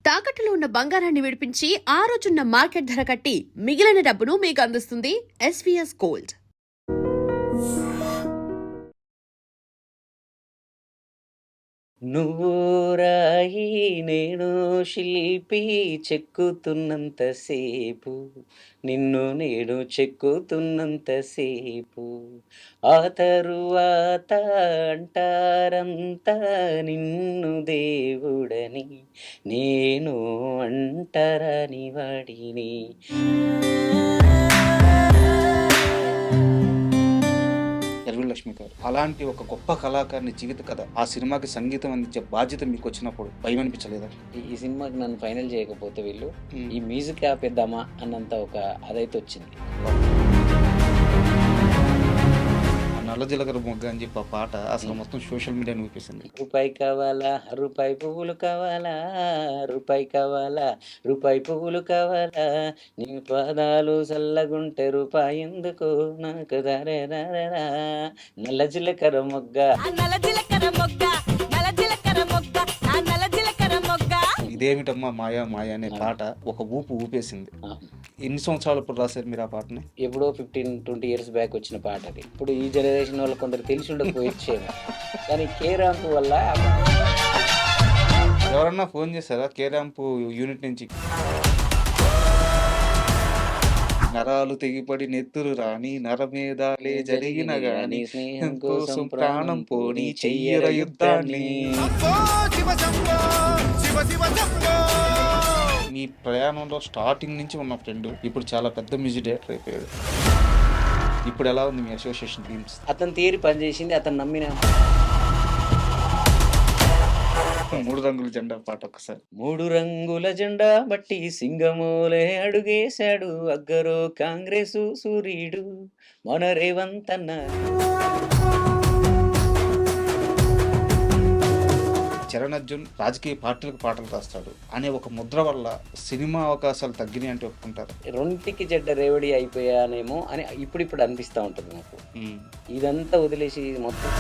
తాకట్టులో ఉన్న బంగారాన్ని విడిపించి ఆ రోజున్న మార్కెట్ ధర కట్టి మిగిలిన డబ్బును మీకు అందిస్తుంది ఎస్వీఎస్ గోల్డ్. నువ్వు రాయి నేను శిల్పి చెక్కుతున్నంతసేపు నిన్ను నేను చెక్కుతున్నంతసేపు ఆ తరువాత అంటారంతా నిన్ను దేవుడని నేను అంటరాని వాడిని. లక్ష్మి గారు అలాంటి ఒక గొప్ప కళాకారుని జీవిత కథ, ఆ సినిమాకి సంగీతం అందించే బాధ్యత మీకు వచ్చినప్పుడు భయం అనిపించలేదా? ఈ సినిమాకి నన్ను ఫైనల్ చేయకపోతే వీళ్ళు ఈ మ్యూజిక్ ఆపేద్దామా అన్నంత ఒక అదైతే వచ్చింది. నల్ల జీలకర్ర మొగ్గ అని చెప్పి ఆ పాట అసలు మొత్తం సోషల్ మీడియా ఊపేసింది. రూపాయి కావాలా, రూపాయి పువ్వులు కావాలా, రూపాయి కావాలా, రూపాయి పువ్వులు కావాలా, నీ పాదాలు చల్లగుంటే రూపాయి ఎందుకు నాకు దారేరా, నల్ల జీలకర్ర మొగ్గ. ఇదేమిటమ్మా మాయా మాయా అనే పాట ఒక ఊపు ఊపేసింది. ఎన్ని సంవత్సరాలు ఇప్పుడు రాశారు మీరు ఆ పాటని? ఎప్పుడో 15-20 ఇయర్స్ బ్యాక్ వచ్చిన పాట అది. ఇప్పుడు ఈ జనరేషన్ వాళ్ళు కొందరు తెలిసి ఉండకపోయిచ్చేది, కానీ కే ర్యాంప్ వల్ల. ఎవరన్నా ఫోన్ చేశారా కే ర్యాంప్ యూనిట్ నుంచి? నరాలు తెగిపడి నెత్తురు రాని నరమేదాలే జరిగిన గాని స్నేహం కోసం ప్రాణం పోని చెయ్యర యుద్ధాన్ని. మీ ప్రయాణంలో స్టార్టింగ్ నుంచి ఉన్న ఫ్రెండ్ ఇప్పుడు చాలా పెద్ద మ్యూజిక్ డైరెక్టర్ అయిపోయాడు. ఇప్పుడు ఎలా ఉంది మీ అసోసియేషన్ టీమ్స్? అతను తీరి పనిచేసింది, అతను నమ్మిన. 3 రంగుల జెండా పాట ఒకసారి. 3 రంగుల జెండా బట్టి సింగమోలే అడుగేశాడు అగ్గరో కాంగ్రెసు సూర్యుడు మన రేవంత్ అన్న. చరణ్ అర్జున్ రాజకీయ పార్టీలకు పాటలు రాస్తాడు అనే ఒక ముద్ర వల్ల సినిమా అవకాశాలు తగ్గినాయి అంటే ఒప్పుకుంటారు? రొంటికి జడ్డ రేవడి అయిపోయానేమో అని ఇప్పుడు అనిపిస్తూ ఉంటుంది నాకు. ఇదంతా వదిలేసి మొత్తం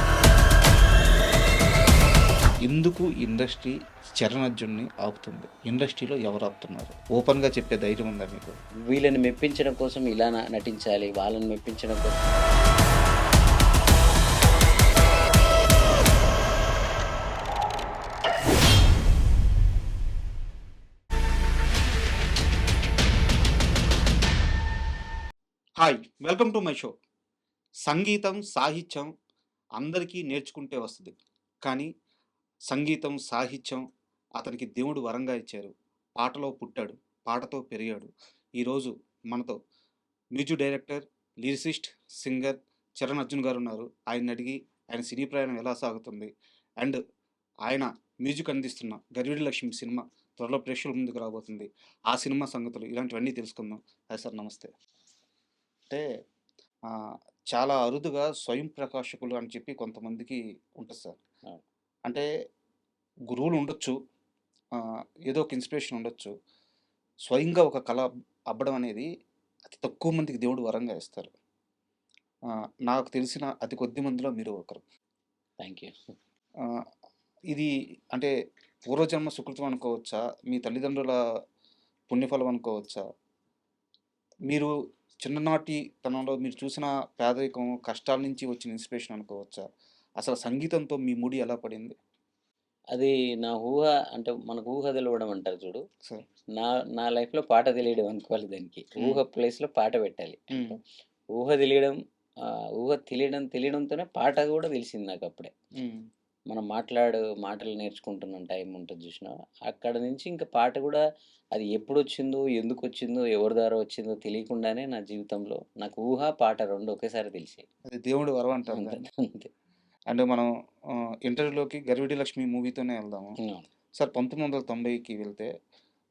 ఎందుకు ఇండస్ట్రీ చరణ్ అర్జున్ని ఆపుతుంది? ఇండస్ట్రీలో ఎవరు ఆపుతున్నారు? ఓపెన్గా చెప్పే ధైర్యం ఉందా మీకు? వీళ్ళని మెప్పించడం కోసం ఇలా నటించాలి, వాళ్ళని మెప్పించడం కోసం. Hi, welcome to my show. సంగీతం సాహిత్యం అందరికీ నేర్చుకుంటే వస్తుంది, కానీ సంగీతం సాహిత్యం అతనికి దేవుడు వరంగా ఇచ్చారు. పాటలో పుట్టాడు, పాటతో పెరిగాడు. ఈరోజు మనతో music director, lyricist, singer Charan Arjun గారు ఉన్నారు. ఆయన అడిగి ఆయన సినీ ప్రయాణం ఎలా సాగుతుంది అండ్ ఆయన మ్యూజిక్ అందిస్తున్న గరివిడి లక్ష్మి సినిమా త్వరలో ప్రేక్షకుల ముందుకు రాబోతుంది, ఆ సినిమా సంగతులు ఇలాంటివన్నీ తెలుసుకుందాం. హాయ్ సార్, నమస్తే. అంటే చాలా అరుదుగా స్వయం ప్రకాశకులు అని చెప్పి కొంతమందికి ఉంటుంది సార్. అంటే గురువులు ఉండొచ్చు, ఏదో ఒక ఇన్స్పిరేషన్ ఉండొచ్చు. స్వయంగా ఒక కళ అబ్బడం అనేది అతి తక్కువ మందికి దేవుడు వరంగా ఇస్తారు. నాకు తెలిసిన అతి కొద్ది మందిలో మీరు ఒకరు. Thank you. ఇది అంటే పూర్వజన్మ సుకృతం అనుకోవచ్చా, మీ తల్లిదండ్రుల పుణ్యఫలం అనుకోవచ్చా? మీరు చిన్ననాటి తనంలో మీరు చూసిన పేదరికం, కష్టాల నుంచి వచ్చిన ఇన్స్పిరేషన్ అనుకోవచ్చా? అసలు సంగీతంతో మీ ముడి ఎలా పడింది? అది నా ఊహ, అంటే మనకు ఊహ తెలియడం అంటారు చూడు. సార్, నా నా లైఫ్లో పాట తెలియడం అనుకోవాలి దానికి. ఊహ ప్లేస్లో పాట పెట్టాలి. ఊహ తెలియడం, ఊహ తెలియడంతోనే పాట కూడా తెలిసింది నాకు అప్పుడే. మనం మాటలు నేర్చుకుంటున్న టైం ఉంటుంది చూసినా, అక్కడ నుంచి ఇంకా పాట కూడా అది ఎప్పుడు వచ్చిందో, ఎందుకు వచ్చిందో, ఎవరి ద్వారా వచ్చిందో తెలియకుండానే నా జీవితంలో నాకు ఊహ, పాట 2 ఒకేసారి తెలిసాయి. అది దేవుడి వరం అంటారు. అంతే. అంటే మనం ఇంటర్వ్యూలోకి గరివిడి లక్ష్మి మూవీతోనే వెళ్దాము సార్. 1990కి వెళ్తే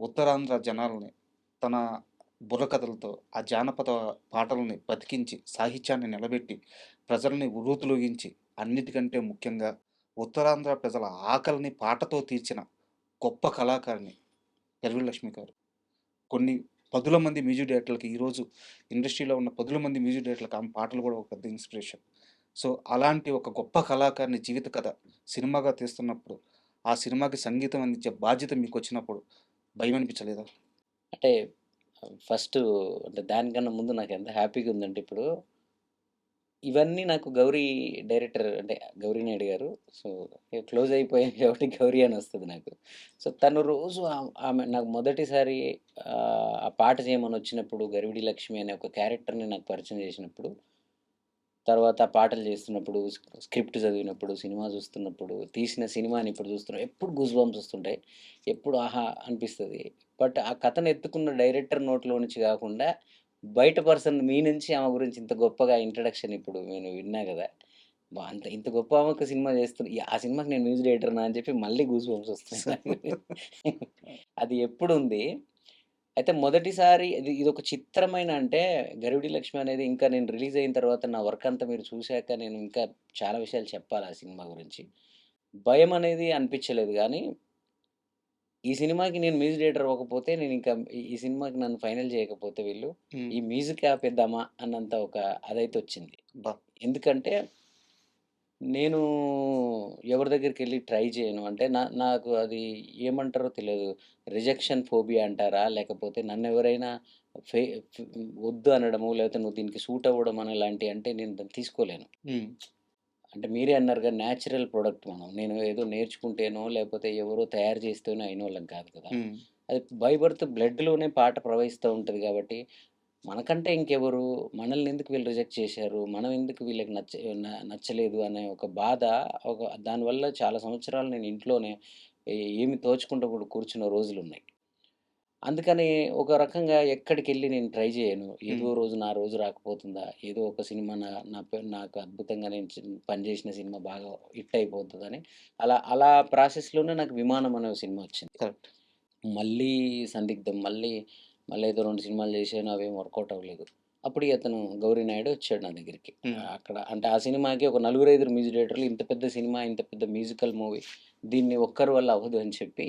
ఉత్తరాంధ్ర జనాలని తన బుర్రకథలతో ఆ జానపద పాటలని బతికించి, సాహిత్యాన్ని నిలబెట్టి, ప్రజల్ని ఉర్రూతులూగించి, అన్నిటికంటే ముఖ్యంగా ఉత్తరాంధ్ర ప్రజల ఆకలిని పాటతో తీర్చిన గొప్ప కళాకారిణి గరివిడి లక్ష్మి గారు. కొన్ని పదుల మంది మ్యూజిక్ డైరెక్టర్లకి, ఈరోజు ఇండస్ట్రీలో ఉన్న పదుల మంది మ్యూజిక్ డైరెక్టర్లకు ఆమె పాటలు కూడా ఒక పెద్ద ఇన్స్పిరేషన్. సో అలాంటి ఒక గొప్ప కళాకారిని జీవిత కథ సినిమాగా తీస్తున్నప్పుడు, ఆ సినిమాకి సంగీతం అందించే బాధ్యత మీకు వచ్చినప్పుడు భయం అనిపించలేదా? అంటే ఫస్ట్ అంటే దానికన్నా ముందు నాకు ఎంత హ్యాపీగా ఉందంటే ఇప్పుడు ఇవన్నీ నాకు గౌరీ డైరెక్టర్ అంటే గౌరీ నాయుడు గారు. సో, క్లోజ్ అయిపోయాను కాబట్టి గౌరీ అని వస్తది నాకు. సో, తను రోజు ఆమె నాకు మొదటిసారి ఆ పాట చేయమని వచ్చినప్పుడు 'గరివిడి లక్ష్మి' అనే ఒక క్యారెక్టర్‌ని నాకు పరిచయం చేసినప్పుడు, తర్వాత పాటలు చేస్తున్నప్పుడు, స్క్రిప్ట్ చదివినప్పుడు, సినిమా చూస్తున్నప్పుడు, తీసిన సినిమాని ఇప్పుడు చూస్తున్నా ఎప్పుడు గూస్ బంప్స్ వస్తుంటాయి. ఎప్పుడు ఆహా! అనిపిస్తది. బట్ ఆ కథను ఎత్తుకున్న డైరెక్టర్ నోట్లో నుంచి కాకుండా బయట పర్సన్ మీ నుంచి ఆమె గురించి ఇంత గొప్పగా ఇంట్రడక్షన్ ఇప్పుడు నేను విన్నా గదా! అంత ఇంత గొప్ప ఆమె ఒక సినిమా చేస్తుంది. ఆ సినిమాకి నేను మ్యూజిక్ డైరెక్టర్‌నా అని చెప్పి మళ్ళీ గూస్ బంప్స్ వస్తున్నాయి నాకు. అది ఎప్పుడుంది. అయితే మొదటిసారి ఇదొక చిత్రమైన అంటే 'గరివిడి లక్ష్మి' అనేది ఇంకా నేను రిలీజ్ అయిన తర్వాత నా వర్క్ అంతా మీరు చూసాక నేను ఇంకా చాలా విషయాలు చెప్పాలి ఆ సినిమా గురించి. భయం అనేది అనిపించలేదు గానీ, ఈ సినిమాకి నేను మ్యూజిక్ డైరెక్టర్ అవ్వకపోతే నేనింకా ఈ సినిమాకి నన్ను ఫైనల్ చేయకపోతే వీళ్ళు, హ్మ్. ఈ మ్యూజిక్ ఆపేద్దామా అన్నంత ఒక అదైతే వచ్చింది. అబ్బా! ఎందుకంటే నేను ఎవరి దగ్గరికెళ్లి ట్రై చేయను. అంటే నాకు అది ఏమంటారో తెలియదు. రిజెక్షన్ ఫోబియా అంటారా? లేకపోతే నన్నెవరైనా ఫె ఫ్ వద్దు అనడము, లేకపోతే నువ్వు దీనికి సూట్ అవ్వడం అనేలాంటియి అంటే నేను దాన్ని తీసుకోలేను. హ్మ్. అంటే మీరే అన్నారుగా నేచురల్ ప్రొడక్ట్ మనం. నేను ఏదో నేర్చుకుంటేనో, లేకపోతే ఎవరో తయారు చేస్తేనో అయినోళ్ళం కాదు కదా! హ్మ్. అది బై బర్త్ బ్లడ్‌లోనే పాట ప్రవహిస్తూ ఉంటది కాబట్టి, మనకంటే ఇంకెవరు, మనల్ని ఎందుకు వీళ్ళు రిజెక్ట్ చేశారు, మనం ఎందుకు వీళ్ళకి నచ్చలేదు అనే ఒక బాధ, ఒక దానివల్ల చాలా సంవత్సరాలు నేను ఇంట్లోనే ఏమి తోచకుండా కూడా కూర్చున్న రోజులున్నాయి. అందుకని ఒక రకంగా ఎక్కడికెళ్ళి నేను ట్రై చేయను. ఏదో హ్మ్. రోజు నా రోజు రాకపోతుందా? ఏదో ఒక సినిమా నా నా పే నాకు అద్భుతంగా నేను పనిచేసిన సినిమా బాగా హిట్ అయిపోతదని అలా అలా ప్రాసెస్‌లోనే నాకు 'విమానం' అనే ఒక సినిమా వచ్చింది. కరెక్ట్. మళ్ళీ 'సందిగ్ధం' మళ్ళీ ఏదో 2 సినిమాలు చేశాను. అవేం వర్కౌట్ అవ్వలేదు. అప్పుడు ఇతను 'గౌరీ నాయుడు' వచ్చాడు నా దగ్గరికి. హ్మ్. అక్కడ అంటే ఆ సినిమాకి ఒక నలుగురైదుగురు మ్యూజిక్ డైరెక్టర్లు ఇంత పెద్ద సినిమా, ఇంత పెద్ద మ్యూజికల్ మూవీ దీన్ని ఒక్కరి వల్ల అవ్వదు అని చెప్పి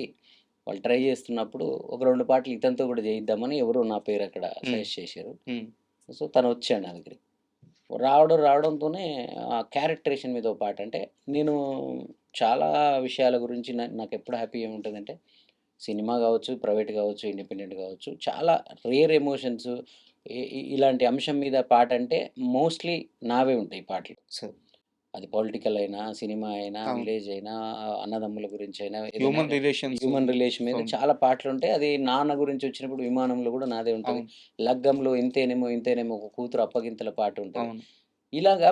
వాళ్ళు ట్రై చేస్తున్నప్పుడు ఒక 2 పాటలు ఇతనితో కూడా చేయిద్దామని ఎవరో నా పేరు అక్కడ హ్మ్. సజెస్ట్ చేశారు. హ్మ్. సో, తనొచ్చాడు నా దగ్గరికి. రావడంతోనే ఆ క్యారెక్టరేషన్ మీద ఒక పాట అంటే నేను చాలా విషయాల గురించి నాకెప్పుడు హ్యాపీ ఏముంటదంటే సినిమా గావచ్చు, ప్రైవేట్ గావచ్చు, ఇండిపెండెంట్ గావచ్చు, చాలా రేర్ ఎమోషన్స్ ఇలాంటి అంశం మీద పాటంటే మోస్ట్‌లీ నావే ఉంటాయి పాటలు. సరే. అది పొలిటికల్ అయినా, సినిమా అయినా, అవును. విలేజ్ అయినా, అన్నదమ్ముల గురించైనా, ఏదైనా హ్యూమన్ రిలేషన్స్. హ్యూమన్ రిలేషన్ మీద అవును. చాలా పాటలుంటాయి. అది నాన్న గురించొచ్చినప్పుడు 'విమానంలో' గూడా నాదే ఉంటది. అవును. 'లగ్గంలో ఇంతేనేమో ఇంతేనేమో ఒక కూతురు అప్పగింతల' పాటుంటది. అవును. ఇలాగా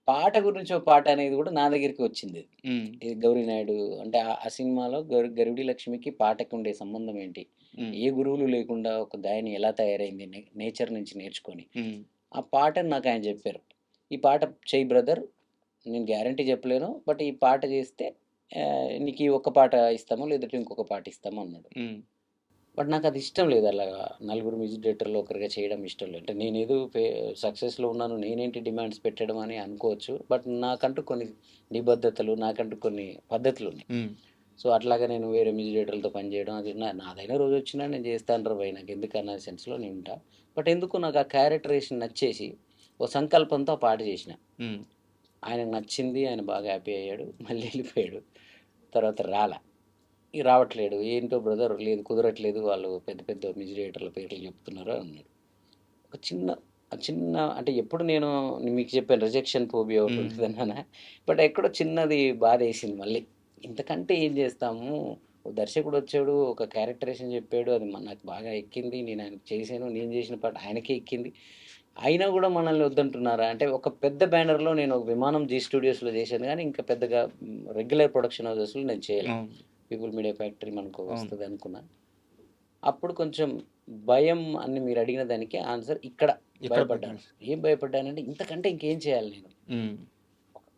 పాట గురించి ఒక పాట అనేది గూడా నా దగ్గరికి వచ్చింది. హ్మ్. ఈ 'గౌరీ నాయుడు' అంటే ఆ సినిమాలో 'గరివిడి లక్ష్మికి' పాటకి ఉండే సంబంధం ఏంటి? హ్మ్. ఏ గురువులు లేకుండా ఒక గాయని ఎలా తయారైంది నేచర్ నుంచి నేర్చుకొని. హ్మ్. ఆ పాటని నాకాయన జెప్పారు. "ఈ పాట చెయ్యి బ్రదర్. నేను గ్యారంటీ చెప్పలేను. బట్ ఈ పాట చేస్తే నీకు ఈ ఒక్క పాట ఇస్తాము. లేదంటే ఇంకొక పాట ఇస్తాము" అన్నాడు. హ్మ్. బట్ నాకది ఇష్టం లేదు అలాగా నలుగురు మ్యూజిక్ డైరెక్టర్‌లో ఒకరిగా చేయడం ఇష్టం లేదు. అంటే నేనేదో సక్సెస్‌లో ఉన్నాను. నేనేంటి డిమాండ్స్ పెట్టడం అని అనుకోవచ్చు. బట్ నాకంటూ కొన్ని నిబద్ధతలు, నాకంటూ కొన్ని పద్ధతులున్నాయి. హ్మ్. సో, అట్లాగా నేను వేరే మ్యూజిక్ డైరెక్టర్లతో పనిచేయడం అది నాదైన రోజొచ్చినా నేను చేస్తానురా భయ్! నాకెందుకన్న సెన్స్‌లో నేనుంటా. బట్ ఎందుకో నాకు ఆ క్యారెక్టరేషన్ నచ్చేసి, ఓ సంకల్పంతో ఆ పాట చేసిన. హ్మ్. ఆయనకు నచ్చింది. ఆయన బాగా హ్యాపీ అయ్యాడు. మళ్ళీ ఎళ్ళిపోయాడు. తర్వాత రాలా. ఇగ రావట్లేడు. ఏంటో బ్రదర్ లేదు కుదరట్లేదు. వాళ్ళు పెద్ద పెద్ద మ్యూజిక్ డైరెక్టర్ల పేర్లు చెప్తున్నారు అన్నాడు. ఒక చిన్న అంటే ఎప్పుడు నేను మీకు చెప్పాను రిజెక్షన్ ఫోబియా ఒకటి హ్మ్. ఉంటదన్నానా. బట్ ఎక్కడో చిన్నది బాధేసింది మళ్ళీ. ఇంతకంటే ఏం చేస్తాము? ఓ దర్శకుడొచ్చాడు. ఒక క్యారెక్టరేషన్ చెప్పాడు. అది నాకు బాగా ఎక్కింది. నేను ఆయనకి చేశాను. నేను చేసిన పాట ఆయనకే ఎక్కింది. అయినా గూడా మనల్ని వద్దంటున్నారా? అంటే ఒక పెద్ద బ్యానర్‌లో నేను ఒక 'విమానం' జీ స్టూడియోస్‌లో చేశాను గానీ, ఇంకా పెద్దగా రెగ్యులర్ ప్రొడక్షన్ హౌసెస్‌లో నేను చేయలే. అవును. పీపుల్ మీడియా ఫ్యాక్టరీ మనకు అవును. వస్తదనుకున్నా. అప్పుడు కొంచెం భయం అని మీరడిగిన దానికి ఆన్సర్ ఇక్కడ ఎక్కడ భయపడ్డాను. పడ్డారు? ఏం భయపడ్డానంటే ఇంతకంటే ఇంకేం చేయాలి నేను? హ్మ్.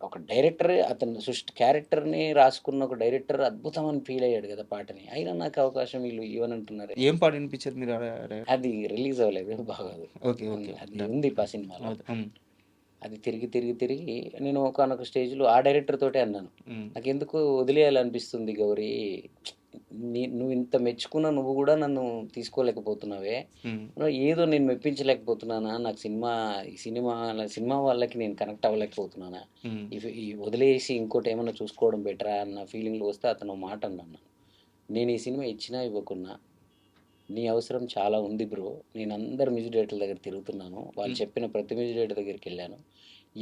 ఒక డైరెక్టరే అతను క్యారెక్టర్‌ని రాసుకున్న ఒక డైరెక్టర్ అద్భుతం అని ఫీల్ అయ్యాడు గదా! పాటని. అయినా నాకు అవకాశం వీళ్ళు ఇవ్వనంటున్నారే. ఏం పాట వినిపించారు మీరు అది రిలీజ్ అవ్వలేదు. బాగోదు. ఓకే. ఓకే. అది డన్. ఉంది సినిమాలో. అవును. హ్మ్. అది తిరిగి నేను ఒకానొక స్టేజ్‌లో ఆ డైరెక్టర్ తోటే అన్నాను. హ్మ్. నాకెందుకో వదిలేయాలనిపిస్తుంది గౌరీ. నువ్వింత మెచ్చుకున్న నువ్వు గూడా నన్ను తీసుకోలేకపోతున్నావే. హ్మ్. ఏదో నేను మెప్పించలేకపోతున్నానా? నాకు సినిమా వాళ్ళకి నేను కనెక్ట్ అవ్వలేకపోతున్నానా? హ్మ్. ఈ వదిలేసి ఇంకోటేమన్నా చూసుకోవడం బెటరా అన్న ఫీలింగ్‌లో వస్తే అతను ఓ మాట అన్నాడు నన్ను. నేను ఈ సినిమా ఇచ్చినా ఇవ్వకున్నా నీ అవసరం చాలా ఉంది బ్రో. నేను అందరు మ్యూజిక్ డైరెక్టర్ల దగ్గర తిరుగుతున్నాను. వాళ్ళు హ్మ్. చెప్పిన ప్రతి మ్యూజిక్ డైరెక్టర్ దగ్గరికెళ్ళాను.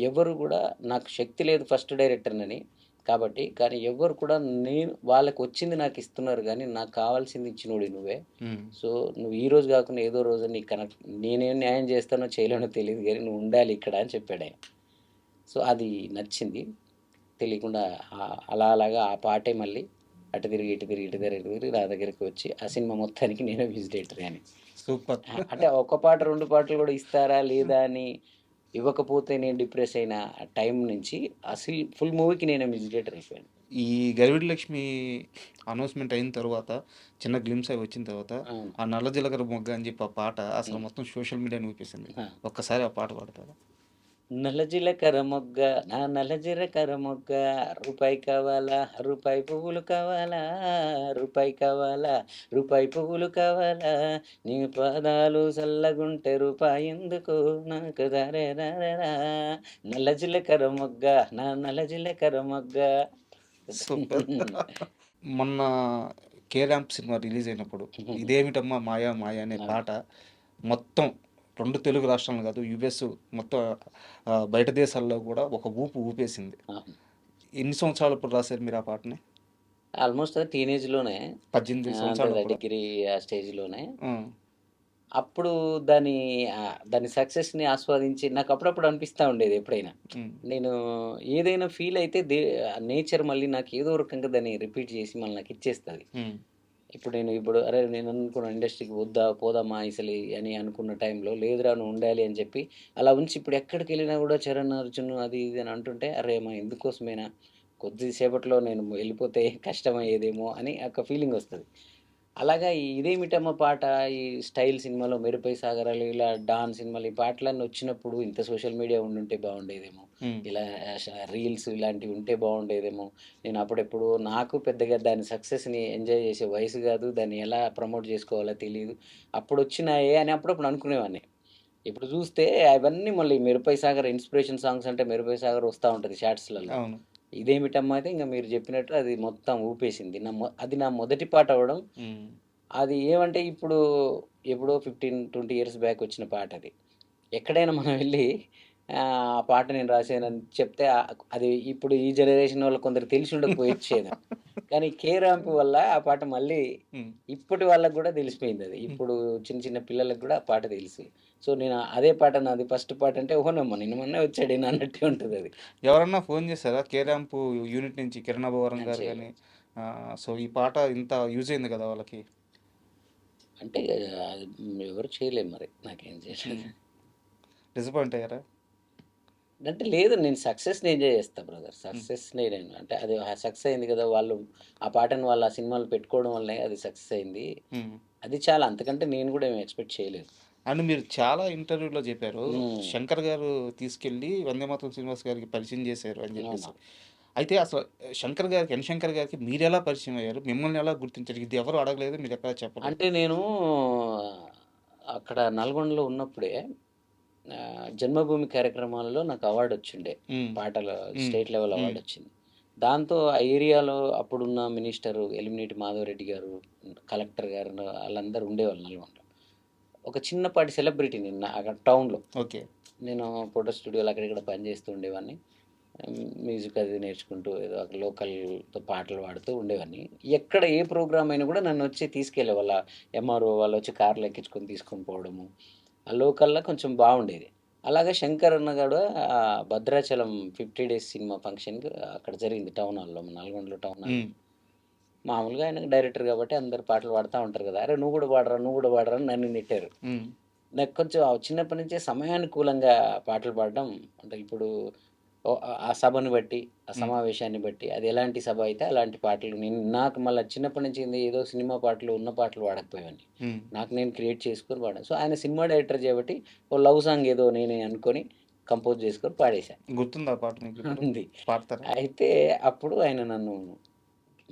ఎవరు గూడా నాకు శక్తి లేదు ఫస్ట్ డైరెక్టర్‌నని. కాబట్టి కానీ ఎవ్వరు కూడా నేను వాళ్ళకొచ్చింది నాకిస్తున్నారు గానీ, నాకు కావాల్సింది ఇచ్చినోడివి నువ్వే. హ్మ్. సో, నువ్వు ఈ రోజు గాకుండా ఏదో రోజు నీకు నేనేం న్యాయం చేస్తానో చేయలేనో తెలీదు గానీ, నువ్వు ఉండాలి ఇక్కడ అని చెప్పాడాయన. సో, అది నచ్చింది. తెలియకుండా అలా అలాగా ఆ పాటే మళ్ళీ అటు తిరిగి, ఇటు తిరిగి, ఇటు తిరిగి, ఇటు తిరిగి నా దగ్గరికి వచ్చి ఆ సినిమా మొత్తానికి నేనే మ్యూజిక్ డైరెక్టర్ అని. సూపర్. అంటే ఒక్క పాట, 2 పాటలు గూడా ఇస్తారా? లేదా? అని ఇవ్వకపోతే నేను డిప్రెస్ అయిన టైం నుంచి అసలు ఫుల్ మూవీకి నేనే మ్యూజిక్ డైరెక్టర్ అయిపోయాను. ఈ 'గరివిడి లక్ష్మి' అనౌన్స్‌మెంట్ అయిన తర్వాత చిన్న గ్లింప్స్ అవి వచ్చిన తర్వాత అవును. ఆ 'నల్ల జీలకర్ర మొగ్గ' అని చెప్పి ఆ పాట అసలు హ్మ్. మొత్తం సోషల్ మీడియాని ఊపేసింది. ఆ! ఒక్కసారి ఆ పాట పాడతారా? నల్ల జీలకర్ర మొగ్గ నా నల్ల జీలకర్ర మొగ్గ రూపాయి కావాలా? రూపాయి పువ్వులు కావాలా? రూపాయి కావాలా? రూపాయి పువ్వులు కావాలా? నీ పాదాలు సల్లగుంటే రూపాయెందుకు నాకు దరెరరెరా నల్ల జీలకర్ర మొగ్గ నా నల్ల జీలకర్ర మొగ్గ. సూపర్. మొన్న 'కే ర్యాంప్' సినిమా రిలీజ్ అయినప్పుడు 'ఇదేమిటమ్మా మాయ మాయ' అనే అవును. పాట మొత్తం 2 తెలుగు రాష్ట్రాలు కాదు యూఎస్ మొత్తం బయట దేశాల్లో కూడా ఒక ఊపు ఊపేసింది. అవును. ఎన్ని సంవత్సరాలప్పుడు రాసారు మీరు ఆ పాటని? ఆల్మోస్ట్ అది టీనేజ్‌లోనే 18 అంటే సంవత్సరాలప్పుడా? డిగ్రీ ఆ స్టేజ్‌లోనే. హ్మ్. అప్పుడు దాని సక్సెస్‌ని ఆస్వాదించి నాకు అప్పుడప్పుడు అనిపిస్తా ఉండేది ఎప్పుడైనా. హ్మ్. నేను ఏదైనా ఫీల్ అయితే నేచర్ మళ్ళీ నాకు ఏదో రకంగా దాన్ని రిపీట్ చేసి మళ్ళీ నాకు ఇచ్చేస్తది. హ్మ్. ఇప్పుడు అరే నేను అనుకున్న ఇండస్ట్రీకి వద్దా పోదామా అసలు అని అనుకున్న టైంలో లేదురా నువ్వు ఉండాలి అని చెప్పి అలా ఉంచి ఇప్పుడు ఎక్కడికెళ్ళినా కూడా చరణ్, అర్జున్ అది ఇది అని అంటుంటే అరే ఇందుకోసమేనా కొద్దిసేపట్లో నేను వెళ్ళిపోతే కష్టమయ్యేదేమో అని ఒక ఫీలింగ్ వస్తది. అలాగా ఈ 'ఇదేమిటమ్మ' పాట, ఈ 'స్టైల్' సినిమాలో 'మెరుపై సాగరాలు' ఇలా 'డాన్' సినిమాలు ఈ పాటలన్నీ వచ్చినప్పుడు ఇంత సోషల్ మీడియా ఉండుంటే బాగుండేదేమో. హ్మ్. ఇలా రీల్స్ ఇలాంటివి ఉంటే బాగుండేదేమో. నేను అప్పుడెప్పుడు నాకు పెద్దగా దాని సక్సెస్‌ని ఎంజాయ్ చేసే వయసు గాదు. దాన్ని ఎలా ప్రమోట్ చేసుకోవాలో తెలీదు. అప్పుడొచ్చినాయే అని అప్పుడప్పుడు అనుకునేవాడిని. ఇప్పుడు చూస్తే అవన్నీ మళ్ళీ 'మెరుపై సాగర్' ఇన్‌స్పిరేషన్ సాంగ్స్ అంటే 'మెరుపై సాగర్' వస్తా ఉంటది షార్ట్స్‌లలో. అవును. ఇదేమిటమ్మా అయితే ఇంక మీరు చెప్పినట్టు అది మొత్తం ఊపేసింది. అది నా మొదటి పాట అవ్వడం. హ్మ్. అది ఏమంటే ఇప్పుడు ఎప్పుడో 15, 20 ఇయర్స్ బ్యాక్ వచ్చిన పాటది. ఎక్కడైనా మనం వెళ్లి ఆ పాట నేను రాశానని చెప్తే అది ఇప్పుడు ఈ జనరేషన్ వాళ్ళకి కొందరికి తెలిసి ఉండకపోవచ్చేమో. కానీ 'కే ర్యాంప్' వల్ల ఆ పాట మళ్ళీ హ్మ్. ఇప్పటి వాళ్ళకి గూడా తెలిసిపోయిందది. హ్మ్. ఇప్పుడు చిన్న చిన్న పిల్లలకి గూడా ఆ పాట తెలుసు. సో, నేను అదే పాట నాది ఫస్ట్ పాటంటే ఓహోనమ్మా నిన్న మొన్నే వచ్చాడీయన అన్నట్టే ఉంటదది. ఎవరన్నా ఫోన్ చేసారా? 'కే ర్యాంప్' యూనిట్ నుంచి కిరణ్ అబ్బవరం నేను గారు గాని, చేయలేదు. సో, ఈ పాట ఇంత యూజ్ అయింది కదా వాళ్ళకి. అంటే అది ఎవరు చేయలేదు మరి. నాకేం చేయలేదు. హ్మ్. డిసప్పాయింట్ అయ్యారా? అంటే లేదు నేను సక్సెస్‌ని ఎంజాయ్ చేస్తా బ్రదర్. హ్మ్. సక్సెస్‌ని నేను అంటే అది సక్సెస్ అయింది కదా! వాళ్ళు ఆ పాటను వాళ్ళు ఆ సినిమాలో పెట్టుకోవడం వల్లే అది సక్సెస్ అయింది. హ్మ్. అది చాలా అంతకంటే నేను కూడా ఏమి ఎక్స్‌పెక్ట్ చేయలేదు. అండ్ మీరు చాలా ఇంటర్వ్యూలో చెప్పారు. హ్మ్. శంకర్ గారు తీసుకెళ్ళి 'వందేమాతరం' శ్రీనివాస్ గారికి పరిచయం చేశారు అని అవును. చెప్పేసి. అయితే అసలు శంకర్ గారికి, శంకర్ గారికి మీరెలా పరిచయం అయ్యారు? మిమ్మల్ని ఎలా గుర్తించారు? ఇది ఎవరు అడగలేదు. మీరెక్కడ చెప్పలేదు. అంటే నేను అక్కడ నల్గొండలో ఉన్నప్పుడే 'జన్మభూమి' కార్యక్రమాలలో నాకు అవార్డ్ వచ్చిండే. హ్మ్. పాటల హ్మ్. స్టేట్ లెవెల్ హ్మ్. అవార్డ్ వచ్చింది. దాంతో ఆ ఏరియాలో అప్పుడున్న మినిస్టరు ఎలిమినేటి మాధవరెడ్డి గారు, కలెక్టర్ గారు ఆళ్ళందరూ ఉండేవాళ్ళు నల్గొండలో. ఒక చిన్నపాటి సెలబ్రిటీ నేను అక్కడ టౌన్‌లో. ఓకే. నేను ఫోటో స్టూడియోలో అక్కడ ఇక్కడ పని చేస్తూ ఉండేవాడిని. మ్యూజిక్ అది నేర్చుకుంటూ ఏదో అక్కడ లోకల్‌తో పాటలు పాడుతూ ఉండేవాడిని. ఎక్కడ ఏ ప్రోగ్రామ్ అయినా కూడా నన్నొచ్చి తీసుకెళ్ళేవాళ్ళ ఎంఆర్ఓ వాళ్ళొచ్చి కార్‌లో ఎక్కించుకొని తీసుకొని పోవడము. ఆ లోకల్‌లో కొంచెం బావుండేది. అలాగే శంకర్ అన్న కూడా భద్రాచలం 50 డేస్ సినిమా ఫంక్షన్‌కి అక్కడ జరిగింది టౌన్ హాల్‌లో నల్గొండలో టౌన్ హాల్‌లో. హ్మ్. మామూలుగా ఆయన డైరెక్టర్ కాబట్టి అందరూ పాటలు పాడుతా ఉంటారు కదా! "అరేయ్! నువ్వు కూడా పాడరా, నువ్వు కూడా పాడరా" అని నన్ను నెట్టారు. హ్మ్. నాకు కొంచెం చిన్నప్పటి నుంచే సమయానుకూలంగా పాటలు పాడడం అంటే ఇప్పుడు ఆ సభను బట్టి, ఆ హ్మ్. సమావేశాన్ని బట్టి అది ఎలాంటి సభ అయితే అలాంటి పాటలు నాకు మళ్ళా చిన్నప్పటి నుంచి ఏదో సినిమా పాటలు, ఉన్న పాటలు పాడకపోయేవాడిని. హ్మ్. నాకు నేను క్రియేట్ చేసుకొని పాడాను. సో, ఆయన సినిమా డైరెక్టర్ కాబట్టి ఓ లవ్ సాంగ్ ఏదో నేనే అనుకోని కంపోజ్ చేసుకొని పాడేశా. గుర్తుందా ఆ పాట మీకిప్పుడు? ఉంది. పాడతారా? అయితే అప్పుడు ఆయన నన్ను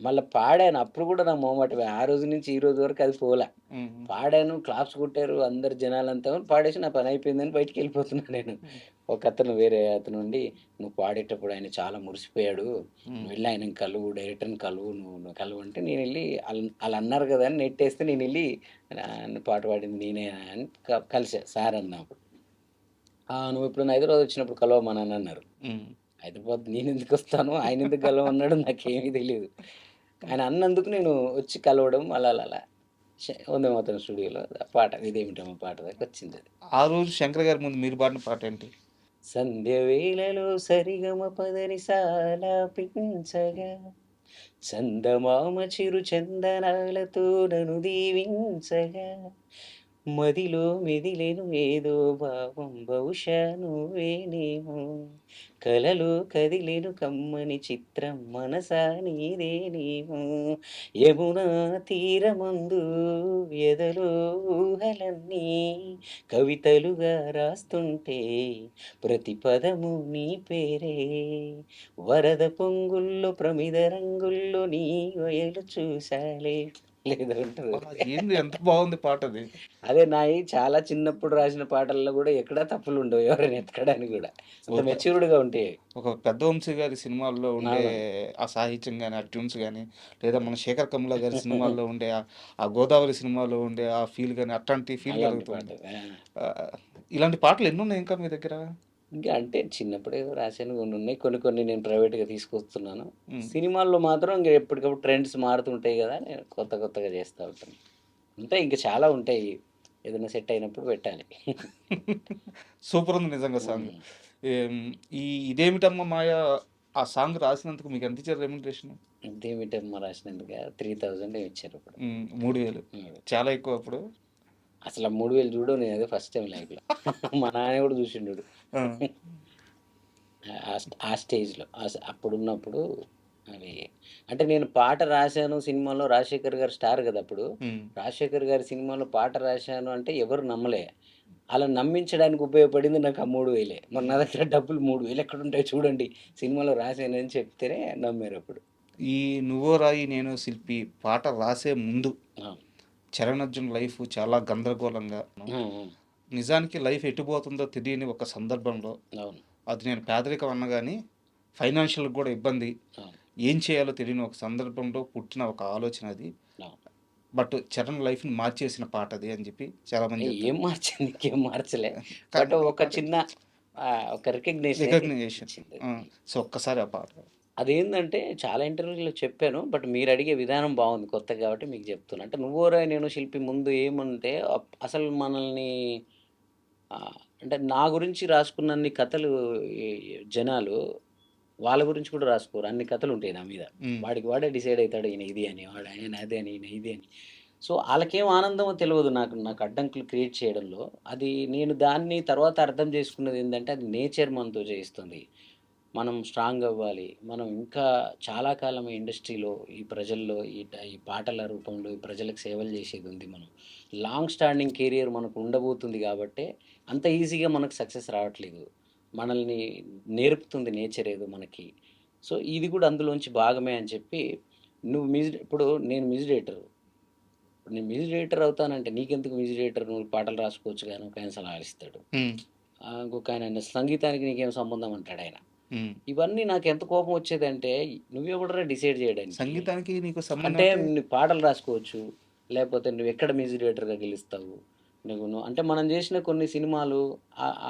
మళ్ళీ పాడాను. అప్పుడు కూడా నాకు మొహమాటమే. ఆ రోజు నుంచి ఈ రోజు వరకు అది పోలా. హ్మ్. పాడాను, క్లాప్స్ కొట్టారు అందరు జనాలంతా. పాడేసి నా పని అయిపోయిందని బయటికెళ్ళిపోతున్నా నేను. ఒకతను వేరే అతనుండి, "నువ్వు పాడేటప్పుడు ఆయన చాలా మురిసిపోయాడు. హ్మ్. నువ్వెళ్ళి ఆయనని కలువు, డైరెక్టర్‌ని కలువు, నువ్వు కలువు" అంటే నేనెళ్ళి ఆళ్ళన్నారు కదా అని నెట్టేస్తే నేనెళ్ళి పాట పాడింది నేనే అని కలిసా సార్ అన్నప్పుడు. "నువ్వెప్పుడైనా హైదరాబాద్ వచ్చినప్పుడు కలవమననన్నారు." హ్మ్. హైదరాబాద్ నేనెందుకొస్తాను? ఆయనెందుకు కలవమన్నాడో నాకేమీ తెలీదు. ఆయన అన్నందుకు నేను వచ్చి కలవడం అలా అలా అలా. వందే మాతరం స్టూడియోలో ఆ పాట 'ఇదేమిటమ్మా' పాట దాకొచ్చిందది. ఆ రోజు శంకర్ గారి ముందు మీరు పాడిన పాటేంటి? సంధ్య వేళలో సరిగమ పదని సాలాపించగా చందమామ చిరు చందనాలతో నన్ను దీవించగా మదిలో మెదిలెను ఏదో భావం బహుశా నువ్వేనేమో కలలో కదిలెను కమ్మని చిత్రం మనసా నీదేనేమో యమునా తీరమందు ఎదలో ఊహలన్నీ కవితలుగా రాస్తుంటే ప్రతి పదము నీ పేరే వరద పొంగుల్లో ప్రమిద రంగుల్లో నీ వయలు చూసాలే లేదో ఉంటది. అబ్బా! ఏంది ఎంత బావుంది పాటది. అదే నాయి చాలా చిన్నప్పుడు రాసిన పాటల్లో గూడా ఎక్కడా తప్పులుండవు. ఎవరైనా ఎతకడానికి గూడా. అంత ఒక మెచ్యూర్డ్‌గా ఉంటాయి. ఒక పెద్ద వంశీ గారి సినిమాల్లో ఉండే అవును. ఆ సాహిత్యం గాని, ఆ ట్యూన్స్ గాని, లేదా మన శేఖర్ కమ్ముల గారి సినిమాల్లో ఉండే ఆ గోదావరి సినిమాలో ఉండే ఆ ఫీల్ గాని, అట్లాంటి ఫీల్ అలాంటి కలుగుతుంది. పాటలు. ఆ! ఇలాంటి పాటలు ఎన్నున్నాయి ఇంకా మీ దగ్గర? ఇంకా అంటే చిన్నప్పుడు ఏదో రాశాను కొన్నున్నాయి. కొన్ని కొన్ని నేను ప్రైవేట్‌గా తీసుకొస్తున్నాను. హ్మ్. సినిమాల్లో మాత్రం ఇంక ఎప్పటికప్పుడు ట్రెండ్స్ మారుతుంటాయి గదా! నేను కొత్త కొత్తగా చేస్తా ఉంటాను. ఉంటాయి ఇంక చాలా ఉంటాయి. ఏదైనా సెట్ అయినప్పుడు పెట్టాలి. సూపరుంది నిజంగా సాంగ్. హ్మ్. ఏం ఈ 'ఇదేమిటమ్మ మాయ' ఆ సాంగ్ రాసినందుకు మీకు ఎంత ఇచ్చారు రెమ్యునరేషన్? ఇదేమిటమ్మా రాసినందుకా 3000 ఏమో ఇచ్చారప్పుడు. 3000 హ్మ్. చాలా ఎక్కువ అప్పుడు. అసల 3000 చూడడం నేనదే ఫస్ట్ టైమ్ లైఫ్‌లో. మా నాన్న గూడా చూసిండు. ఆ! ఆ స్టేజ్‌లో అప్పుడున్నప్పుడు అవి అంటే నేను పాట రాశాను సినిమాలో 'రాజశేఖర్' గారు స్టార్ గదా! అప్పుడు. హ్మ్. 'రాజశేఖర్' గారి సినిమాలో పాట రాశాను అంటే ఎవరు నమ్మలే. అలా నమ్మించడానికి ఉపయోగపడింది నాకు ఆ 3000 మరి నా దగ్గర డబ్బులు 3000 ఎక్కడుంటాయి చూడండి. సినిమాలో రాశానని చెప్తేనే నమ్మారప్పుడు. ఈ 'నువ్వో రాయి నేనో శిల్పి' పాట రాసే ముందు అవును. చరణ్ అర్జున్ లైఫ్ చాలా గందరగోళంగా హ్మ్. హ్మ్. నిజానికి లైఫ్ ఎటుపోతుందో తెలియని ఒక సందర్భంలో అవును. అది నేను పేదరికం అన్నా గానీ ఫైనాన్షియల్‌గా కూడా ఇబ్బంది. అవును. ఏం చేయాలో తెలియని ఒక సందర్భంలో పుట్టిన ఒక ఆలోచన అది. అవును. బట్ చరణ్ లైఫ్‌ని మార్చేసిన పాట అది అని చెప్పి చాలామంది ఏం చెప్తారు. మార్చింది? ఇంకేం మార్చలే. బట్ కానీ ఒక అంటే చిన్న ఒక రికగ్నిషన్ అయితే రికగ్నైజేషన్. ఇచ్చింది. ఆ! సో, ఒక్కసారి ఆ పాట. అదేందంటే చాలా ఇంటర్వ్యూ‌లో చెప్పాను. బట్ మీరడిగే విధానం బావుంది కొత్తగా కాబట్టి మీకు చెప్తున్నా. అంటే 'నువ్వోరా నేను శిల్పి' ముందు ఏమంటే అసలు మనల్ని అంటే నా గురించి రాసుకున్నన్ని కథలు ఈ జనాలు వాళ్ళ గురించి కూడా రాసుకోరు. అన్ని కథలుంటాయి నా మీద. హ్మ్. వాడికి వాడే డిసైడ్ అయితాడు. ఈయన ఇది అని, వాడు ఆయన అదే అని, ఈయన ఇది అని. సో, ఆళ్ళకేం ఆనందమో తెలవదు నాకు అడ్డంకులు క్రియేట్ చేయడంలో. అది నేను దాన్ని తర్వాత అర్థం చేసుకున్నదేందంటే అది నేచర్ మనతో చేయిస్తుంది. మనం స్ట్రాంగ్ అవ్వాలి. మనం ఇంకా చాలా కాలం ఈ ఇండస్ట్రీలో, ఈ ప్రజల్లో, ఈ పాటల రూపంలో ఈ ప్రజలకు సేవలు చేసేదుంది మనం. లాంగ్ స్టాండింగ్ కెరియర్ మనకు ఉండబోతుంది గాబట్టే, అంత ఈజీగా మనకు సక్సెస్ రావట్లేదు. మనల్ని నేర్పుతుంది నేచర్ ఏదో మనకి. సో, ఇది గూడా అందులోంచి భాగమే అని చెప్పి, నువ్వు ఇప్పుడు నేను మ్యూజిక్ డైరెక్టర్. నేను మ్యూజిక్ డైరెక్టర్ అవుతానంటే, "నీకెందుకు మ్యూజిక్ డైరెక్టర్ నువ్వు పాటలు రాసుకోవచ్చుగా" అని ఒకాయన సలహా ఇస్తాడు. హ్మ్. ఇంకొకాయన "సంగీతానికి నీకేం సంబంధం" అంటాడాయన. హ్మ్. ఇవన్నీ నాకెంత కోపమొచ్చేదంటే, నువ్వెవడురా డిసైడ్ జేయడానికి? సంగీతానికి నీకు సంబంధం అంటే అంటే నువ్వు పాటలు రాసుకోవచ్చు. లేపోతే నువ్వెక్కడ మ్యూజిక్ డైరెక్టర్‌గా గెలుస్తావు. అంటే మనం జేసిన కొన్ని సినిమాలు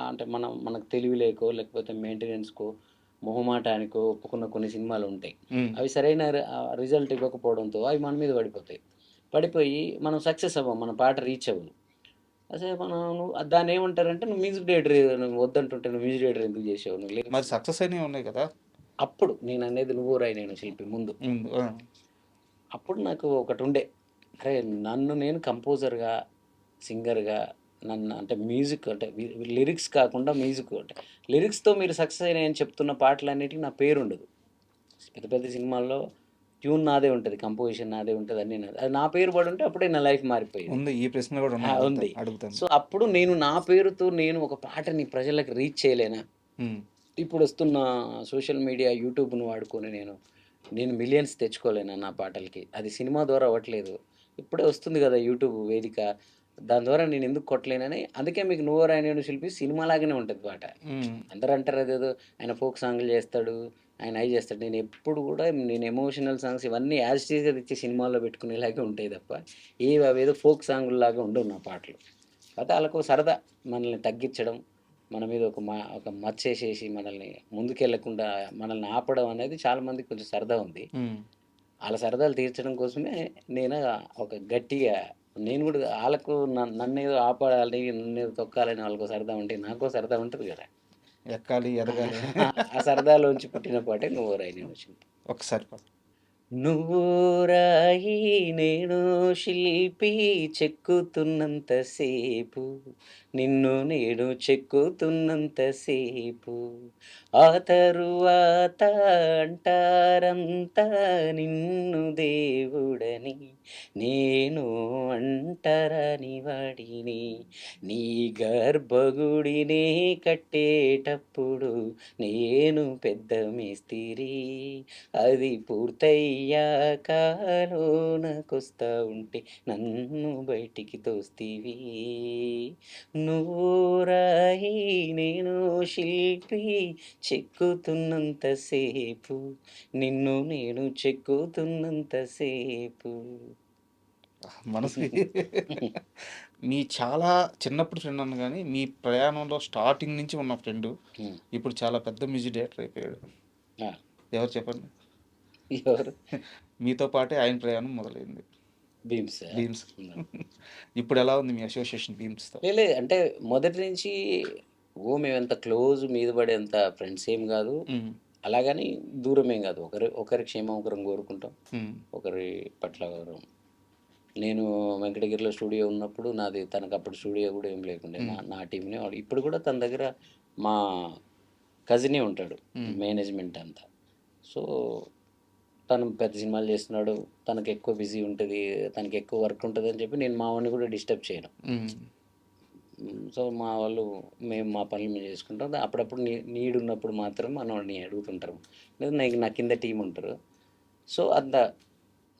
అంటే మనకు తెలివి లేకో, లేకపోతే మెయింటెనెన్స్‌కో, మొహమాటానికో ఒప్పుకున్న కొన్ని సినిమాలుంటాయి. హ్మ్. అవి సరైన రిజల్ట్ ఇవ్వకపోవడంతో అవి మన మీద పడిపోతాయి. పడిపోయి మనం సక్సెస్ అవ్వం. మన పాట రీచ్ అవ్వదు. అసలు దాన్నేమంటారంటే నువ్వు మ్యూజిక్ డైరెక్టర్ నువ్వు వద్దంటుంటే నువ్వు మ్యూజిక్ డైరెక్టర్ ఎందుకు జేసావు? నువ్వు మరి సక్సెస్ అయినవి ఉన్నాయి కదా! అప్పుడు నేననేది 'నువ్వో రాయి నేను శిల్పి' ముందు. ముందు. ఆ! అప్పుడు నాకు ఒకటుండే. అరే! నన్ను నేను కంపోజర్‌గా, సింగర్‌గా అంటే మ్యూజిక్ అంటే లిరిక్స్ కాకుండా మ్యూజిక్ అంటే లిరిక్స్‌తో మీరు సక్సెస్ అయినాయని చెప్తున్న పాటలన్నిటికి నా పేరుండదు. పెద్ద పెద్ద సినిమాల్లో ట్యూన్ నాదే ఉంటది. కంపోజిషన్ నాదే ఉంటది. అన్నీ నాదే. అది నా పేరు పడుంటే అప్పుడే నా లైఫ్ మారిపోయేది. ఉంది. ఈ ప్రశ్న కూడా ఉన్నది. ఉంది. అడుగుతాను. సో, అప్పుడు నేను నా పేరుతో నేను ఒక పాటని ప్రజలకు రీచ్ చేయలేనా? హ్మ్. ఇప్పుడొస్తున్న సోషల్ మీడియా, యూట్యూబ్‌ను వాడుకొని నేను నేను మిలియన్స్ తెచ్చుకోలేను నా పాటలకి. అది సినిమా ద్వారా అవ్వట్లేదు. ఇప్పుడే వస్తుంది గదా! యూట్యూబ్ వేదిక. దాని ద్వారా నేను ఎందుకు కొట్టలేనని అందుకే మీకు 'నువ్వో రాయనోడు శిల్పి' సినిమా లాగానే ఉంటది పాట. హ్మ్. అందరూ అంటారు అదేదో ఆయన ఫోక్ సాంగులు చేస్తాడు. ఆయన అయి చేస్తాడు. నేనెప్పుడు గూడా నేను ఎమోషనల్ సాంగ్స్ ఇవన్నీ యాజ్ ఇట్ ఈస్‌గా తెచ్చి సినిమాల్లో పెట్టుకునేలాగే ఉంటాయి తప్ప, అవేదో ఫోక్ సాంగుల్లాగా ఉండవు నా పాటలు. కాపోతే ఆళ్ళకో సరదా మనల్ని తగ్గిచ్చడం, మన మీద ఒక మచ్చేసేసి మనల్ని ముందుకెళ్ళకుండా మనల్ని ఆపడం అనేది చాలా మందికి కొంచెం సరదా ఉంది. హ్మ్. ఆళ్ళ సరదాలు తీర్చడం కోసమే నేను ఒక గట్టిగా నేను గూడా ఆళ్ళకు నన్నేదో ఆపాలి, నన్నేదో తొక్కాలని వాళ్ళకో సరదా ఉంటే నాకో సరదా ఉంటది గదా! ఎక్కాలి, ఎదగాలి. ఆ సరదాలోంచి పుట్టిన పాటే 'నువ్వో రాయినేనో శిల్పి.' ఒకసారి పాడు. నువ్వో రాయి నేను శిల్పి చెక్కుతున్నంత సేపు నిన్ను నేను చెక్కుతున్నంత సేపు ఆ తరువాత అంటారంతా నిన్ను దేవుడని నేను అంటరాని వాడిని నీ గర్భగుడినే కట్టేటప్పుడు నేను పెద్ద మేస్తిరి అది పూర్తయ్యాక లోనకొస్తా ఉంటే నన్ను బయటికి తోస్తీవి నువ్వు రాయి నేను శిల్పి చెక్కుతున్నంత సేపు నిన్ను నేను చెక్కుతున్నంత సేపు మనసుకి మీ చాలా చిన్నప్పుడు ఫ్రెండ్ అన్నాను గానీ, మీ ప్రయాణంలో స్టార్టింగ్ నుంచి ఉన్న ఫ్రెండు, హ్మ్. ఇప్పుడు చాలా పెద్ద మ్యూజిక్ డైరెక్టర్ అయిపోయాడు. ఆ, ఎవరు చెప్పండి? ఎవరు మీతో పాటే ఆయన ప్రయాణం మొదలైంది. భీమ్స్ బీమ్స్. ఇప్పుడెలా ఉంది మీ అసోసియేషన్ బీమ్స్‌తో? లేదు అంటే మొదటి నుంచి మేమెంత క్లోజ్ మీద పడేంత ఫ్రెండ్స్ ఏం కాదు హ్మ్. అలాగని దూరమేం కాదు ఒకరి క్షేమం ఒకరం కోరుకుంటాం హ్మ్. ఒకరి పట్ల గౌరవం. నేను వెంకటగిరిలో స్టూడియో ఉన్నప్పుడు నాది తనకప్పుడు స్టూడియో కూడా ఏం లేకుండే. నా హ్మ్. నా టీమ్‌నే వాడు ఇప్పుడు కూడా తన దగ్గర మా కజినే ఉంటాడు హ్మ్. మేనేజ్‌మెంట్ అంతా. సో, తను పెద్ద సినిమాలు చేస్తున్నాడు. తనకెక్కువ బిజీ ఉంటది. తనకెక్కువ వర్క్ ఉంటదని చెప్పి నేను మా వాడిని కూడా డిస్టర్బ్ చేయను. హ్మ్. సో, మా వాళ్ళు మేము మా పనులు మేము చేసుకుంటాం. అప్పుడప్పుడు నీడ్ ఉన్నప్పుడు మాత్రం మనోడిని అడుగుతుంటారు. లేదా నా కింద టీమ్ ఉంటారు. సో,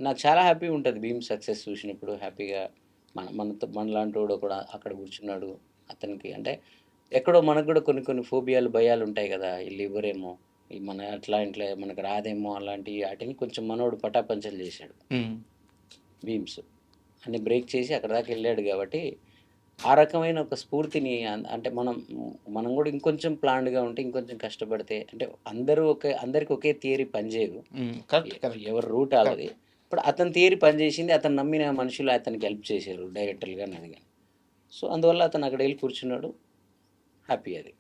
నాకు చాలా హ్యాపీగా ఉంటది భీమ్ సక్సెస్ చూసినప్పుడు. హ్యాపీగా మనలాంటోడు కూడా అక్కడ కూర్చున్నాడు. అతనికి అంటే ఎక్కడో మనకు కూడా కొన్ని కొన్ని ఫోబియాలు, భయాలుంటాయి గదా! ఈళ్ళివ్వరేమో, మన అట్లా ఇట్లా మనకు రాదేమో అలాంటి ఆటిని కొంచెం మనోడు పటాపంచలు చేశాడు హ్మ్. భీమ్స్. అన్ని బ్రేక్ చేసి అక్కడి దాకా ఎళ్ళాడు గాబట్టి, ఆ రకమైన ఒక స్ఫూర్తిని అంటే మనం గూడా ఇంకొంచెం ప్లాన్డ్‌గా ఉంటే, ఇంకొంచెం కష్టపడితే అంటే అందరికి ఒకే థియరీ పనిజేయదు. హ్మ్. కరెక్ట్. కరెక్ట్. ఎవరి రూట్ కరెక్ట్. ఆళ్ళది. ఇప్పుడు అతని థియరీ పనిజేసింది. అతను నమ్మిన మనుషులు అతనికి హెల్ప్ చేశారు డైరెక్టర్లు గాని, అది గాని. సో, అందువల్ల అతను అక్కడెళ్లి కూర్చున్నాడు. హ్యాపీ అది.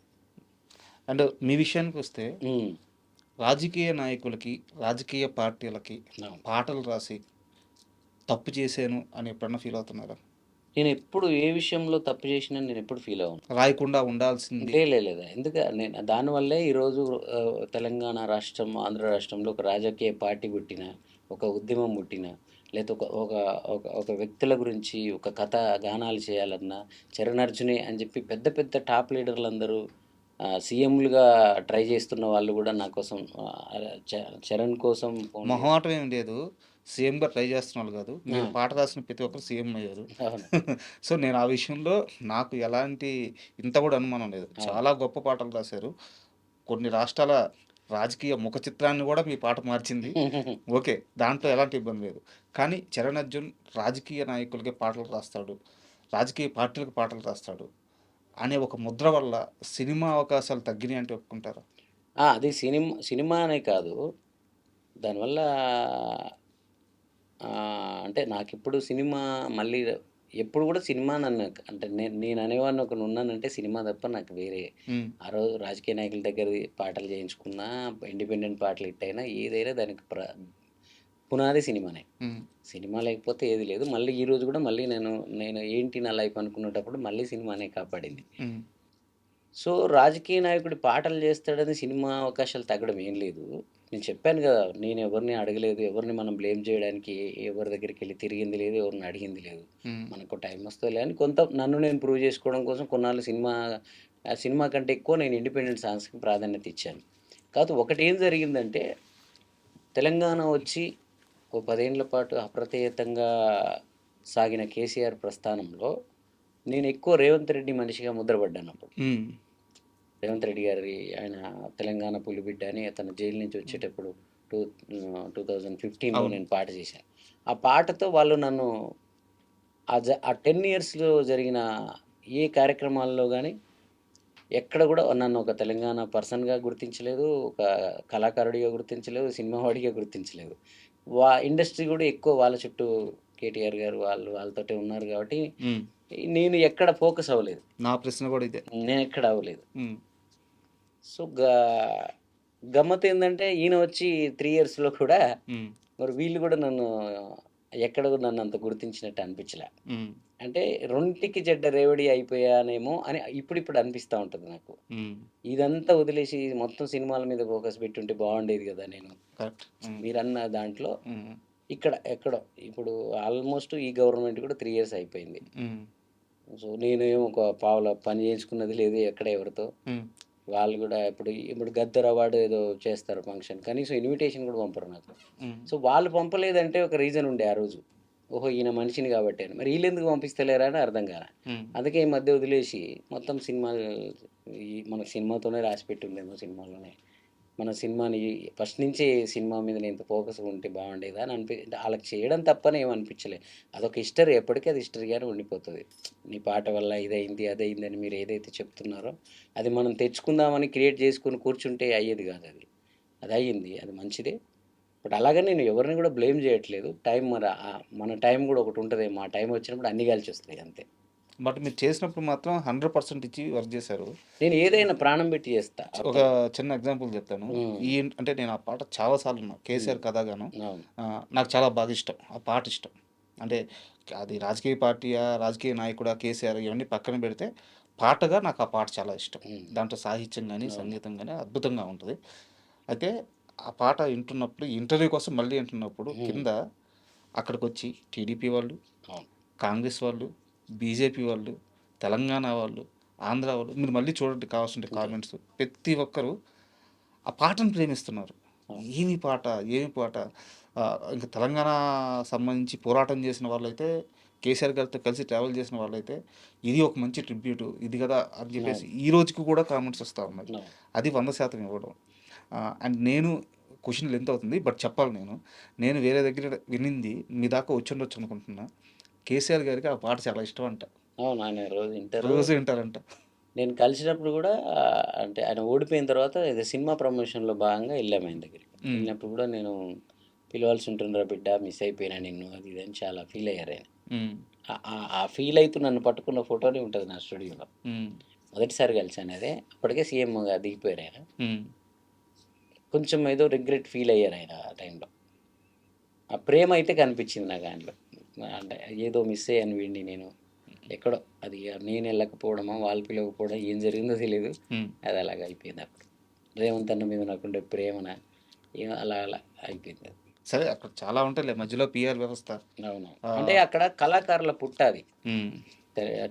అండ్ మీ విషయానికొస్తే హ్మ్. రాజకీయ నాయకులకి, రాజకీయ పార్టీలకి అవును. పాటలు రాసి తప్పు చేశాను అని ఎప్పుడన్నా ఫీల్ అవుతున్నారా? నేనెప్పుడు ఏ విషయంలో తప్పు చేసినా నేనెప్పుడు ఫీల్ అవ్వను. రాయకుండా ఉండాల్సింది. లేదు. నేను దానివల్లే ఈరోజు తెలంగాణ రాష్ట్రం, ఆంధ్ర రాష్ట్రంలో ఒక రాజకీయ పార్టీ పుట్టిన, ఒక ఉద్యమం పుట్టిన, లేతే ఒక ఒక ఒక ఒక వ్యక్తుల గురించి ఒక కథ గానాలు చేయాలన్నా, 'చరణ్ అర్జునే' అని చెప్పి పెద్ద పెద్ద టాప్ లీడర్లందరూ సీఎంలుగా ట్రై చేస్తున్న వాళ్ళు గూడా నా కోసం చరణ్ కోసం ఫోన్ చేసి మొహమాటం ఏం లేదు. సీఎంగా ట్రై చేస్తున్నోళ్ళు కాదు. ఆ! మీరు పాట రాసిన ప్రతి ఒక్కరు సీఎం అయ్యారు. అవును. సో, నేను ఆ విషయంలో నాకు ఎలాంటి ఇంత కూడా అనుమానం లేదు. అవును. చాలా గొప్ప పాటలు రాశారు. కొన్ని రాష్ట్రాల రాజకీయ ముఖ చిత్రాన్ని కూడా మీ పాట మార్చింది. ఓకే. దాంట్లో ఎలాంటి ఇబ్బంది లేదు. కానీ 'చరణ్ అర్జున్' రాజకీయ నాయకులకి పాటలు రాస్తాడు. రాజకీయ పార్టీలకు పాటలు రాస్తాడు. అనే ఒక ముద్ర వల్ల సినిమా అవకాశాలు తగ్గినాయి అంటే ఒప్పుకుంటారా? అది సినిమా అనే కాదు. దానివల్ల అంటే నాకిప్పుడు సినిమా మళ్ళీ ఎప్పుడు గూడా సినిమా అంటే నేను అనేవాడిని ఒకడున్నానంటే సినిమా తప్ప నాకు వేరే హ్మ్. ఆ రోజు రాజకీయ నాయకుల దగ్గర పాటలు చేయించుకున్నా, ఇండిపెండెంట్ పాటలు హిట్టయినా ఏదైనా దానికి పునాది సినిమానే. హ్మ్. సినిమా లేకపోతే ఏది లేదు. మళ్ళీ ఈరోజు గూడా మళ్ళీ నేను ఏంటి నా లైఫ్ అనుకునేటప్పుడు మళ్ళీ సినిమానే కాపాడింది. హ్మ్. సో, రాజకీయ నాయకుడు పాటలు చేస్తాడని సినిమా అవకాశాలు తగ్గడం ఏం లేదు. నేను చెప్పాను గదా! నేనెవరిని అడగలేదు. ఎవరిని మనం బ్లేమ్ చేయడానికి ఎవరి దగ్గరికెళ్లి తిరిగింది లేదు. ఎవరిని అడిగింది లేదు. హ్మ్. మనకు టైం వస్తదిలే అని నన్ను నేను ప్రూవ్ చేసుకోవడం కోసం కొన్నాళ్ళు సినిమా కంటే ఎక్కువ నేను ఇండిపెండెంట్ సాంగ్స్‌కి ప్రాధాన్యత ఇచ్చాను. కాపోతే ఒకటేం జరిగిందంటే తెలంగాణ వచ్చి ఓ 10 ఏళ్ల పాటు అప్రతిహతంగా సాగిన కేసీఆర్ ప్రస్థానంలో నేను ఎక్కువ రేవంత్ రెడ్డి మనిషిగా ముద్రపడ్డానప్పుడు. హ్మ్. రేవంత్ రెడ్డి గారి ఆయన తెలంగాణ పులిబిడ్డ అని అతను జైలు నుంచి వచ్చేటప్పుడు టూ 2015లో అవును. నేను పాట చేశాను. ఆ పాటతో వాళ్ళు నన్ను ఆ 10 ఇయర్స్‌లో జరిగిన ఏ కార్యక్రమాల్లో గాని ఎక్కడ గూడా నన్ను ఒక తెలంగాణ పర్సన్‌గా గుర్తించలేదు. ఒక కళాకారుడిగా గుర్తించలేదు. సినిమా వాడిగా గుర్తించలేదు. ఇండస్ట్రీ గూడా ఎక్కువ వాళ్ళ చుట్టూ కేటీఆర్ గారు వాళ్ళతోటే ఉన్నారు గాబట్టి, హ్మ్. నేను ఎక్కడ ఫోకస్ అవ్వలేదు. నా ప్రశ్న కూడా ఇదే. నేనెక్కడ అవ్వలేదు. హ్మ్. సో, గమ్మత్తేందంటే ఈయన వచ్చి 3 ఇయర్స్‌లో కూడా హ్మ్. మరి వీళ్ళు గూడా నన్ను ఎక్కడ గూడా నన్నంత గుర్తించినట్టు అనిపించలే. హ్మ్. అంటే రెంటికి చెడ్డ రేవడి అయిపోయానేమో అని ఇప్పుడిప్పుడు అనిపిస్తా ఉంటది నాకు. హ్మ్. ఇదంతా వదిలేసి మొత్తం సినిమాల మీద ఫోకస్ పెట్టుంటే బాగుండేది గదా! నేను. కరెక్ట్. హ్మ్. మీరన్న దాంట్లో హ్మ్. ఎక్కడో ఇప్పుడు ఆల్మోస్ట్ ఈ గవర్నమెంట్ కూడా 3 ఇయర్స్ అయిపోయింది. హ్మ్. సో, నేనేమో ఒక పావుల పని చేయించుకున్నది లేదు ఎక్కడ ఎవరితో. హ్మ్. వాళ్ళు గూడా ఇప్పుడు గద్దర్ అవార్డ్ ఏదో చేస్తారు ఫంక్షన్. కనీసం ఇన్విటేషన్ గూడా పంపరు నాకు. హ్మ్. సో, వాళ్ళు పంపలేదంటే ఒక రీజన్ ఉండే ఆ రోజు. ఓహో! ఈయన మనిషిని గాబట్టే అని. మరి ఈళ్ళెందుకు పంపిస్తలేరా అని అర్థం కాలా. హ్మ్. అందుకే ఈ మధ్య వదిలేసి మొత్తం సినిమాలు మనకు సినిమాతోనే రాసిపెట్టి ఉందేమో సినిమాలోనే. మన సినిమాని ఫస్ట్ నుంచే సినిమా మీదనే ఇంత ఫోకస్‌గా ఉంటే బాగుండేదా అని ఆళ్ళకి చేయడం తప్పని ఏమి అనిపించలే. అదొక హిస్టరీ ఎప్పటికి అది హిస్టరీగానే ఉండిపోతది. నీ పాట వల్ల ఇదయింది, అదయింది అని మీరు ఏదైతే చెప్తున్నారో, అది మనం తెచ్చుకుందామని క్రియేట్ చేసుకొని కూర్చుంటే అయ్యేది కాదది. అది అయ్యింది. అది మంచిదే. బట్ అలాగని నేను ఎవరిని కూడా బ్లేమ్ చేయట్లేదు. టైం మరి మన టైం కూడా ఒకటుంటదేమో. ఆ టైం వచ్చినప్పుడు అన్నీ కలిసొస్తాయి అంతే. బట్ మీరు చేసినప్పుడు మాత్రం 100% ఇచ్చి వర్క్ చేశారు. నేను ఏదైనా ప్రాణం పెట్టి చేస్తా. ఒక చిన్న ఎగ్జాంపుల్ చెప్తాను. హ్మ్. అంటే నేను ఆ పాట చాలా సార్లు విన్నా. హ్మ్. 'కేసీఆర్' కథాగానం. అవును. నాకు చాలా బాగా ఇష్టం. ఆ పాట ఇష్టం. అంటే అది రాజకీయ పార్టీయా, రాజకీయ నాయకుడా 'కేసీఆర్' ఇవన్నీ పక్కన పెడితే పాటగా నాకు ఆ పాట చాలా ఇష్టం. హ్మ్. దాంట్లో సాహిత్యం గాని, అవును. సంగీతం గాని అద్భుతంగా ఉంటది. అయితే ఆ పాట వింటున్నప్పుడు ఇంటర్వ్యూ కోసం మళ్ళీ వింటున్నప్పుడు హ్మ్. కింద అక్కడికొచ్చి టీడీపీ వాళ్ళు, అవును. కాంగ్రెస్ వాళ్ళు, బీజేపీ వాళ్ళు, తెలంగాణ వాళ్ళు, ఆంధ్ర వాళ్ళు మీరు మళ్ళీ చూడండి కావాల్సుంటే అంతే. కామెంట్స్. ప్రతి ఒక్కరు ఆ పాటను ప్రేమిస్తున్నారు. అవును. ఏమి పాట, ఏమి పాట. ఇంక తెలంగాణ సంబంధించి పోరాటం చేసిన వాళ్ళైతే, కేసీఆర్ గారితో కలిసి ట్రావెల్ చేసిన వాళ్ళైతే, ఇది ఒక మంచి ట్రిబ్యూట్ ఇది కదా అని చెప్పేసి అవును. ఈ రోజుకి కూడా కామెంట్స్ వస్తా ఉన్నాయి. అవును. అది 100% ఇవ్వడం. అండ్ నేను క్వెషన్ లెంత్ అవుతుంది. బట్ చెప్పాలి నేను. నేను వేరే దగ్గర వినింది మీ దాకా వచ్చుండొచ్చు అనుకుంటున్నా. కేసీఆర్ గారికి ఆ పాట చాలా ఇష్టం అంట. అవును. ఆయన రోజు ఇంటరు. రోజు వింటారంట. నేను కలిసినప్పుడు గూడా అంటే ఆయన ఓడిపోయిన తర్వాత ఏదో సినిమా ప్రమోషన్‌లో భాగంగా ఎళ్ళాము ఆయన దగ్గరికి. హ్మ్. ఎళ్ళినప్పుడు గూడా నేను పిలవాల్సి ఉంటుందిరా బిడ్డ మిస్ అయిపోయినా నిన్ను అది ఇది అని చాలా ఫీల్ అయ్యారాయన. హ్మ్. ఆ ఫీల్ అయితూ నన్ను పట్టుకున్న ఫోటోనే ఉంటది నా స్టూడియోలో. హ్మ్. మొదటిసారి కలిసాను అదే. అప్పటికే సీఎంగా దిగిపోయారాయన. హ్మ్. కొంచెం ఏదో రిగ్రెట్ ఫీల్ అయ్యారాయన ఆ టైంలో. ఆ ప్రేమ అయితే కనిపించింది నాకు ఆయనలో. అంటే ఏదో మిస్ అయ్యాను వీడిని నేను. ఎక్కడో అది నేను వెళ్ళకపోవడమో, వాళ్ళు పిలవకపోవడం ఏం జరిగిందో తెలీదు. హ్మ్. అది అలాగ అయిపోయింది అప్పుడు. రేవంత్ అన్న మీద నాకుండే ప్రేమన ఏమో అలా అయిపోయింది అది. సరే అక్కడ చాలా ఉంటాయిలే మధ్యలో పీఆర్ వ్యవస్థ. అవును. ఆ! అంటే అక్కడ కళాకారుల పుట్టాది. హ్మ్.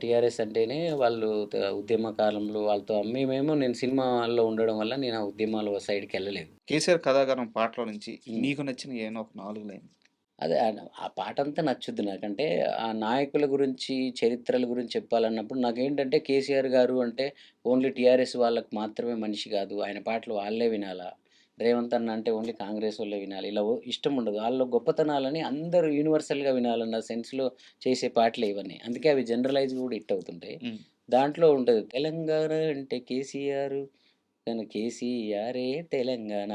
టీఆర్ఎస్ అంటేనే వాళ్ళు ఉద్యమ కాలంలో వాళ్ళతో నేను సినిమాల్లో ఉండడం వల్ల నేను ఆ ఉద్యమాల సైడ్‌కెళ్ళలేదు. కేసీఆర్ కథాగానం పాటలో నుంచి హ్మ్. మీకు నచ్చిన ఏమైనా ఒక 4 లైన్లు. అదే ఆ పాటంతా నచ్చుద్ది నాకంటే, ఆ నాయకుల గురించి, చరిత్రల గురించి చెప్పాలన్నప్పుడు నాకేంటంటే 'కేసీఆర్' గారు అంటే ఓన్లీ టీఆర్ఎస్ వాళ్ళకి మాత్రమే మనిషి గాదు. ఆయన పాటలు వాళ్ళే వినాలా. 'రేవంత్ అన్న' అంటే ఓన్లీ కాంగ్రెస్ వోళ్ళే వినాలి. ఇలా ఇష్టం ఉండదు. ఆళ్ళ గొప్పతనాలని అందరూ యూనివర్సల్‌గా వినాలన్న సెన్స్‌లో చేసే పాటలే ఇవన్నీ. అందుకే అవి జనరలైజ్ గూడా హిట్ అవుతుంటాయి. హ్మ్. దాంట్లో ఉంటది తెలంగాణ అంటే కేసీఆర్, తను కేసీఆరే తెలంగాణ.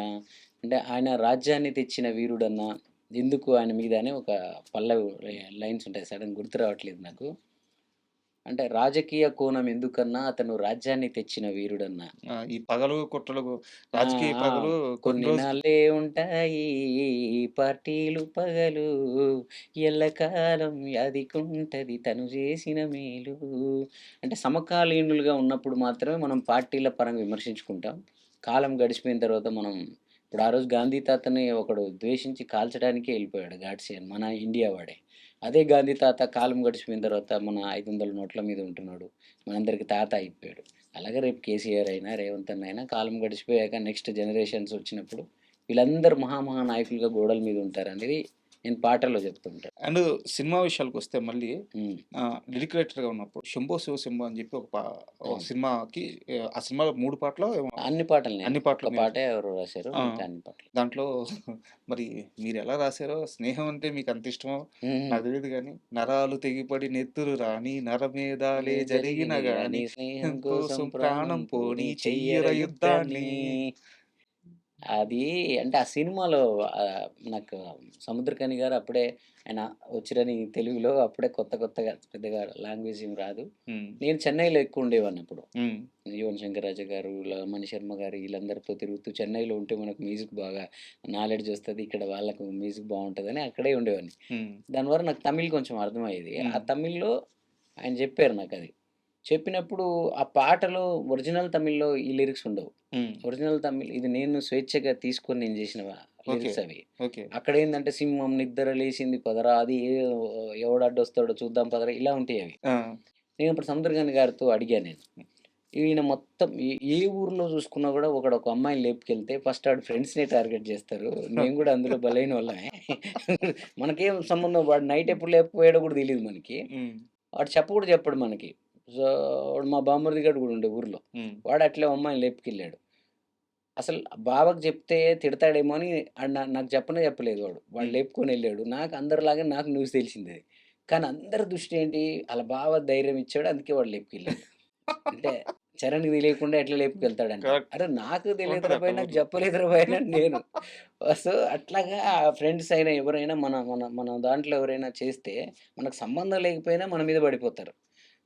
అంటే ఆయన రాజ్యాన్ని తెచ్చిన వీరుడన్న ఎందుకు ఆయన మీద అని ఒక పల్లవి లైన్స్ ఉంటాయి. సడెన్‌గా గుర్తు రావట్లేదు నాకు. అంటే రాజకీయ కోణం ఎందుకన్నా అతను రాజ్యాన్ని తెచ్చిన వీరుడన్నా. ఈ పగలు, కుట్రలు ఆ! రాజకీయ ఆ! పగలు కొన్ని కొన్ని రోజులు నాళ్ళే ఉంటాయి పార్టీలు పగలు, ఎల్లకాలం యాదికుంటది తను చేసిన మేలు. అంటే సమకాలీనులుగా ఉన్నప్పుడు మాత్రమే మనం పార్టీల పరంగా విమర్శించుకుంటాం. కాలం గడిచిపోయిన తర్వాత మనం ఇప్పుడు ఆ రోజు గాంధీ తాతని ఒకడు ద్వేషించి కాల్చడానికే ఎళ్ళిపోయాడు గాడ్సే అని మన ఇండియా వాడే. అదే గాంధీ తాత కాలం గడిచిపోయిన తర్వాత మన 500 నోట్ల మీద ఉంటున్నాడు. మనందరికి తాత అయిపోయాడు. అలాగే రేపు కేసీఆర్ అయినా, రేవంత్ అన్న అయినా కాలం గడిచిపోయాక నెక్స్ట్ జనరేషన్స్ వచ్చినప్పుడు వీళ్ళందరూ మహా నాయకులుగా గోడల మీద ఉంటారనేది నేను పాటల్లో చెప్తుంటా. అండ్ సినిమా విషయాలకొస్తే మళ్ళీ హ్మ్. లిరిక్ రైటర్‌గా ఉన్నప్పుడు 'శంభో శివ శంభో' అని చెప్పి ఒక అవును. సినిమాకి ఆ సినిమాలో 3 పాటలో ఏమో అన్ని పాటలు నేనే. అన్ని పాటలు ఒక మీరు పాటే ఎవరో రాశారు. ఆ! మిగతా అన్ని పాటలు. దాంట్లో మరి మీరెలా రాసారో స్నేహం అంటే మీకంత ఇష్టమో హ్మ్. నాకు తెలీదు గానీ, నరాలు తెగిపడి నెత్తురు రాని నరమేధాలే జరిగిన జరిగినది గాని గాని స్నేహం కోసం కోసం ప్రాణం ప్రాణం పోని పోని చెయ్యర చెయ్యర యుద్ధాన్ని. యుద్ధాన్ని. అది అంటే ఆ సినిమాలో నాకు 'సముద్రఖని' గారు అప్పుడే ఆయన వచ్చిరని తెలుగులో అప్పుడే కొత్తగా పెద్దగా లాంగ్వేజ్ ఏమి రాదు. హ్మ్. నేను చెన్నైలో ఎక్కువ ఉండేవాడిని అప్పుడు. హ్మ్. యువన్ శంకర్ రాజా గారు, మణిశర్మ గారు వీళ్ళందరితో తిరుగుతూ చెన్నైలో ఉంటే మనకు మ్యూజిక్ బాగా నాలెడ్జ్ వస్తది. ఇక్కడ వాళ్ళకు మ్యూజిక్ బావుంటదని అక్కడే ఉండేవాడిని. హ్మ్. దానివల్ల నాకు తమిళ్ కొంచెం అర్థమయ్యేది. ఆ హ్మ్. తమిళ్‌లో ఆయన చెప్పారు నాకది. చెప్పినప్పుడు ఆ పాటలో ఒరిజినల్ తమిళ్‌లో ఈ లిరిక్స్ ఉండవు. హ్మ్. ఒరిజినల్ తమిళ్ ఇది నేను స్వేచ్ఛగా తీసుకొని నేను చేసిన ఓకే. లిరిక్స్ అవి. ఓకే. అక్కడేందంటే సింహం నిద్ర లేచింది పదరా అది ఎవడడ్డొస్తాడో చూద్దాం పదరా ఇలా ఉంటాయి అవి. ఆ! నేనప్పుడు సముద్రఖని గారితో అడిగా నేను. ఈయన మొత్తం ఏ ఊర్లో చూసుకున్నా గూడా ఒక అమ్మాయిని లేపుకెళ్తే ఫస్ట్ ఆడు ఫ్రెండ్స్‌నే టార్గెట్ జేస్తారు. మేము గూడా అందులో బలైనోళ్ళమే. మనకేం సంబంధం వాడు నైట్ ఎప్పుడు లేపుకుపోయాడో గూడా తెలీదు మనకి. హ్మ్. వాడు కూడా చెప్పడు మనకి. సో, వాడు మా బామ్మర్ది గాడు గూడా ఉండే ఊర్లో. హ్మ్. వాడు అట్లే ఓ అమ్మాయిని లేపుకెళ్ళాడు. అసలు బావకి చెప్తే తిడతాడేమో అని ఆడు నాకు చెప్పనే చెప్పలేదు వాడు. వాడు హ్మ్. లేపుకొనెళ్ళాడు. నాకు అందరిలాగా నాకు న్యూస్ తెలిసిందది. కానీ అందరి దృష్టి ఏంటి? ఆళ్ళ బావ ధైర్యం ఇచ్చాడు. అందుకే వాడు లేపుకెళ్ళాడు. అంటే చరణ్‌కి తెలియకుండా ఎట్లా లేపుకెళ్తాడంట. కరెక్ట్. అరె! నాకు తెలియదురా ఉంటదట్ట భాయ్ నాకు ఊర్లో. చెప్పలేదురా భాయ్ అని నేను. సో, అట్లాగా ఫ్రెండ్స్ అయినా ఎవరైనా మన మన మన దాంట్లో ఎవరైనా చేస్తే మనకు సంబంధం లేకపోయినా మన మీద పడిపోతారు.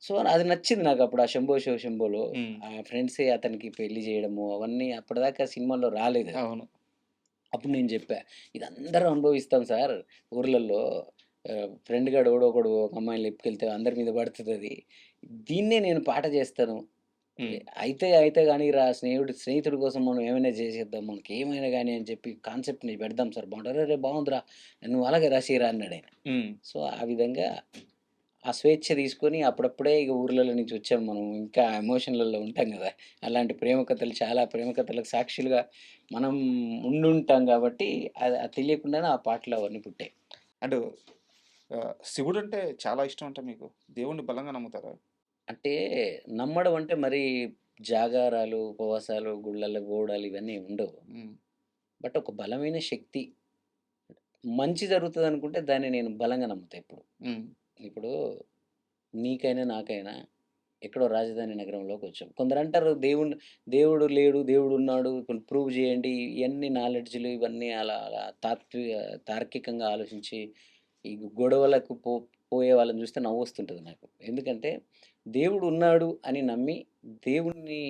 సో, అది నచ్చింది నాకప్పుడు ఆ 'శంభో శివ శంభోలో' హ్మ్. ఆ ఫ్రెండ్సే అతనికి పెళ్లి చేయడము అవన్నీ అప్పటిదాకా సినిమాలో రాలేదది. అవును. అప్పుడు నేను జెప్పా. ఇదందరం అనుభవిస్తాం సార్ ఊర్లల్లో. ఫ్రెండ్ గాడు ఎవడో ఒకడు ఒక అమ్మాయిని లేపుకెళ్తే అందరి మీద పడతదది. దీన్నే నేను పాట జేస్తాను. హ్మ్. అయితే గానిరా స్నేహితుడి కోసం మనం ఏమైనా జేసేద్దాం. మనకేమైనా గాని అని చెప్పి కాన్సెప్ట్‌ని పెడదాం సార్ బావుంటది. అరెరే! బావుందిరా! నువ్వు అలాగే రాసేయరా అన్నాడాయన. హ్మ్. సో, ఆ విధంగా ఆ స్వేచ్ఛ తీసుకొని అప్పుడప్పుడే ఇగ ఊర్లలో నుంచి వచ్చాం మనం. ఇంకా ఎమోషన్‌లలో ఉంటాం గదా! అలాంటి ప్రేమ కథలు చాలా ప్రేమ కథలకు సాక్షులుగా మనం ఉండుంటాం గాబట్టి అది తెలియకుండానే ఆ పాటలు అవన్నీ పుట్టాయి. అండ్ శివుడంటే చాలా ఇష్టం అంట మీకు. దేవుడిని బలంగా నమ్ముతారా? అంటే నమ్మడం అంటే మరీ జాగారాలు, ఉపవాసాలు, గుళ్ళల్లో గోడాలు ఇవన్నీ ఉండవు. హ్మ్. బట్ ఒక బలమైన శక్తి మంచి జరుగుతదనుకుంటే దాన్ని నేను బలంగా నమ్ముతా ఎప్పుడు. హ్మ్. ఇప్పుడు నీకైనా, నాకైనా ఎక్కడో రాజధాని నగరంలోకొచ్చాం. కొందరంటారు దేవుడు లేడు, దేవుడున్నాడు కొన్ని ప్రూవ్ జేయండి. ఇయన్నీ నాలెడ్జ్‌లు ఇవన్నీ అలా అలా తార్కికంగా ఆలోచించి ఈ గొడవలకు పోయే వాళ్ళని చూస్తే నవ్వొస్తుంటది నాకు. ఎందుకంటే దేవుడున్నాడు అని నమ్మి దేవుడిని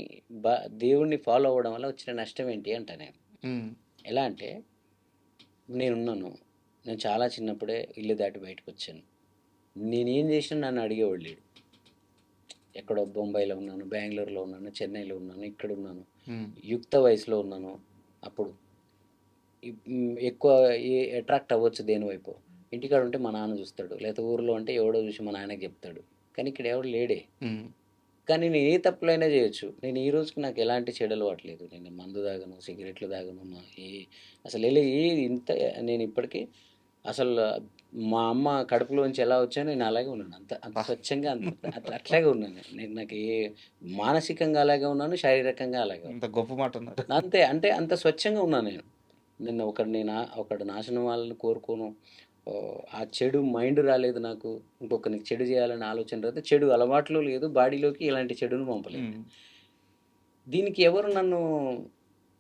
బ దేవుడిని ఫాలో అవ్వడం వల్ల వచ్చిన నష్టం ఏంటి అంటా నేను. హ్మ్. ఎలా అంటే నేనున్నాను. నేను చాలా చిన్నప్పుడే ఇల్లు దాటి బయటకొచ్చాను. నేనేం జేసినా నన్ను అడిగేవాడు లేడు. ఎక్కడో బొంబాయిలో ఉన్నాను, బెంగుళూరులో ఉన్నాను, చెన్నైలో ఉన్నాను, ఇక్కడున్నాను. హ్మ్. యుక్త వయసులో ఉన్నాను. అప్పుడు ఎక్కువ అట్రాక్ట్ అవ్వచ్చు దేని వైపో. ఇంటికాడ ఉంటే మా నాన్న చూస్తాడు. లేకపోతే ఊర్లో ఉంటే ఎవడో చూసి మా నాన్నకి చెప్తాడు. కానీ ఇక్కడ ఎవడు లేడే. హ్మ్. కానీ నేను ఏ తప్పులైనా చేయొచ్చు. నేను ఈ రోజుకి నాకు ఎలాంటి చెడు అలవాటు లేదు. నేను మందు తాగను, సిగరెట్లు తాగను. అసలు ఇంత నేను ఇప్పటికీ అసలు మా అమ్మ కడుపులోంచి ఎలా వచ్చానో నేను అలాగే ఉన్నాను. అంత అంత అబ్బా! స్వచ్ఛంగా అట్లాగే ఉన్నాను నేను. నాకు మానసికంగా అలాగే ఉన్నాను. శారీరకంగా అలాగే ఎంత ఉన్నాను. గొప్ప మాటన్నారు. అంతే అంటే అంత స్వచ్ఛంగా ఉన్నాను నేను. నేను ఒకడి నాశనం అవ్వాలని కోరుకోను. ఆ చెడు మైండ్ రాలేదు నాకు. ఇంకొకనికి చెడు చేయాలనే ఆలోచన రాదు. చెడు అలవాట్లు లేదు. బాడీలోకి ఇలాంటి చెడును పంపలేదు హ్మ్. నేను. దీనికి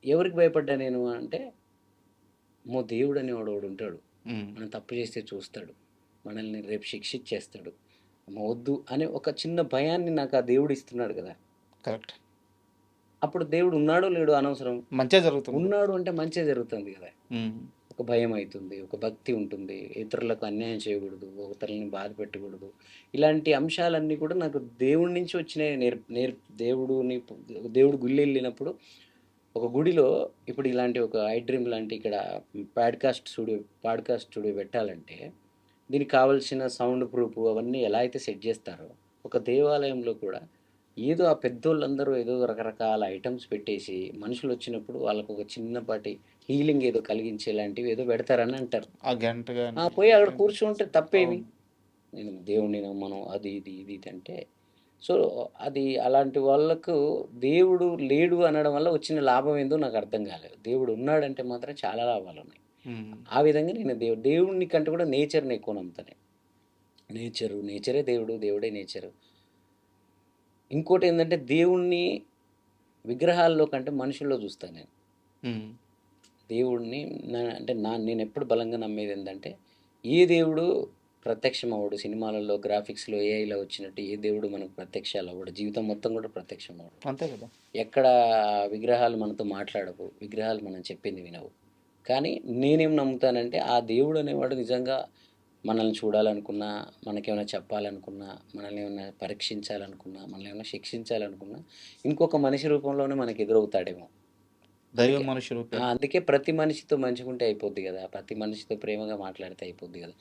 ఎవరికి భయపడ్డా నేను అంటే, అమ్మో! దేవుడనేవాడు ఒకడుంటాడు. హ్మ్. మనం తప్పు చేస్తే చూస్తాడు. మనల్ని రేపు శిక్షిచ్చేస్తాడు. అమ్మ వద్దు అనే ఒక చిన్న భయాన్ని నాకు ఆ దేవుడు ఇస్తున్నాడు కదా! కరెక్ట్. అప్పుడు దేవుడు ఉన్నాడో లేడో అనవసరం. మంచే జరుగుతుంది. ఉన్నాడు అంటే మంచే జరుగుతుంది కదా! హ్మ్. ఒక భయం అయితుంది. ఒక భక్తి ఉంటుంది. ఇతరులకు అన్యాయం చేయకూడదు. ఒకతల్ని బాధ పెట్టకూడదు. ఇలాంటి అంశాలన్నీ కూడా నాకు దేవుడి నుంచి వచ్చినయి దేవుడు గుళ్ళెళ్ళినప్పుడు ఒక గుడిలో ఇప్పుడు ఇలాంటి ఒక ఐ డ్రీమ్ లాంటి ఇక్కడ పాడ్‌కాస్ట్ స్టూడియో పెట్టాలంటే దీనికి కావాల్సిన సౌండ్ ప్రూఫ్ అవన్నీ ఎలా అయితే సెట్ జేస్తారో, ఒక దేవాలయంలో కూడా ఏదో ఆ పెద్దోళ్ళందరూ ఏదో రకరకాల ఐటెమ్స్ పెట్టేసి మనుషులొచ్చినప్పుడు వాళ్ళకొక చిన్నపాటి హీలింగ్ ఏదో కలిగించేలాంటివి ఏదో పెడతారని అంటారు. ఆ గంట గాని పోయి అక్కడ కూర్చుంటే తప్పేమి? అవును. నేను దేవుడిని నమ్మను. అది ఇది అంటే సో, అది అలాంటి వాళ్ళకు దేవుడు లేడు అనడం వల్ల వచ్చిన లాభం ఏందో నాకు అర్థం కాలేదు. దేవుడు ఉన్నాడంటే మాత్రం చాలా లాభాలున్నాయి. హ్మ్. ఆ విధంగా నేను దేవుడిని కంటే కూడా నేచర్‌ని ఎక్కువ నమ్ముతా నేను. నేచరే దేవుడు, దేవుడే నేచరు. ఇంకోటేందంటే దేవుడిని విగ్రహాల్లో కంటే మనుషుల్లో చూస్తా నేను. హ్మ్. దేవుడిని అంటే నేనెప్పుడు బలంగా నమ్మేదేందంటే, ఏ దేవుడు ప్రత్యక్షమవ్వడు. సినిమాలలో, గ్రాఫిక్స్‌లో, ఏఐలో వచ్చినట్టు ఏ దేవుడు మనకు ప్రత్యక్షాలవ్వడు. జీవితం మొత్తం కూడా ప్రత్యక్షమవ్వడు. అంతే కదా! ఎక్కడ విగ్రహాలు మనతో మాట్లాడవు. విగ్రహాలు మనం చెప్పింది వినవు. కానీ నేనేం నమ్ముతానంటే, ఆ దేవుడు అనేవాడు నిజంగా మనల్ని చూడాలనుకున్నా, మనకేమైనా చెప్పాలనుకున్నా, మనల్ని ఏమైనా పరీక్షించాలనుకున్నా, మనల్ని ఏమైనా శిక్షించాలనుకున్నా, ఇంకొక మనిషి రూపంలోనే మనకు ఎదురవుతాడేమో. దైవ అందుకే మనుష్య రూపే. అందుకే ప్రతి మనిషితో మంచిగుంటే అయిపోద్ది గదా! ప్రతి మనిషితో ప్రేమగా మాట్లాడితే అయిపోద్ది గదా!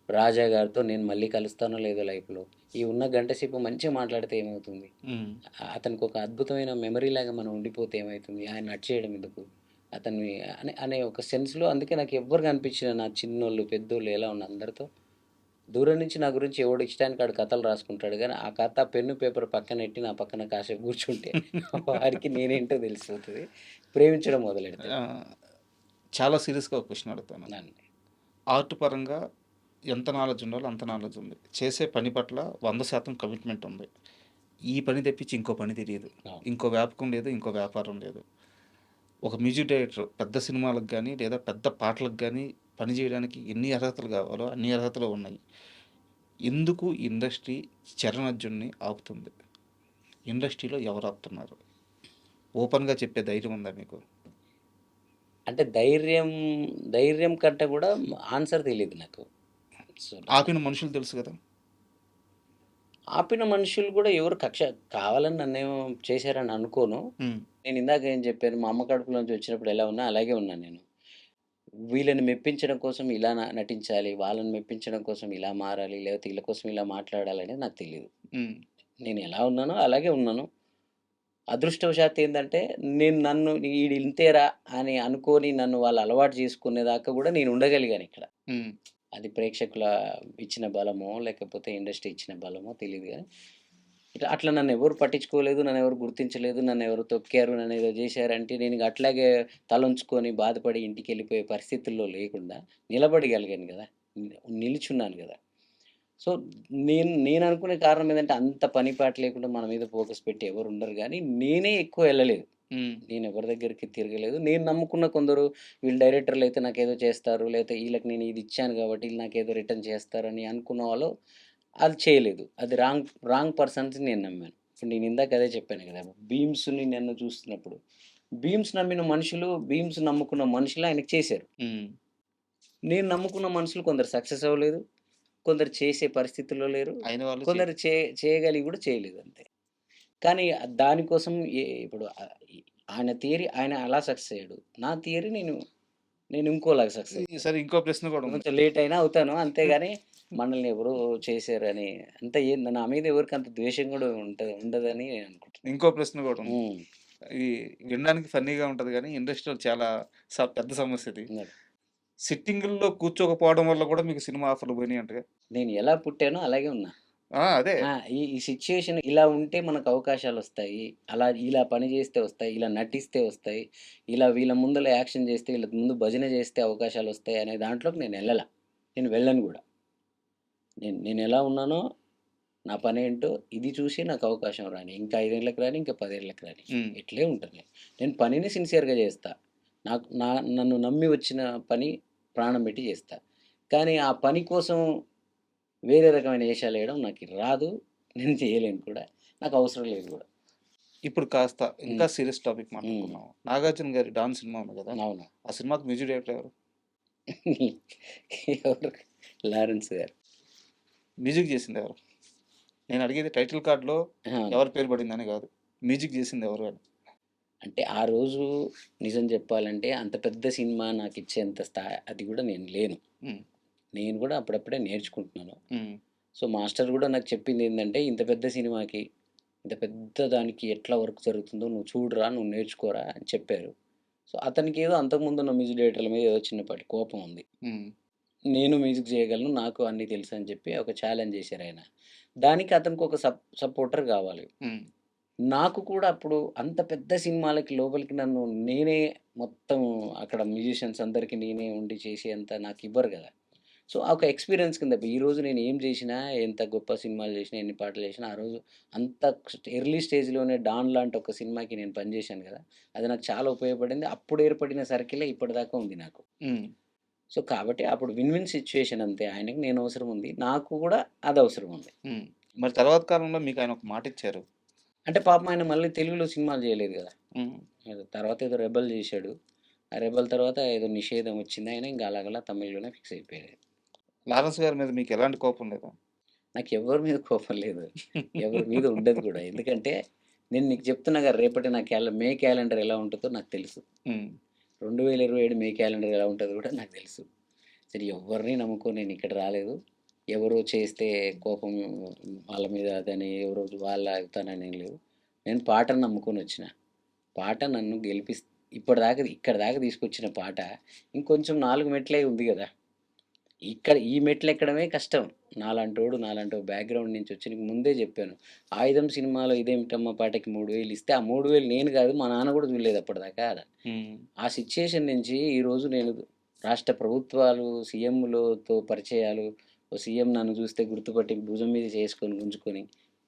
రాజా గారితో నేను మళ్ళీ కలుస్తానో లేదో లైఫ్‌లో. ఈ ఉన్న గంట సేపు మంచిగా మాట్లాడితే ఏమవుతుంది? హ్మ్. అతనికొక అద్భుతమైన మెమరీలాగా మనం ఉండిపోతే ఏమైతుంది? ఆయన అడిచేయడం ఎందుకు? అతన్ని అనే ఒక సెన్స్‌లో అందుకే నాకు ఎవ్వరు కనిపించిన నా చిన్నోళ్ళు, పెద్దోళ్ళు ఎలా ఉన్న అందరితో దూరం నుంచి నా గురించి ఎవడు ఇష్టానికి ఆడు కథలు రాసుకుంటాడు గానీ, ఆ కథ పెన్ను, పేపర్ పక్కనెట్టి నా పక్కన కాసేపు కూర్చుంటే వాడికి నేనేంటో తెలిసిపోతది. ప్రేమించడం మొదలెడతాడు. చాలా సీరియస్‌గా ఒక క్వెషన్ అడుగుతాను. నన్ను. ఆర్ట్ పరంగా ఎంత నాలెడ్జ్ ఉండాలో అంత నాలెడ్జ్ ఉంది. చేసే పని పట్ల 100% కమిట్మెంట్ ఉంది. ఈ పని తెప్పించి ఇంకో పని తెలియదు. అవును. ఇంకో వ్యాపకం లేదు. ఇంకో వ్యాపారం లేదు. ఒక మ్యూజిక్ డైరెక్టర్ పెద్ద సినిమాలకు గానీ, లేదా పెద్ద పాటలకు గానీ పని చేయడానికి ఎన్ని అర్హతలు కావాలో అన్ని అర్హతలు ఉన్నాయి. ఎందుకు ఇండస్ట్రీ చరణార్జున్ని ఆపుతుంది? ఇండస్ట్రీలో ఎవరు ఆపుతున్నారు? ఓపెన్‌గా చెప్పే ధైర్యం ఉందా మీకు? అంటే ధైర్యం కంటే కూడా ఆన్సర్ తెలీదు నాకు. సో, ఆపిన మనుషులు తెలుసు కదా! ఆపిన మనుషులు కూడా ఎవరు కక్ష కావాలని నన్నేమో చేశారని అనుకోను. హ్మ్. నేను ఇందాక ఏం చెప్పాను, మా అమ్మ కడుపులోంచి వచ్చినప్పుడు ఎలా ఉన్నా అలాగే ఉన్నాను నేను. వీళ్ళని మెప్పించడం కోసం ఇలా నటించాలి, వాళ్ళని మెప్పించడం కోసం ఇలా మారాలి, లేకపోతే ఈళ్ళ కోసం ఇలా మాట్లాడాలనేది నాకు తెలీదు. హ్మ్. నేను ఎలా ఉన్నానో అలాగే ఉన్నాను. అదృష్టవశాత్తు ఏందంటే, నన్ను ఈడు ఇంతేరా అని అనుకోని నన్ను వాళ్ళు అలవాటు చేసుకునేదాకా కూడా నేను ఉండగలిగానిక్కడ. హ్మ్. అది ప్రేక్షకుల ఇచ్చిన బలమో, లేకపోతే ఇండస్ట్రీ ఇచ్చిన బలమో తెలీదు గానీ, అట్లా నన్నెవరు పట్టించుకోలేదు, నన్నెవరు గుర్తించలేదు, నన్నెవరు తొక్కారు, నన్నేదో జేశారంటే నేనిగ అట్లాగే తలొంచుకొని బాధపడి ఇంటికెళ్ళిపోయే పరిస్థితుల్లో లేకుండా నిలబడగలిగాను గదా! నిలుచున్నాను గదా! సో, నేననుకునే కారణం ఏదంటే అంత పని పాట లేకుండా మన మీద ఫోకస్ పెట్టి ఎవరుండరు గానీ, నేనే ఎక్కువ ఎళ్ళలేదు. హ్మ్. నేనెవరి దగ్గరికి తిరగలేదు. నేను నమ్ముకున్న కొందరు వీళ్ళు డైరెక్టర్‌లయితే నాకేదో చేస్తారు. లేకపోతే ఈళ్ళకి నేను ఇది ఇచ్చాను కాబట్టి ఈళ్ళు నాకేదో రిటర్న్ చేస్తారని అనుకున్న వాళ్ళు అది చేయలేదు. అది రాంగ్ పర్సన్స్ నేను నమ్మాను. ఇప్పుడు నేను ఇందాక అదే చెప్పాను కదా! బీమ్స్‌ని నన్ను చూస్తున్నప్పుడు, బీమ్స్ నమ్మిన మనుషులు, బీమ్స్ నమ్ముకున్న మనుషులు ఆయనకి చేశారు. హ్మ్. నేను నమ్ముకున్న మనుషులు కొందరు సక్సెస్ అవ్వలేదు. కొందరు చేసే పరిస్థితుల్లో లేరు. అయిన వాళ్ళు కొందరు చేయగలిగి కూడా చేయలేదు అంతే. కానీ దానికోసం ఇప్పుడు ఆయన థియరీ ఆయన అలా సక్సెస్ అయ్యాడు. నా థియరీ నేను ఇంకోలాగా సక్సెస్ అవుతాను. సరే ఇంకో ప్రశ్న కూడా ఉంది. కొంచెం లేట్ అయినా అవుతాను. అంతేగాని మనల్ని ఎవరో చేశారని అంత నా మీద ఎవరికి అంత ద్వేషం కూడా ఉండదని నేను అనుకుంటున్నాను. ఇంకో ప్రశ్న కూడా ఉంది. హ్మ్. ఇది వినడానికి ఫన్నీగా ఉంటది గానీ, ఇండస్ట్రీలో చాలా పెద్ద సమస్య ఇది. ఉన్నది. సిట్టింగుల్లో కూర్చోకపోవడం వల్ల కూడా మీకు సినిమా ఆఫర్‌లు పోయినాయంటగా? నేను ఎలా పుట్టానో అలాగే ఉన్నా. అదే. ఈ సిట్యుయేషన్ ఇలా ఉంటే మనకు అవకాశాలొస్తాయి. ఇలా పని జేస్తే వస్తాయి. ఇలా నటిస్తే వస్తాయి. ఇలా వీళ్ళ ముందల యాక్షన్ జేస్తే, వీళ్ళ ముందు భజన జేస్తే అవకాశాలొస్తాయి అనే దాంట్లోకి నేను వెళ్ళను గూడా. నేనెలా ఉన్నానో, నా పనేంటో ఇది చూసి నాకు అవకాశం రాని. ఇంకా 5 ఏళ్ళకి రాని, ఇంకా 10 ఏళ్ళకి రాని. హ్మ్. ఇట్లే ఉంటాను నేను. నేను పనిని సిన్సియర్‌గా జేస్తా. నాకు నన్ను నమ్మి వచ్చిన పని ప్రాణం బెట్టి జేస్తా. కానీ ఆ పని కోసం వేరే రకమైన ఏషాలేయడం నాకు రాదు. నేను చేయలేను కూడా. నాకు అవసరం లేదు గూడా. ఇప్పుడు కాస్త ఇంకా హ్మ్. సీరియస్ టాపిక్ హ్మ్. మాట్లాడుకుందాం. 'నాగార్జున' గారి 'డాన్' సినిమా ఉంది కదా! అవును. ఆ సినిమాకి మ్యూజిక్ డైరెక్టర్ ఎవరు? ఎవరు? లారెన్స్ గారు. మ్యూజిక్ చేసింది ఎవరు? నేను అడిగేది టైటిల్ కార్డ్‌లో అవును. ఎవరి పేరు పడిందని కాదు. మ్యూజిక్ చేసింది ఎవరు అని? అంటే ఆ రోజు నిజం జెప్పాలంటే అంత పెద్ద సినిమా నాకిచ్చేంత అది గూడా నేను లేను. హ్మ్. నేను గూడా అప్పుడప్పుడే నేర్చుకుంటున్నాను. హ్మ్. సో, మాస్టర్ గూడా నాకు చెప్పిందేందంటే, ఇంత పెద్ద సినిమాకి ఇంత పెద్ద దానికి ఎట్లా వర్క్ జరుగుతుందో నువ్వు చూడురా, నువ్వు నేర్చుకోరా అని చెప్పారు. సో, అతనికేదో అంతకుముందున్న మ్యూజిక్ డైరెక్టర్ల మీద ఏదో చిన్నపాటి కోపం ఉంది. హ్మ్. నేను మ్యూజిక్ చేయగలను, నాకు అన్నీ తెలుసని చెప్పి ఒక ఛాలెంజ్ చేశారాయన. దానికి అతనికొక సపోర్టర్ గావాలి. హ్మ్. నాకు కూడా అప్పుడు అంత పెద్ద సినిమాలకి లోపలికి నన్ను నేనే మొత్తం అక్కడ మ్యూజిషియన్స్ అందరికి నేనే ఉండి చేసేంత నాకివ్వరు గదా! సో, ఆ ఒక ఎక్స్‌పీరియన్స్ కింద ఈరోజు నేను ఏం జేసినా, ఎంత గొప్ప సినిమాలు జేసినా, ఎన్ని పాటలు జేసినా, ఆ రోజు అంత ఎర్లీ స్టేజ్‌లోనే 'డాన్' లాంటి ఒక సినిమాకి నేను పని జేశాను గదా! అది నాకు చాలా ఉపయోగపడింది. అప్పుడు ఏర్పడిన సర్కిలే ఇప్పటిదాకా ఉంది నాకు. హ్మ్. సో, కాబట్టి అప్పుడు విన్ విన్ సిట్యుయేషన్ అంతే. ఆయనకి నేను అవసరం ఉంది. నాకు గూడా అదవసరం ఉంది. హ్మ్. మరి తర్వాత కాలంలో మీకాయన ఒక మాటిచ్చారు. అంటే పాపం ఆయన మళ్ళీ తెలుగులో సినిమాలు జేయలేదు గదా! హ్మ్. ఏదో తర్వాత ఏదో 'రెబెల్' జేశాడు. ఆ 'రెబెల్' తర్వాత ఏదో 'నిషేధం' వచ్చింది. ఆయన ఇంక అలాగలా తమిళ్‌లోనే ఫిక్స్ అయిపోయాడు. లారెన్స్ గారి మీద మీకెలాంటి కోపం లేదా? నాకెవ్వరి మీద కోపం లేదు. ఎవరి మీద ఉండదు గూడా. ఎందుకంటే నేను నీకు చెప్తున్నా గదా! రేపటి నా మే క్యాలెండర్ ఎలా ఉంటదో నాకు తెలుసు. హ్మ్. 2027 మే క్యాలెండర్ ఎలా ఉంటదో గూడా నాకు తెలుసు. సరే ఎవ్వరిని నమ్ముకొని నేనిక్కడ రాలేదు. ఎవరో చేస్తే కోపం వాళ్ళ మీద అదని ఎవరో వాళ్ళ అవుతానని ఏం లేదు. నేను పాటను నమ్ముకొనొచ్చిన. పాట నన్ను ఇప్పటిదాకా ఇక్కడి దాకా తీసుకొచ్చిన పాట ఇంకొంచెం 4 మెట్లే ఉంది గదా! ఇక్కడ ఈ మెట్లెక్కడమే కష్టం. నాలాంటో బ్యాక్‌గ్రౌండ్ నుంచి వచ్చి నీకు ముందే జెప్పాను. 'ఆయుధం' సినిమాలో ఇదేమిటమ్మా పాటకి 3000 ఇస్తే ఆ 3000 నేను గాదు మా నాన్న గూడా జూడలేదు అప్పటిదాకా. హ్మ్. ఆ సిట్యుయేషన్ నుంచి ఈరోజు నేను రాష్ట్ర ప్రభుత్వాలు, సీఎంలతో పరిచయాలు, ఓ సీఎం నన్ను జూస్తే గుర్తుపట్టి భుజం మీద చేసుకొని గుంజుకొని,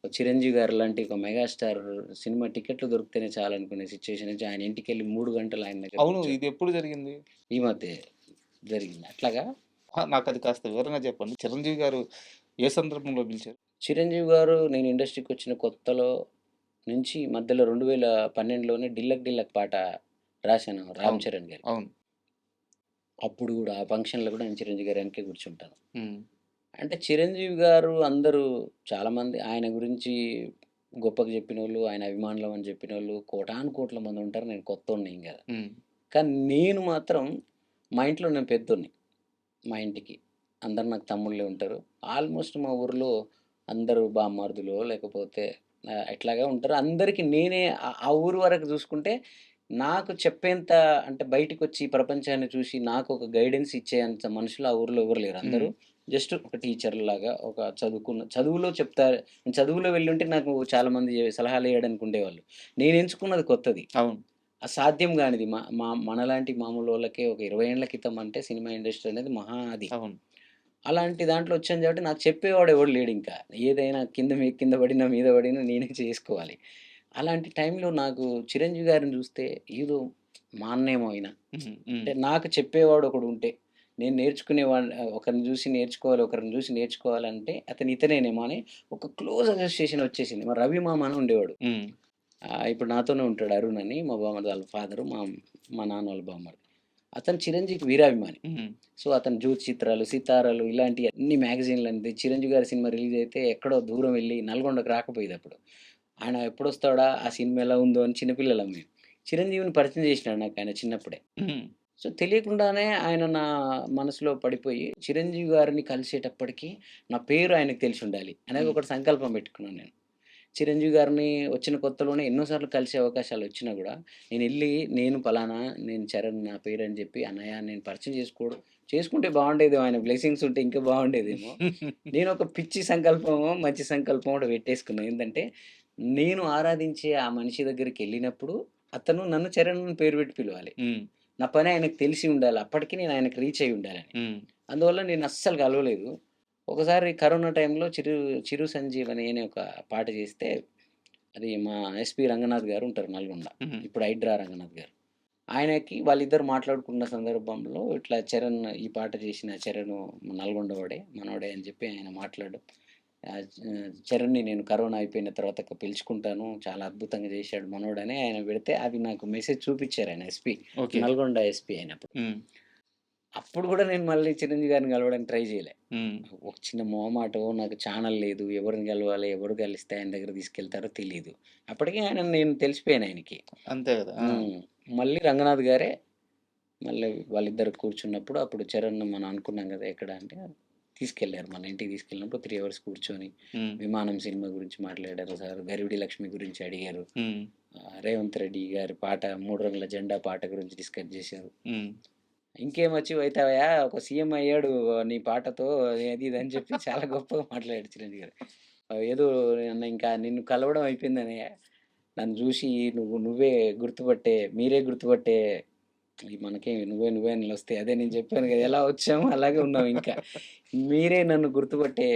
ఓ 'చిరంజీవి' గారు లాంటి ఒక మెగాస్టార్ సినిమా టికెట్లు దొరికితేనే చాలనుకునే సిట్యుయేషన్ నుంచి ఆయన ఇంటికెళ్ళి 3 గంటలు ఆయన దగ్గర అవును. కూర్చొని ఇదెప్పుడు జరిగింది? ఈ మధ్యే జరిగింది. అట్లాగా నాకది కాస్త వివరంగా చెప్పండి. చిరంజీవి గారు ఏ సందర్భంలో పిలిచారు? 'చిరంజీవి' గారు నేను ఇండస్ట్రీకొచ్చిన కొత్తలో నుంచి మధ్యలో 2012లోనే 'డిల్లక్ డిల్లక్' పాట రాశాను 'రామ్ అవును. చరణ్' గారికి. అవును. అప్పుడు గూడా ఆ ఫంక్షన్‌లో గూడా నేను 'చిరంజీవి' గారి వెనకే కూర్చుంటాను. హ్మ్. అంటే 'చిరంజీవి' గారు అందరూ చాలామంది ఆయన గురించి గొప్పగా జెప్పినోళ్ళు, ఆయన అభిమానులం అని జెప్పినోళ్ళు కోటాను కోట్ల మందుంటారు. నేను కొత్తోడినేం గాదు. హ్మ్. కానీ నేను మాత్రం మా ఇంట్లో నేను పెద్దోడిని. మా ఇంటికి. అందరూ నాకు తమ్ముళ్ళే ఉంటారు. ఆల్‌మోస్ట్ మా ఊర్లో అందరూ బామర్దులో లేకపోతే ఇట్లాగే ఉంటారు. అందరికి నేనే ఆ ఊరు వరకు జూసుకుంటే నాకు చెప్పేంత అంటే బయటికొచ్చి ప్రపంచాన్ని చూసి నాకొక గైడెన్స్ ఇచ్చేంత మనుషులు ఆ ఊర్లో ఎవరు లేరు. అందరూ హ్మ్. జస్ట్ ఒక టీచర్‌లాగా ఒక చదువులో చెప్తారు. చదువులో వెళ్ళుంటే నాకు చాలామంది సలహాలు ఇయ్యడానికి ఉండేవాళ్ళు. నేను ఎంచుకున్నది కొత్తది. అవును. అసాధ్యం గానిది. మ మ మనలాంటి మామూలోళ్ళకే ఒక 20 ఏళ్ల క్రితం అంటే సినిమా ఇండస్ట్రీ అనేది మహా అది. అవును. అలాంటి దాంట్లో వచ్చాను కాబట్టి నాకు చెప్పేవాడు ఎవడు లేడింకా. ఏదైనా కింద పడినా, మీద పడినా నేనే చేసుకోవాలి. అలాంటి టైంలో నాకు 'చిరంజీవి' గారిని చూస్తే ఏదో మా అన్నేమో ఆయన. హ్మ్. హ్మ్. అంటే నాకు చెప్పేవాడు ఒకడుంటే, నేను ఒకరిని చూసి నేర్చుకోవాలి, ఒకరిని చూసి నేర్చుకోవాలంటే అతను ఇతనేనేమో అని ఒక క్లోజ్ అసోసియేషన్ వచ్చేసింది. మా రవి మామ అని ఉండేవాడు. హ్మ్. ఇప్పుడు నాతోనే ఉంటాడు అరుణ్ అని మా బామ్మర్ది వాళ్ళ ఫాదరు. మా నాన్న వాళ్ళ బామ్మర్ది. అతను 'చిరంజీవికి' వీరాభిమాని. హ్మ్. సో, అతను 'జ్యోతి చిత్రాలు', 'సితారాలు' ఇలాంటి అన్ని మ్యాగజైన్‌లన్నీ 'చిరంజీవి' గారి సినిమా రిలీజ్ అయితే ఎక్కడో దూరం వెళ్లి నల్గొండకి రాకపోయేదప్పుడు. ఆయన ఎప్పుడొస్తాడా? ఆ సినిమా ఎలా ఉందో అని చిన్నపిల్లలం మేము. 'చిరంజీవిని' పరిచయం చేసినాడు నాకాయన చిన్నప్పుడే. హ్మ్. సో, తెలియకుండానే ఆయన నా మనసులో పడిపోయి 'చిరంజీవి' గారిని కలిసేటప్పటికి నా పేరు ఆయనకు తెలిసుండాలి అనేది హ్మ్. ఒకటి సంకల్పం పెట్టుకున్నాను నేను. చిరంజీవి గారిని వచ్చిన కొత్తలోనే ఎన్నో సార్లు కలిసే అవకాశాలొచ్చినా గూడా, నేను పలానా, నేను చరణ్ నా పేరని జెప్పి, అన్నయ్య నేను పరిచయం చేసుకుంటే బావుండేదేమో ఆయన బ్లెస్సింగ్స్ ఉంటే ఇంకా బావుండేదేమో. నేనొక పిచ్చి సంకల్పమో, మంచి సంకల్పమో ఒకటి పెట్టేసుకున్నా. ఏందంటే, నేను ఆరాధించే ఆ మనిషి దగ్గరికెళ్ళినప్పుడు, అతను నన్ను చరణ్ అని పేరు పెట్టి పిలవాలి. హ్మ్. నా పని ఆయనకు తెలిసి ఉండాలి. అప్పటికి నేను ఆయనకి రీచ్ అయ్యి ఉండాలని. హ్మ్. అందువల్ల నేను అస్సలు కలవలేదు. ఒకసారి కరోనా టైంలో 'చిరు సంజీవని' అనే ఒక పాట చేస్తే, అది మా ఎస్‌పి రంగనాథ్ గారు ఉంటారు నల్గొండ. హ్మ్. ఇప్పుడు హైడ్రా రంగనాథ్ గారు. ఆయనకి వాళ్ళిద్దరు మాట్లాడుకున్న సందర్భంలో ఇట్లా ఈ పాట చేసిన చరణు నల్గొండ వాడే, మనోడే అని చెప్పి ఆయన మాట్లాడడం. చరణ్‌ని నేను కరోనా అయిపోయిన తర్వాత పిలుచుకుంటాను. చాలా అద్భుతంగా చేశాడు మనోడని ఆయన పెడితే, అది నాకు మెసేజ్ చూపిచ్చారు ఆయన ఎస్‌పి. ఓకే. నల్గొండ ఎస్‌పి అయినప్పుడు. హ్మ్. అప్పుడు గూడా నేను మళ్ళీ చిరంజీవి గారిని కలవడానికి ట్రై చేయలే. హ్మ్. ఒక చిన్న మొహమాటం, నాకు ఛానల్ లేదు. ఎవరిని కలవాలి, ఎవరు కలిస్తే ఆయన దగ్గరికి తీసుకెళ్తారో తెలీదు. అప్పటికే నేను తెలిసిపోయాను ఆయనకి. అంతే గదా! ఆ! హ్మ్. మళ్ళీ రంగనాథ్ గారే మళ్ళీ వాళ్ళిద్దరు కూర్చున్నప్పుడు అప్పుడు చరణ్ మనం అనుకున్నాం గదా! ఎక్కడ అంటే తీసుకెళ్లారు. మన ఇంటికి తీసుకెళ్ళినప్పుడు 3 అవర్స్ కూర్చొని హ్మ్. విమానం సినిమా గురించి మాట్లాడారు సార్. 'గరివిడి లక్ష్మి' గురించి అడిగారు. హ్మ్. రేవంత్ రెడ్డి గారి పాట 'మూడు రంగుల జెండా' పాట గురించి డిస్కస్ చేశారు. హ్మ్. ఇంకేమొచ్చి అయితావయ్యా ఒక సీఎం అయ్యాడు నీ పాటతో అది ఇది అని చెప్పి చాలా గొప్పగా మాట్లాడాడు చిరంజీవి గారు. ఏదో ఇంకా నిన్ను కలవడం అయిపోయిందన్నయ్య. నన్ను చూసి నువ్వే గుర్తుపట్టే మీరే గుర్తుపట్టే మనకి నువ్వే అని వస్తాయి. అదే నేను చెప్పాను కదా! ఎలా వచ్చామో అలాగే ఉన్నాం ఇంకా. మీరే నన్ను గుర్తుపట్టే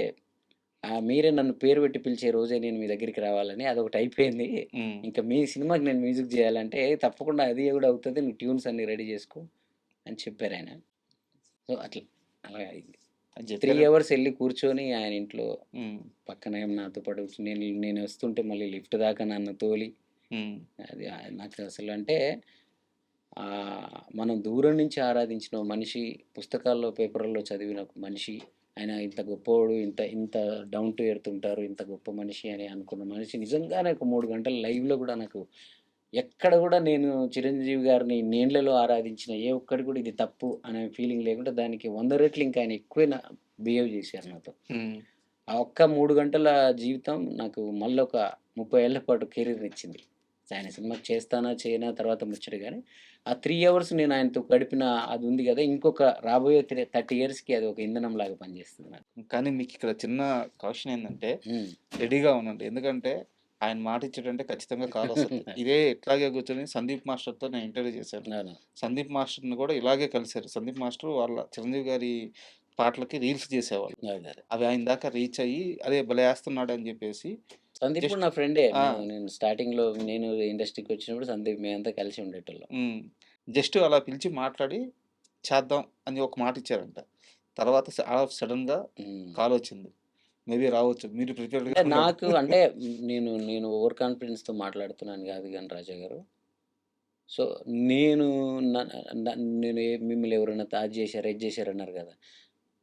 మీరే నన్ను పేరు పెట్టి పిలిచే రోజే నేను మీ దగ్గరికి రావాలని అదొకటి అయిపోయింది. హ్మ్. ఇంకా మీ సినిమాకి నేను మ్యూజిక్ చేయాలంటే తప్పకుండా అది కూడా అవుతది. నువ్వు ట్యూన్స్ అన్నీ రెడీ చేసుకో అని చెప్పారాయన. సో, అలా అయింది. అని 3 చెప్పారు. అవర్స్ ఎళ్లి కూర్చొని ఆయన ఇంట్లో హ్మ్. పక్కన ఏమో నాతో పాటు నేను వస్తుంటే మళ్ళీ లిఫ్ట్ దాకా నన్ను తోలి హ్మ్. అది నాకు అసలు అంటే మనం దూరం నుంచి ఆరాధించిన ఓ మనిషి, పుస్తకాల్లో, పేపర్‌లో చదివిన ఒక మనిషి, ఆయన ఇంత గొప్పోడు, ఇంత ఇంత డౌన్ టు ఎర్త్ ఉంటారు, ఇంత గొప్ప మనిషి అని అనుకున్న మనిషి నిజంగానే ఒక 3 గంటలు లైవ్‌లో కూడా నాకు ఎక్కడ కూడా నేను చిరంజీవి గారిని నీళ్ళలో ఆరాధించిన ఏ ఒక్కటి కూడా ఇది తప్పు అనే ఫీలింగ్ లేకుండా దానికి 100 రెట్లు ఇంకా ఆయన ఎక్కువే బిహేవ్ చేశారు నాతో. హ్మ్. ఆ ఒక్క 3 గంటల జీవితం నాకు మళ్ళొక 30 ఏళ్ల పాటు కెరీర్‌నిచ్చింది. ఆయన సినిమాకి చేస్తానా, చేయనా తర్వాత ముచ్చట గాని, ఆ 3 అవర్స్ నేను ఆయనతో గడిపిన అది ఉంది గదా! ఇంకొక రాబోయే 30 ఇయర్స్‌కి అది ఒక ఇంధనంలాగా పనిచేస్తుంది నాకు. కానీ మీకిక్కడ చిన్న కాషన్ ఏందంటే, హ్మ్. రెడీగా ఉండండి. ఎందుకంటే, ఆయన మాట ఇచ్చాడంటే ఖచ్చితంగా కాలొస్తది. ఇదే ఇట్లాగే కూర్చొని సందీప్ మాస్టర్‌తో నేను ఇంటర్వ్యూ చేశాను. అవును. సందీప్ మాస్టర్‌ని కూడా ఇలాగే కలిసారు. సందీప్ మాస్టర్ వాళ్ళ చిరంజీవి గారి పాటలకి రీల్స్ చేసేవాళ్ళు. అదే. అవి ఆయన దాకా రీచ్ అయ్యి, అరే భలే ఏస్తున్నాడని జెప్పేసి సందీప్ కూడా జస్ట్ నా ఫ్రెండే. ఆ! నేను స్టార్టింగ్‌లో నేను ఇండస్ట్రీకొచ్చినప్పుడు సందీప్ మేమంతా కలిసి ఉండేటోళ్ళం. హ్మ్. జస్ట్ అలా పిలిచి మాట్లాడి చేద్దాం అని ఒక మాట ఇచ్చారంట. తర్వాత సడెన్‌గా హ్మ్. కాలొచ్చింది. మేబీ రావచ్చు. మీరు ప్రిపేర్డ్‌గా అంటే ఉండాలి. నాకు అంటే నేను ఓవర్ కాన్ఫిడెన్స్‌తో మాట్లాడుతున్నాను గాదు గాని రాజా గారు. సో, నేను న న నేను మిమ్మల్ని ఎవరైనా అది జేశారు, ఇది జేశారు అన్నారు గదా!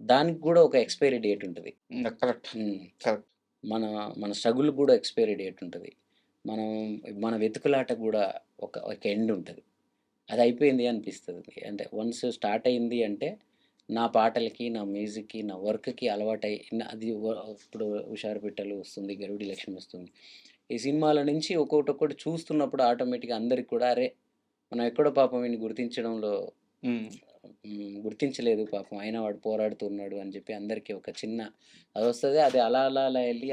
దానికి గూడా ఒక ఎక్స్‌పైరీ డేట్ ఉంటది. కరెక్ట్. హ్మ్. కరెక్ట్. మన మన స్ట్రగుల్‌కి గూడా ఎక్స్‌పైరీ డేట్ ఉంటది. మనం మన వెతుకులాటకు గూడా ఒక ఎండ్ ఉంటది. అది అయిపోయింది అనిపిస్తది. అంటే వన్స్ స్టార్ట్ అయింది అంటే, నా పాటలకి, నా మ్యూజిక్‌కి, నా వర్క్‌కి అలవాటై అది ఇప్పుడు 'హుషారు పిట్టలు' వస్తుంది, 'గరుడి లక్ష్మి' వస్తుంది. ఈ సినిమాల నుంచి ఒక్కోటొక్కటి చూస్తున్నప్పుడు ఆటోమేటిక్‌గా అందరికి కూడా అరే! మనం ఎక్కడో పాపం వీడిని గుర్తించడంలో హ్మ్. గుర్తించలేదు పాపం. అయినా వాడు పోరాడుతున్నాడు అని చెప్పి అందరికీ ఒక చిన్న అదొస్తది. అది అలా అలా అలా ఎళ్లి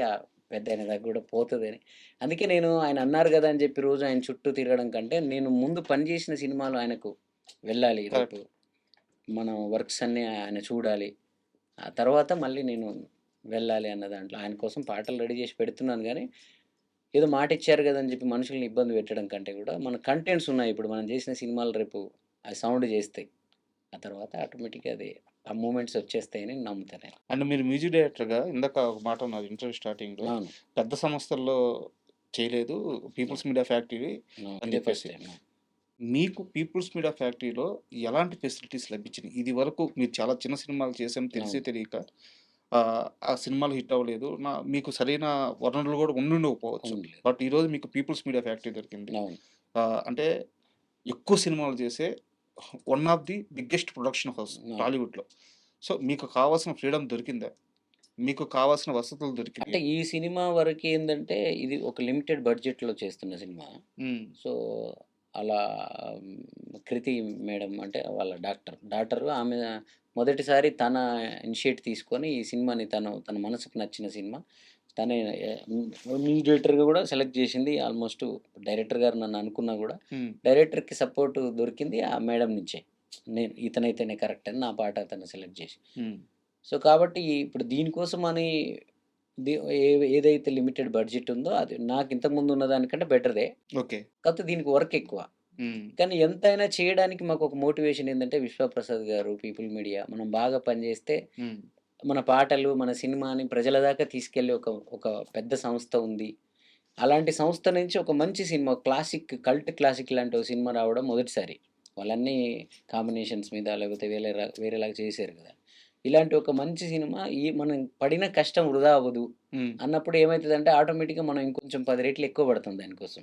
పెద్దాయన దాకా గూడా పోతదని. అందుకే నేను ఆయన అన్నారు గదా! అని చెప్పి రోజు ఆయన చుట్టూ తిరగడం కంటే, నేను ముందు పని చేసిన సినిమాలు ఆయనకు వెళ్ళాలి రేపు. కరెక్ట్. మనం వర్క్స్ అన్నీ ఆయన చూడాలి. ఆ తర్వాత మళ్ళీ నేను వెళ్ళాలి అన్న దాంట్లో ఆయన కోసం పాటలు రెడీ చేసి పెడుతున్నాను గానీ, ఏదో మాటిచ్చారు గదా! అని చెప్పి మనుషుల్ని ఇబ్బంది పెట్టడం కంటే గూడా, మన కంటెంట్స్ ఉన్నాయి. ఇప్పుడు మనం చేసిన సినిమాలు రేపు అవి సౌండ్ చేస్తాయి. ఆ తర్వాత ఆటోమేటిక్‌గా అది ఆ మూమెంట్స్ వచ్చేస్తాయని నమ్ముతా నేను. అండ్ మీరు మ్యూజిక్ డైరెక్టర్‌గా ఇందాక ఒక మాట అన్నారు ఇంటర్వ్యూ స్టార్టింగ్‌లో. అవును. పెద్ద సంస్థల్లో చేయలేదు. అవును. పీపుల్స్ మీడియా ఫ్యాక్టరీ అవును. అని ఇదే ఫస్ట్ జెప్పేసి. టైమ్. మీకు పీపుల్స్ మీడియా ఫ్యాక్టరీలో ఎలాంటి ఫెసిలిటీస్ లభించినియి? ఇది వరకు మీరు చాలా చిన్న సినిమాలు చేసాం తెలిసి అవును. తెలియక ఆ సినిమాలు హిట్ అవ్వలేదు. మీకు సరైన వనరులు గూడా ఉండుండకపోవచ్చు. ఉండలేదు. బట్ ఈరోజు మీకు పీపుల్స్ మీడియా ఫ్యాక్టరీ దొరికింది. అవును. అంటే ఎక్కువ సినిమాలు చేసే one of the biggest production house అవును. టాలీవుడ్‌లో. సో, మీకు కావాల్సిన ఫ్రీడమ్ దొరికిందా? మీకు కావాల్సిన వసతులు అంటే దొరికినాయా? ఈ సినిమా వరకేందంటే ఇది ఒక లిమిటెడ్ బడ్జెట్‌లో చేస్తున్న సినిమా. హ్మ్. సో, అలా 'కృతి' మేడం అంటే వాళ్ళ డాటరు ఆమె మొదటిసారి తన ఇనిషియేట్ తీసుకొని ఈ సినిమాని తన మనసుకు నచ్చిన సినిమా. తనే మ్యూజిక్ డైరెక్టర్‌గా గూడా సెలెక్ట్ జేసింది. ఆల్‌మోస్ట్ డైరెక్టర్ గారు నన్ను అనుకున్నా గూడా, హ్మ్. డైరెక్టర్‌కి సపోర్ట్ దొరికింది ఆ మేడం నుంచే. ఇతనైతేనే కరెక్ట్ అని నా పాట తను సెలెక్ట్ జేసి. హ్మ్. సో, కాబట్టి ఇప్పుడు దీనికోసమని ది ఏ ఏదైతే లిమిటెడ్ బడ్జెట్ ఉందో అది నాకు ఇంతకుముందు ఉన్న దానికంటే బెటరే. ఓకే. కాకపోతే దీనికి వర్క్ ఎక్కువ. హ్మ్. కానీ ఎంతైనా చేయడానికి మాకొక మోటివేషన్ ఏందంటే 'విశ్వప్రసాద్' గారు, పీపుల్ మీడియా మనం బాగా పనిజేస్తే హ్మ్. మన పాటలు, మన సినిమాని ప్రజల దాకా తీసుకెళ్ళే ఒక పెద్ద సంస్థ ఉంది. అలాంటి సంస్థ నుంచి ఒక మంచి సినిమా కల్ట్ క్లాసిక్ లాంటి ఒక సినిమా రావడం మొదటిసారి. వాళ్ళన్నీ కాంబినేషన్స్ మీద లేకపోతే వేరేలాగా చేశారు గదా! ఇలాంటి ఒక మంచి సినిమా మనం పడిన కష్టం వృధా అవ్వదు హ్మ్. అన్నప్పుడు ఏమైతదంటే ఆటోమేటిక్‌గా మనం ఇంకొంచెం 10 రెట్లు ఎక్కువ పడతాం దానికోసం.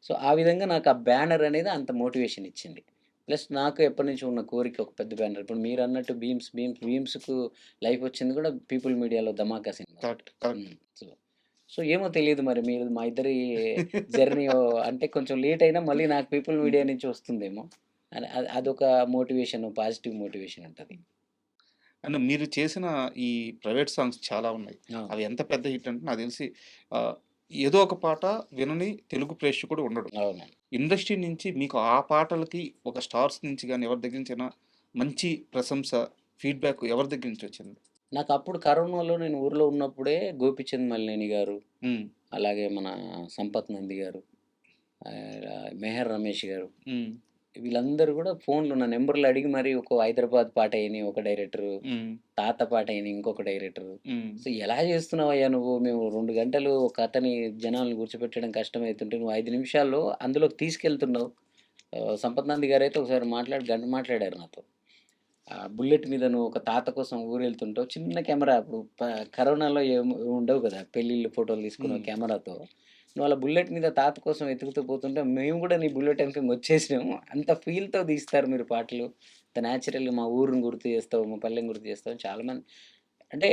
సో, ఆ విధంగా నాకు ఆ బ్యానర్ అనేది అంత మోటివేషన్ ఇచ్చింది. ప్లస్ నాకు ఎప్పటినుంచో ఉన్న కోరిక ఒక పెద్ద బ్యానర్. ఇప్పుడు మీరన్నట్టు భీమ్స్‌కు లైఫ్ వచ్చింది కూడా పీపుల్ మీడియాలో 'Dhamaka' cinema. Correct. Correct. So, so ఏమో తెలీదు మరి మీరు మా ఇద్దరి జర్నీ అంటే కొంచెం లేట్ అయినా మళ్ళీ నాకు పీపుల్ మీడియా నుంచి వస్తుందేమో అని అదొక మోటివేషన్, పాజిటివ్ మోటివేషన్ ఉంటది. అండ్ మీరు చేసిన ఈ ప్రైవేట్ సాంగ్స్ చాలా ఉన్నాయి. అవును. అవి ఎంత పెద్ద హిట్ అంటే నాకు తెలిసి ఆహ్, ఏదో ఒక పాట వినని తెలుగు ప్రేక్షకుడు ఉండడు. అవునండి. ఇండస్ట్రీ నుంచి మీకు ఆ పాటలకి ఒక స్టార్స్ నుంచి గాని, ఎవరి దగ్గర నుంచైనా మంచి ప్రశంస, ఫీడ్‌బ్యాక్ ఎవరి దగ్గర నుంచి వచ్చింది? నాకు అప్పుడు కరోనాలో నేను ఊర్లో ఉన్నప్పుడే గోపీచంద్ మలినేని గారు, హ్మ్. అలాగే మన సంపత్ నంది గారు, మెహర్ రమేష్ గారు, హ్మ్. వీళ్ళందరూ కూడా ఫోన్‌లో నా నంబర్‌లు అడిగి మరి ఒక 'హైదరాబాద్' పాట ఎయని ఒక డైరెక్టరు, హ్మ్. 'తాత' పాట ఎయని ఇంకొక డైరెక్టరు. హ్మ్. సో, ఎలా చేస్తున్నావయ్యా నువ్వు? మేము 2 గంటలు ఒక కథని జనాల్ని కూర్చోపెట్టడం కష్టమైతుంటే నువ్వు 5 నిమిషాల్లో అందులోకి తీసుకెళ్తున్నావు. సంపత్ నంది గారైతే ఒకసారి గంట మాట్లాడారు నాతో. బుల్లెట్ మీద నువ్వు ఒక తాత కోసం ఊరెళ్తుంటావు. చిన్న కెమెరా అప్పుడు కరోనాలో ఉండవు కదా! పెళ్ళిళ్ళు ఫోటోలు తీసుకున్న హ్మ్. కెమెరాతో. నువ్వు అలా బుల్లెట్ మీద తాత కోసం వెతుకుతూ పోతుంటే మేము కూడా నీ బుల్లెట్ వెనక వచ్చేసినాము. అంత ఫీల్‌తో తీస్తారు మీరు పాటలు. అంత న్యాచురల్‌గా మా ఊరిని గుర్తు చేస్తావు, మా పల్లెని గుర్తు చేస్తావు. చాలామంది అంటే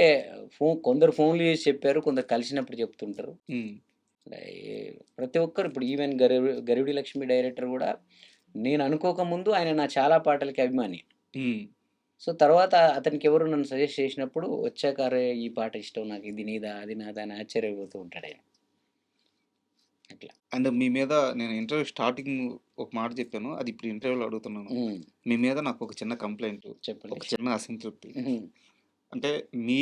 కొందరు ఫోన్‌లు చేసి చెప్పారు. కొందరు కలిసినప్పుడు చెప్తుంటారు. హ్మ్. ప్రతి ఒక్కరు ఇప్పుడు ఈవెన్ 'గరివిడి లక్ష్మి' డైరెక్టర్ కూడా నేను అనుకోకముందు ఆయన నా చాలా పాటలకి అభిమాని. హ్మ్. సో, తర్వాత అతనికెవరో నన్ను సజెస్ట్ చేసినప్పుడు వచ్చాక "అరే! ఈ పాట ఇష్టం నాకు. ఇది నీదా? అది నాదా?" అని ఆశ్చర్యపోతూ ఉంటాడాయన. అట్లా. అండ్ మీ మీద నేను ఇంటర్వ్యూ స్టార్టింగ్ ఒక మాట చెప్పాను. అది ఇప్పుడు ఇంటర్వ్యూలో అడుగుతున్నాను. హ్మ్. మీ మీద నాకు ఒక చిన్న కంప్లెయింట్. చెప్పండి. ఒక చిన్న అసంతృప్తి. హుహు. అంటే మీ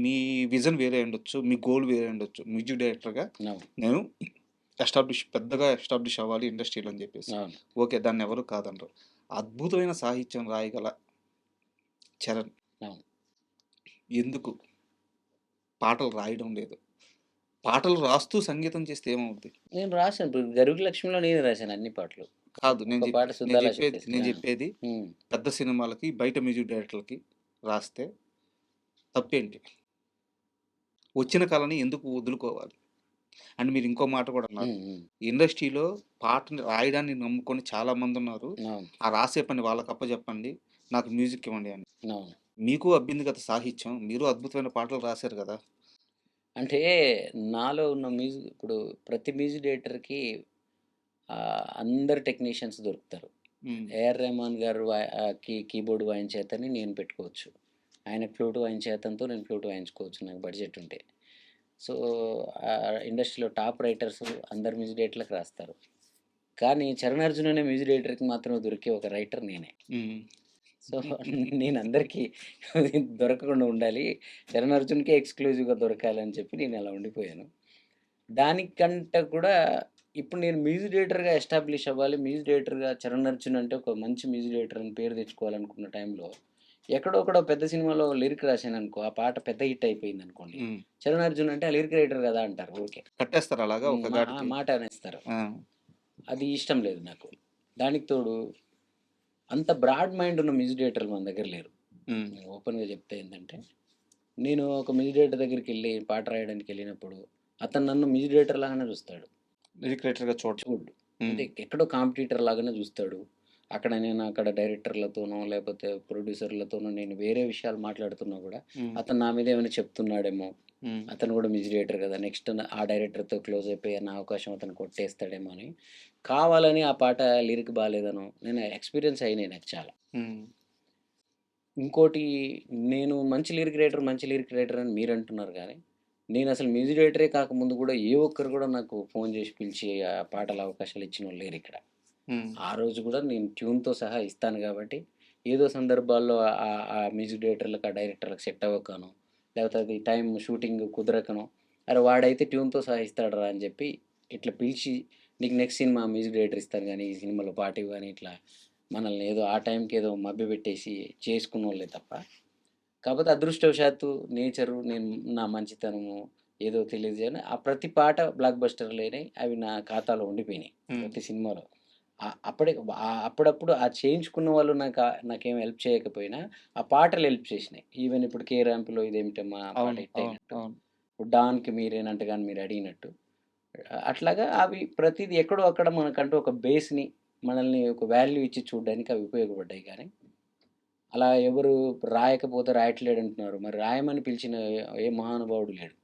మీ విజన్ వేరే అయ్యుండొచ్చు. మీ గోల్ వేరే అయ్యుండొచ్చు. మ్యూజిక్ డైరెక్టర్‌గా అవును. నేను పెద్దగా ఎస్టాబ్లిష్ అవ్వాలి ఇండస్ట్రీలో అని చెప్పేసి. అవును. ఓకే. దాన్నెవరు కాదనరు. అద్భుతమైన సాహిత్యం రాయగల చరణ్ అవును. ఎందుకు పాటలు రాయడం లేదు? పాటలు రాస్తూ సంగీతం చేస్తే ఏమవుద్ది? నేను రాసాను. ఇప్పుడు 'గరుడ లక్ష్మి'లో నేనే రాశాను అన్ని పాటలు. కాదు. ఒక పాట సుద్దాల శెట్టేసి. నేను ఆ! చెప్పేది హ్మ్. పెద్ద సినిమాలకి, బయట మ్యూజిక్ డైరెక్టర్‌లకి రాస్తే తప్పేంటి? వచ్చిన కళని ఎందుకు వదులుకోవాలి? అండ్ మీరు ఇంకో మాట కూడా అన్నారు. హ్మ్. హ్మ్. ఇండస్ట్రీలో పాటని రాయడాన్ని నమ్ముకొని చాలామందున్నారు. అవును. ఆ రాసే పని వాళ్ళకి అప్పజెప్పండి. నాకు మ్యూజిక్ ఇవ్వండి అని. అవును. మీకు అబ్బింది కదా సాహిత్యం. మీరు అద్భుతమైన పాటలు రాశారు గదా! అంటే నాలో ఉన్న ఇప్పుడు ప్రతి మ్యూజిక్ డైరెక్టర్‌కి అందరు టెక్నీషియన్స్ దొరుకుతారు. హ్మ్. ఏఆర్ రెహమాన్ గారు కీబోర్డ్ వాయించే అతన్ని నేను పెట్టుకోవచ్చు. ఆయన ఫ్లూట్ వాయించే అతనితో నేను ఫ్లూట్ వాయించుకోవచ్చు నాకు బడ్జెట్ ఉంటే. సో, ఇండస్ట్రీలో టాప్ రైటర్స్ అందరు మ్యూజిక్ డైరెక్టర్‌లకు రాస్తారు. కానీ 'చరణ్ అర్జున్' అనే మ్యూజిక్ డైరెక్టర్‌కి మాత్రమే దొరికే ఒక రైటర్ నేనే. హ్మ్. సో, నేను అందరికీ దొరకకుండా ఉండాలి. 'చరణ్ అర్జున్‌కే ఎక్స్‌క్లూజివ్‌గా దొరకాలని చెప్పి నేను అలా ఉండిపోయాను. దానికంటే కూడా ఇప్పుడు నేను మ్యూజిక్ డైరెక్టర్‌గా ఎస్టాబ్లిష్ అవ్వాలి. మ్యూజిక్ డైరెక్టర్‌గా 'చరణ్ అర్జున్' అంటే ఒక మంచి మ్యూజిక్ డైరెక్టర్ అని పేరు తెచ్చుకోవాలనుకున్న టైంలో, ఎక్కడో పెద్ద సినిమాలో లిరిక్ రాశాననుకో, ఆ పాట పెద్ద హిట్ అయిపోయిందనుకోండి. హ్మ్. 'చరణ్ అర్జున్' అంటే ఆ లిరిక్ రైటర్ కదా! అంటారు ఊరికే. కట్టేస్తారా అలాగా ఒక ఘాటుకి? మాట అనేస్తారు. ఆ! అది ఇష్టం లేదు నాకు. దానికి తోడు అంత బ్రాడ్ మైండ్ ఉన్న మ్యూజిక్ డైరెక్టర్లు మన దగ్గర లేరు. హ్మ్. ఓపెన్‌గా చెప్తే ఏందంటే, నేను ఒక మ్యూజిక్ డైరెక్టర్ దగ్గరికెళ్ళి పాట రాయడానికెళ్ళినప్పుడు, అతను నన్ను మ్యూజిక్ డైరెక్టర్ లాగానే చూస్తాడు. లిరిక్ రైటర్‌గా చూడరు. చూడడు. హ్మ్. అంటే ఎక్కడో కాంపిటీటర్ లాగానే చూస్తాడు. అక్కడ డైరెక్టర్‌లతోనో, లేపోతే ప్రొడ్యూసర్‌లతోనో నేను వేరే విషయాలు మాట్లాడుతున్నా గూడా, హ్మ్. అతను నా మీద ఏమైనా చెప్తున్నాడేమో, హ్మ్. అతను గూడా మ్యూజిక్ డైరెక్టర్ గదా! నెక్స్ట్ ఆ డైరెక్టర్‌తో క్లోజ్ అయిపోయి నా అవకాశం అతను కొట్టేస్తాడేమో అని, కావాలని ఆ పాట లిరిక్ బాలేదనో, నేను ఎక్స్‌పీరియన్స్ అయినాయి నాకు చాలా. హ్మ్. ఇంకోటి నేను మంచి లిరిక్ రైటర్ అని మీరంటున్నారు గానీ, నేనసలు మ్యూజిక్ డైరెక్టరే కాకముందు గూడా ఏ ఒక్కరు గూడా నాకు ఫోను జేసి పిలిచి పాటల అవకాశాలు ఇచ్చినోళ్ళు లేరిక్కడ. హ్మ్. ఆ రోజు గూడా నేను ట్యూన్‌తో సహా ఇస్తాను గాబట్టి, ఏదో సందర్భాల్లో ఆ మ్యూజిక్ డైరెక్టర్‌లకు, ఆ డైరెక్టర్‌లకు సెట్ అవ్వకనో, లేకపోతే అది షూటింగ్ కుదరకనో, అరె! వాడైతే ట్యూన్‌తో సహా ఇస్తాడురా అని జెప్పి, ఇట్లా పిలిచి, నీకు నెక్స్ట్ సినిమా మ్యూజిక్ డైరెక్టర్ ఇస్తాను గానీ, ఈ సినిమాలో పాటివ్వు అని ఇట్లా మనల్ని ఏదో ఆ టైంకి ఏదో మభ్యపెట్టేసి చేసుకున్నోళ్ళే తప్ప, కాపోతే అదృష్టవశాత్తు నేను నా మంచితనము ఏదో తెలీదు గానీ, ఆ ప్రతి పాట బ్లాక్ బస్టర్‌లయినాయి. అవి నా ఖాతాలో ఉండిపోయినాయి. హ్మ్. ప్రతి సినిమాలో. అప్పుడే అప్పుడప్పుడు ఆ చేయించుకున్న వాళ్ళు నాకేం హెల్ప్ చేయకపోయినా, ఆ పాటలు హెల్ప్ చేసినాయి. ఈవెన్ ఇప్పుడు 'కే ర్యాంప్‌లో' ఇదేమిటమ్మా పాట అవును. హిట్ అవును. అయినట్టు. అవును. ఇప్పుడు 'డాన్‌కి మీరేనంటగా' అని మీరు అడిగినట్టు. అట్లాగా అవి ప్రతీది ఎక్కడో అక్కడ మనకంటూ ఒక బేస్‌ని మనల్ని ఒక వాల్యూ ఇచ్చి చూడడానికి అవి ఉపయోగపడ్డాయి. కానీ అలా ఎవరు రాయకపోతే రాయట్లేడు అంటున్నారు. మరి రాయమని పిలిచిన ఏ మహానుభావుడు లేడు.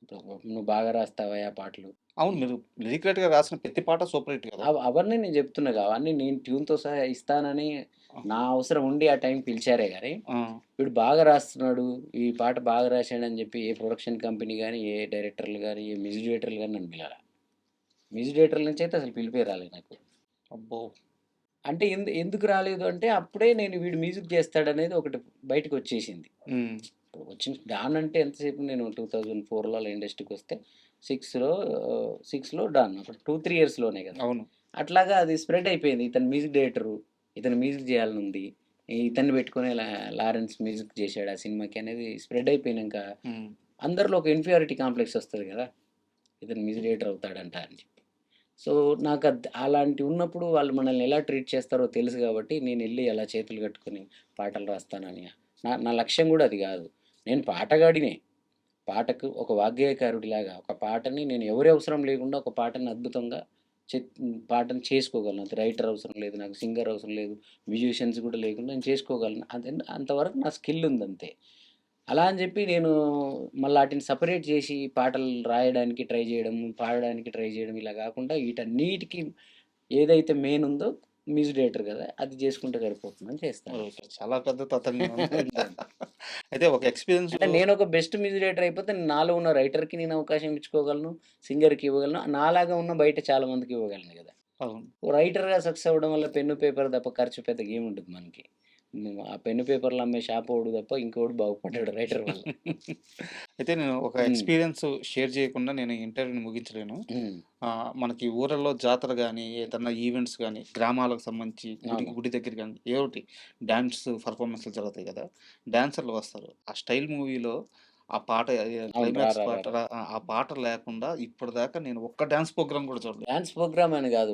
ఇప్పుడు నువ్వు బాగా రాస్తావయ్యా పాటలు. అవును. మీరు లిరిక్ రైటర్‌గా రాసిన ప్రతి పాట సూపర్ హిట్ కదా! అవన్నీ నేను చెప్తున్నాగా. అవన్నీ నేను ట్యూన్‌తో సహా ఇస్తానని ఆ! నా అవసరం ఉండి ఆ టైంకి పిలిచారే గానీ, ఆ! వీడు బాగా రాస్తున్నాడు, ఈ పాట బాగా రాశాడని చెప్పి ఏ ప్రొడక్షన్ కంపెనీ గానీ, ఏ డైరెక్టర్లు గానీ, ఏ మ్యూజిక్ డైరెక్టర్లు గానీ నన్ను పిలవల. మ్యూజిక్ డైరెక్టర్ల నుంచి అయితే అసలు పిలిపే రాలేదు నాకు. అబ్బో! అంటే ఎందుకు రాలేదు అంటే అప్పుడే నేను వీడు మ్యూజిక్ చేస్తాడనేది ఒకటి బయటకొచ్చేసింది. హ్మ్. వచ్చిన డాన్ అంటే ఎంతసేపు నేను 2004లో అలా ఇండస్ట్రీకొస్తే 6లో 6లో డాన్. అప్పుడు 2, 3 ఇయర్స్‌లోనే కదా! అవును. అట్లాగా అది స్ప్రెడ్ అయిపోయింది. ఇతను మ్యూజిక్ డైరెక్టరు. ఇతను మ్యూజిక్ చేయాలనుంది. ఇతన్ని పెట్టుకొని లారెన్స్ మ్యూజిక్ చేశాడు ఆ సినిమాకి అనేది స్ప్రెడ్ అయిపోయినంక హ్మ్. అందరిలో ఒక ఇన్ఫీరియారిటీ కాంప్లెక్స్ వస్తది కదా! ఇతను మ్యూజిక్ డైరెక్టర్ అవుతాడంట అని చెప్పి. సో, నాకు అలాంటివి ఉన్నప్పుడు వాళ్ళు మనల్ని ఎలా ట్రీట్ చేస్తారో తెలుసు కాబట్టి నేనెళ్ళి అలా చేతులు కట్టుకొని పాటలు రాస్తానని. నా నా లక్ష్యం కూడా అది కాదు. నేను పాటగాడినే. పాటకు ఒక వాగ్గేయకారుడిలాగా ఒక పాటని నేను ఎవరి అవసరం లేకుండా ఒక పాటని అద్భుతంగా చె పాటను చేసుకోగలను. అది రైటర్ అవసరం లేదు. నాకు సింగర్ అవసరం లేదు. మ్యూజిషియన్స్ కూడా లేకుండా నేను చేసుకోగలను. అంతవరకు నా స్కిల్ ఉందంతే. అలా అని చెప్పి నేను మళ్ళీ ఆటిని సెపరేట్ చేసి పాటలు రాయడానికి ట్రై చేయడం, పాడడానికి ట్రై చేయడం ఇలా కాకుండా వీటన్నిటికి ఏదైతే మెయిన్ ఉందో మ్యూజిక్ డైరెక్టర్ కదా! అది చేసుకుంటే సరిపోతుందని చేస్తాను. ఓకే. చాలా పెద్ద తతంగం ఉందండి. అయితే ఒక ఎక్స్‌పీరియన్స్ అంటే నేనొక బెస్ట్ మ్యూజిక్ డైరెక్టర్ అయిపోతే నాలో ఉన్న రైటర్‌కి నేను అవకాశం ఇచ్చుకోగలను. సింగర్‌కి ఇవ్వగలను. నాలాగా ఉన్న బయట చాలా మందికి ఇవ్వగలను గదా! అవును. రైటర్‌గా సక్సెస్ అవ్వడం వల్ల పెన్ను, పేపర్ తప్ప ఖర్చు పెద్దగా ఏముండదు మనకి. ఆ పెన్ను, పేపర్‌లు అమ్మే షాపోడు తప్ప ఇంకోడు బాగుపడ్డాడు రైటర్ వల్ల. అయితే నేను ఒక హ్మ్. ఎక్స్‌పీరియన్స్ షేర్ చేయకుండా నేను ఈ ఇంటర్వ్యూని ముగించలేను. హ్మ్. మనకి ఊరల్లో జాతర గాని, ఏదన్నా ఈవెంట్స్ గాని, గ్రామాలకు సంబంధించి గుడి అవును. గుడి దగ్గర గాని ఏదో ఒకటి డాన్స్ పెర్ఫార్మన్స్‌లు జరుగుతాయి కదా! డాన్సర్లు వస్తారు. ఆ 'స్టైల్' మూవీలో ఆ పాట అవును. క్లైమాక్స్ పాట ఆ పాట లేకుండా ఇప్పటిదాకా నేను ఒక్క డాన్స్ ప్రోగ్రామ్ కూడా చూడలేదు. డాన్స్ ప్రోగ్రామ్ అని గాదు.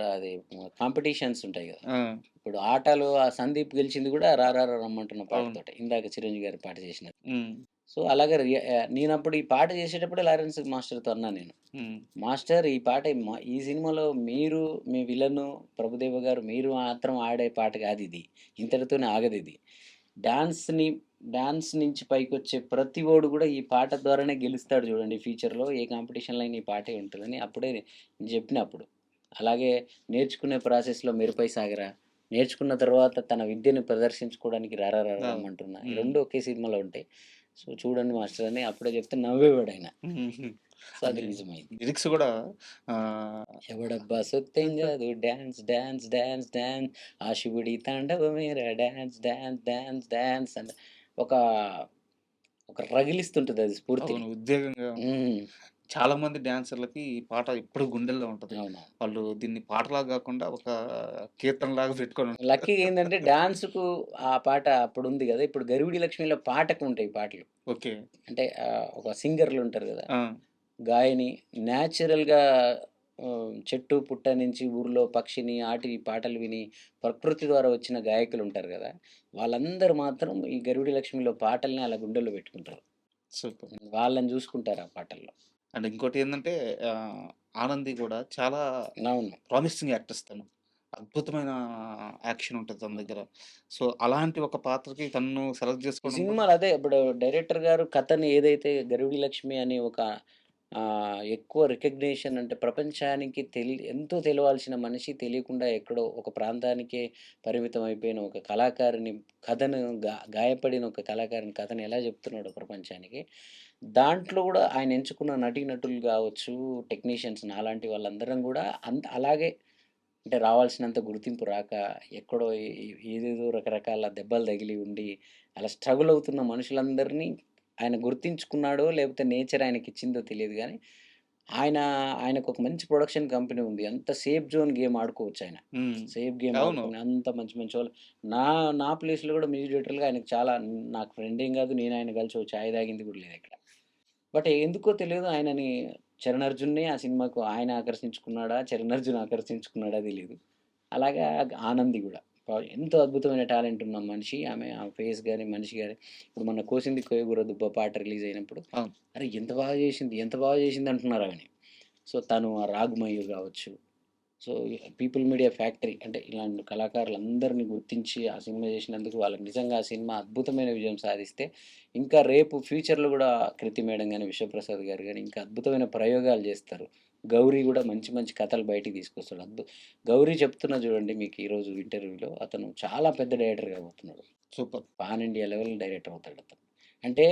అది కాంపిటీషన్స్ ఉంటాయి గదా! ఆ! ఇప్పుడు ఆటలో ఆ సందీప్ గెలిచింది గూడా 'రారార రమ్మంటున్న' అవును. పాటతోటే. ఇందాక చిరంజీవి గారి పాట చేసినది. హ్మ్. సో, అలాగే నేనప్పుడు ఈ పాట చేసేటప్పుడే లారెన్స్ మాస్టర్‌తో అన్నా నేను. హ్మ్. మాస్టర్ ఈ పాట ఈ సినిమాలో మీరు, మీ విలను ప్రభుదేవ గారు మీరు మాత్రం ఆడే పాట కాదిది. ఇంతటితోనే ఆగదిది. డాన్స్‌ని డాన్స్ నుంచి పైకొచ్చే ప్రతి ఓడు గూడా ఈ పాట ద్వారానే గెలుస్తాడు చూడండి ఫ్యూచర్‌లో ఏ కాంపిటీషన్‌లో అయినా ఈ పాటే ఉంటదని అప్పుడే జెప్పిన అప్పుడు. అలాగే నేర్చుకునే ప్రాసెస్‌లో మెరుపై సాగరా, నేర్చుకున్న తర్వాత తన విద్యను ప్రదర్శించుకోవడానికి ఆ! రమ్మంటున్నా. ఈ హ్మ్. 2 ఒకే సినిమాలో ఉంటాయి. సో, చూడండి మాస్టర్ అని అప్పుడే చెప్తే నవ్వేవాడాయన. హుహు. సో, అది అంటే నిజమైంది. లిరిక్స్ గూడా ఆహ్, ఎవడబ్బా సొత్తేం గాదు డాన్స్ డాన్స్ డాన్స్ డాన్స్ ఆ శివుడి తాండవమేరా డాన్స్ డాన్స్ డాన్స్ డాన్స్ అని ఒక ఒక రగిలిస్తుంటది అది స్ఫూర్తిని. అవును. ఉద్వేగంగా హ్మ్. చాలామంది డాన్సర్‌లకి ఈ పాట ఎప్పుడు గుండెల్లో ఉంటది. అవునవును. వాళ్ళు దీన్ని పాటలాగా గాకుండా ఒక కీర్తనలాగా పెట్టుకొని లక్కీగా ఏందంటే డాన్స్‌కు ఆ పాట అప్పుడుంది గదా! ఇప్పుడు 'గరివిడి లక్ష్మిలో' పాటకుంటాయి పాటలు. ఓకే. అంటే ఒక సింగర్‌లుంటారు గదా! ఆ! గాయని న్యాచురల్‌గా చెట్టు పుట్ట నుంచి ఊర్లో పక్షిని, ఆటి పాటలు విని ప్రకృతి ద్వారా వచ్చిన గాయకులుంటారు గదా! వాళ్ళందరూ మాత్రం ఈ 'గరుడి లక్ష్మిలో' పాటల్ని అలా గుండెల్లో పెట్టుకుంటారు. సూపర్. వాళ్ళని జూసుకుంటారు ఆ పాటల్లో. అండ్ ఇంకోటేందంటే ఆనంది గూడా చాలా అవును. ప్రామిసింగ్ యాక్ట్రెస్ తను. అద్భుతమైన యాక్షన్ ఉంటది తన దగ్గర. సో, అలాంటి ఒక పాత్రకి తనను సెలెక్ట్ ఈ జేసుకోవడం కూడా సినిమాలో అదే ఇప్పుడు డైరెక్టర్ గారు కథని ఏదైతే 'గరుడి లక్ష్మి' అని ఒక ఎక్కువ రికగ్నిషన్ అంటే ప్రపంచానికి ఎంతో తెలవాల్సిన మనిషి తెలియకుండా ఎక్కడో ఒక ప్రాంతానికే పరిమితం అయిపోయిన ఒక కళాకారుని కథను గాయపడిన ఒక కళాకారుని కథను ఎలా చెప్తున్నాడో ప్రపంచానికి, దాంట్లో గూడా ఆయన ఎంచుకున్న నటీనటులు గావచ్చు, టెక్నీషియన్స్ నాలాంటి వాళ్ళందరం గూడా అలాగే అంటే రావాల్సినంత గుర్తింపు రాక, ఎక్కడో ఏదేదో రకరకాల దెబ్బలు తగిలి ఉండి, అలా స్ట్రగుల్ అవుతున్న మనుషులందరినీ ఆయన గుర్తించుకున్నాడో, లేకపోతే నేచర్ ఆయనకిచ్చిందో తెలీదు గానీ, ఆయన ఆయనకొక మంచి ప్రొడక్షన్ కంపెనీ ఉంది. అంత సేఫ్ జోన్ గేమ్ ఆడుకోవచ్చాయన. హ్మ్. సేఫ్ గేమ్ అవును. ఆడుకొని అంత మంచి మంచి వాళ్ళు నా నా ప్లేస్‌లో గూడా మ్యూజిక్ డైరెక్టర్‌లుగా ఆయనకు చాలా నాకు ఫ్రెండేం గాదు. నేను ఆయన కలిసి ఓ చాయ్ తాగింది గూడా లేదెక్కడ. బట్ ఎందుకో తెలియదు ఆయనని 'చరణ్ అర్జున్‌ని' ఆ సినిమాకు ఆయన ఆకర్షించుకున్నాడా? 'చరణ్ అర్జున్' ఆకర్షించుకున్నాడా తెలీదు. అలాగా 'ఆనంది' గూడా. ఎంతో అద్భుతమైన టాలెంట్ ఉన్న మనిషి. ఆమె ఫేస్ గాని, మనిషి గాని ఇప్పుడు మొన్న 'కోసింది కోయగూర దుబ్బ' పాట రిలీజ్ అయినప్పుడు, అవును. అరె! ఎంత బాగా చేసింది, ఎంత బాగా చేసింది అంటున్నారు ఆమెని. సో, తను ఆ 'రాగ్‌మయూర్' గావచ్చు. సో, పీపుల్ మీడియా ఫ్యాక్టరీ అంటే ఇలాంటి కళాకారులందరిని గుర్తించి ఆ సినిమా చేసినందుకు వాళ్ళకి నిజంగా ఆ సినిమా అద్భుతమైన విజయం సాధిస్తే, ఇంకా రేపు ఫ్యూచర్‌లో గూడా కృతి మేడం గాని, విశ్వప్రసాద్ గారు గాని ఇంకా అద్భుతమైన ప్రయోగాలు జేస్తారు. గౌరీ గూడా మంచి మంచి కథలు బయటికి తీసుకొస్తాడు. గౌరీ చెప్తున్నా చూడండి మీకు ఈరోజు ఇంటర్వ్యూలో అతను చాలా పెద్ద డైరెక్టర్ కాబోతున్నాడు. Super. Pan India level director అవుతాడతను. అంటే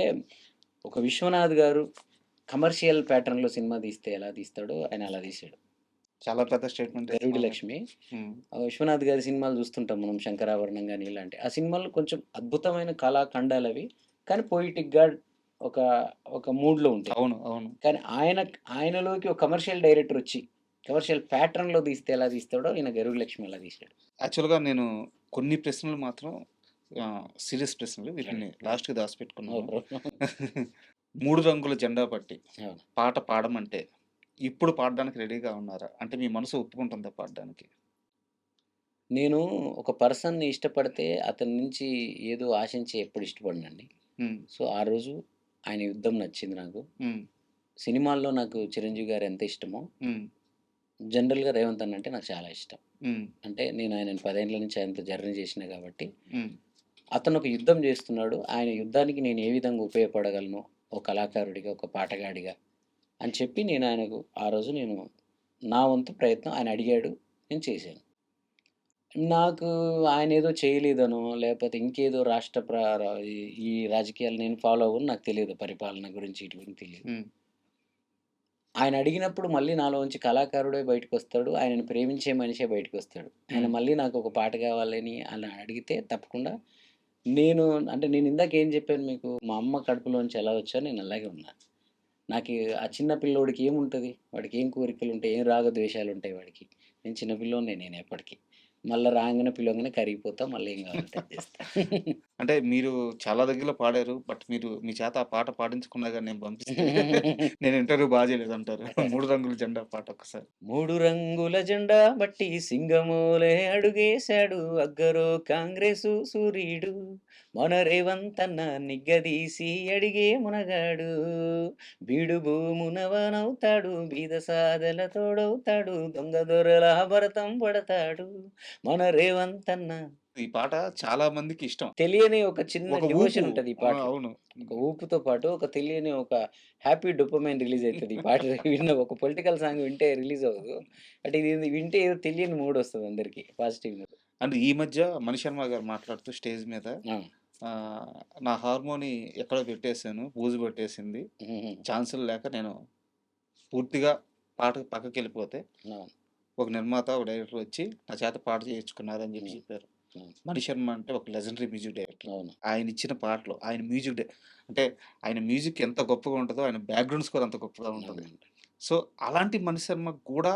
ఒక విశ్వనాథ్ గారు కమర్షియల్ ప్యాటర్న్‌లో సినిమా తీస్తే ఎలా తీస్తాడో ఆయన అలా తీసాడు. చాలా పెద్ద స్టేట్మెంట్ 'గరుడి లక్ష్మి' విశ్వనాథ్ గారి సినిమాలు చూస్తుంటాం మనం 'శంకరాభరణం' గాని ఇలాంటి. ఆ సినిమాలు కొంచెం అద్భుతమైన కళాఖండాలవి. కానీ పొయిటిక్‌గా ఒక ఒక మూడ్‌లో ఉంటాయి. అవును. అవును. కానీ ఆయనలోకి ఒక కమర్షియల్ డైరెక్టర్ వచ్చి కమర్షియల్ ప్యాటర్న్‌లో తీస్తే ఎలా తీస్తాడో ఈయన 'గరుడి లక్ష్మి' అలా తీసాడు. యాక్చువల్‌గా నేను కొన్ని ప్రశ్నలు మాత్రం సీరియస్ ప్రశ్నలు వీటిని లాస్ట్‌కి దాచిపెట్టుకున్నాను. బ్రో. 3 రంగుల జెండా పట్టి అవును. పాట పాడమంటే ఇప్పుడు పాడడానికి రెడీగా ఉన్నారా? అంటే మీ మనసు ఒప్పుకుంటుందా పాడడానికి? నేను ఒక పర్సన్‌ని ఇష్టపడితే అతని నుంచి ఏదో ఆశించి ఎప్పుడు ఇష్టపడనండి. హ్మ్. సో, ఆ రోజు ఆయన యుద్ధం నచ్చింది నాకు. హ్మ్. సినిమాల్లో నాకు 'చిరంజీవి' గారు ఎంత ఇష్టమో, హ్మ్. జనరల్‌గా రేవంత్ అన్న అంటే నాకు చాలా ఇష్టం. హ్మ్. అంటే నేను ఆయనని 10 ఏళ్ల నుంచి ఆయనతో జర్నీ చేసినా కాబట్టి, హ్మ్. అతను ఒక యుద్ధం చేస్తున్నాడు. ఆయన యుద్ధానికి నేను ఏ విధంగా ఉపయోగపడగలను, ఒక కళాకారుడిగా, ఒక పాటగాడిగా అని చెప్పి నేను ఆయనకు ఆ రోజు నేను నా వంతు ప్రయత్నం ఆయన అడిగాడు. నేను చేశాను. నాకు ఆయనేదో చేయలేదనో, లేపోతే ఇంకేదో రాష్ట్ర ప్ర ర ఈ ఈ రాజకీయాలు నేను ఫాలో అవ్వను. నాకు తెలీదు. పరిపాలన గురించి ఈటి గురించి తెలీదు. హ్మ్. ఆయన అడిగినప్పుడు మళ్ళీ నాలోంచి కళాకారుడే బయటకొస్తాడు. ఆయనను ప్రేమించే మనిషే బయటకొస్తాడు. ఆయన హ్మ్. మళ్ళీ నాకొక పాట కావాలని అలా అడిగితే తప్పకుండా నేను అంటే నేను ఇందాక ఏం చెప్పాను మీకు, మా అమ్మ కడుపులోంచి ఎలా వచ్చానో నేను అలాగే ఉన్నా. నాకి ఆ చిన్న పిల్లోడికి ఏముంటది? వాడికి ఏం కోరికలుంటాయి? ఏం రాగద్వేషాలుంటాయి వాడికి? నేను చిన్న పిల్లోడినే నేను ఎప్పటికి. మళ్ళా రాంగానే పిలవంగానే కరిగిపోతా. మళ్ళీ ఏం కావాలంటే అది చేస్తా. అంటే మీరు చాలా దగ్గరలో పాడారు. బట్ మీరు మీ చేత ఆ పాట పాడించకుండా గాని నేను పంపిస్తే నేను ఇంటర్వ్యూ బా చేయలేదంటారు. 3 రంగుల జెండా పాట ఒక్కసారి. 3 రంగుల జెండా బట్టి సింగమోలే అడుగేశాడు అగ్గరో కాంగ్రెసు సూరీడు. మన రేవంతన్న నిగ్గదీసి అడిగే మునగాడు. బీడు భూమునవనవుతాడు బీద సాదెల తోడవుతాడు దొంగ దొరల భరతం పడతాడు. మన రేవంతన్న ఈ పాట చాలా మందికి ఇష్టం. తెలియని ఒక చిన్న ఒక ఊపు. డివోషన్ ఉంటది ఈ పాటలో. అవును. ఒక ఊపుతో పాటు ఒక తెలియని ఒక హ్యాపీ డోపమైన్ రిలీజ్ అయితది. ఈ పాట విన్న ఒక పొలిటికల్ సాంగ్ వింటే రిలీజ్ అవ్వదు. బట్ ఇది వింటే ఏదో తెలియని మూడ్ వస్తది అందరికి పాజిటివ్‌గా. అండ్ ఈ మధ్య మణిశర్మ గారు మాట్లాడుతూ స్టేజ్ మీద ఆ! నా హార్మోని ఎక్కడో పెట్టేసాను. బూజు పట్టేసింది. హుహు. ఛాన్సులు లేక నేను పూర్తిగా పాట పక్కకెళ్ళిపోతే అవును. ఒక నిర్మాత, ఒక డైరెక్టర్ వచ్చి నా చేత పాట చేయించుకున్నారని హ్మ్. చెప్పారు. హ్మ్. మణిశర్మ అంటే ఒక లెజెండరీ మ్యూజిక్ డైరెక్టర్. అవును. ఆయన ఇచ్చిన పాటలు, ఆయన మ్యూజిక్ అంటే ఆయన మ్యూజిక్ ఎంత గొప్పగా ఉంటదో, ఆయన బ్యాక్‌గ్రౌండ్ స్కోర్ అంత గొప్పగా ఉంటది. అవునండి. సో, అలాంటి మణిశర్మకు కూడా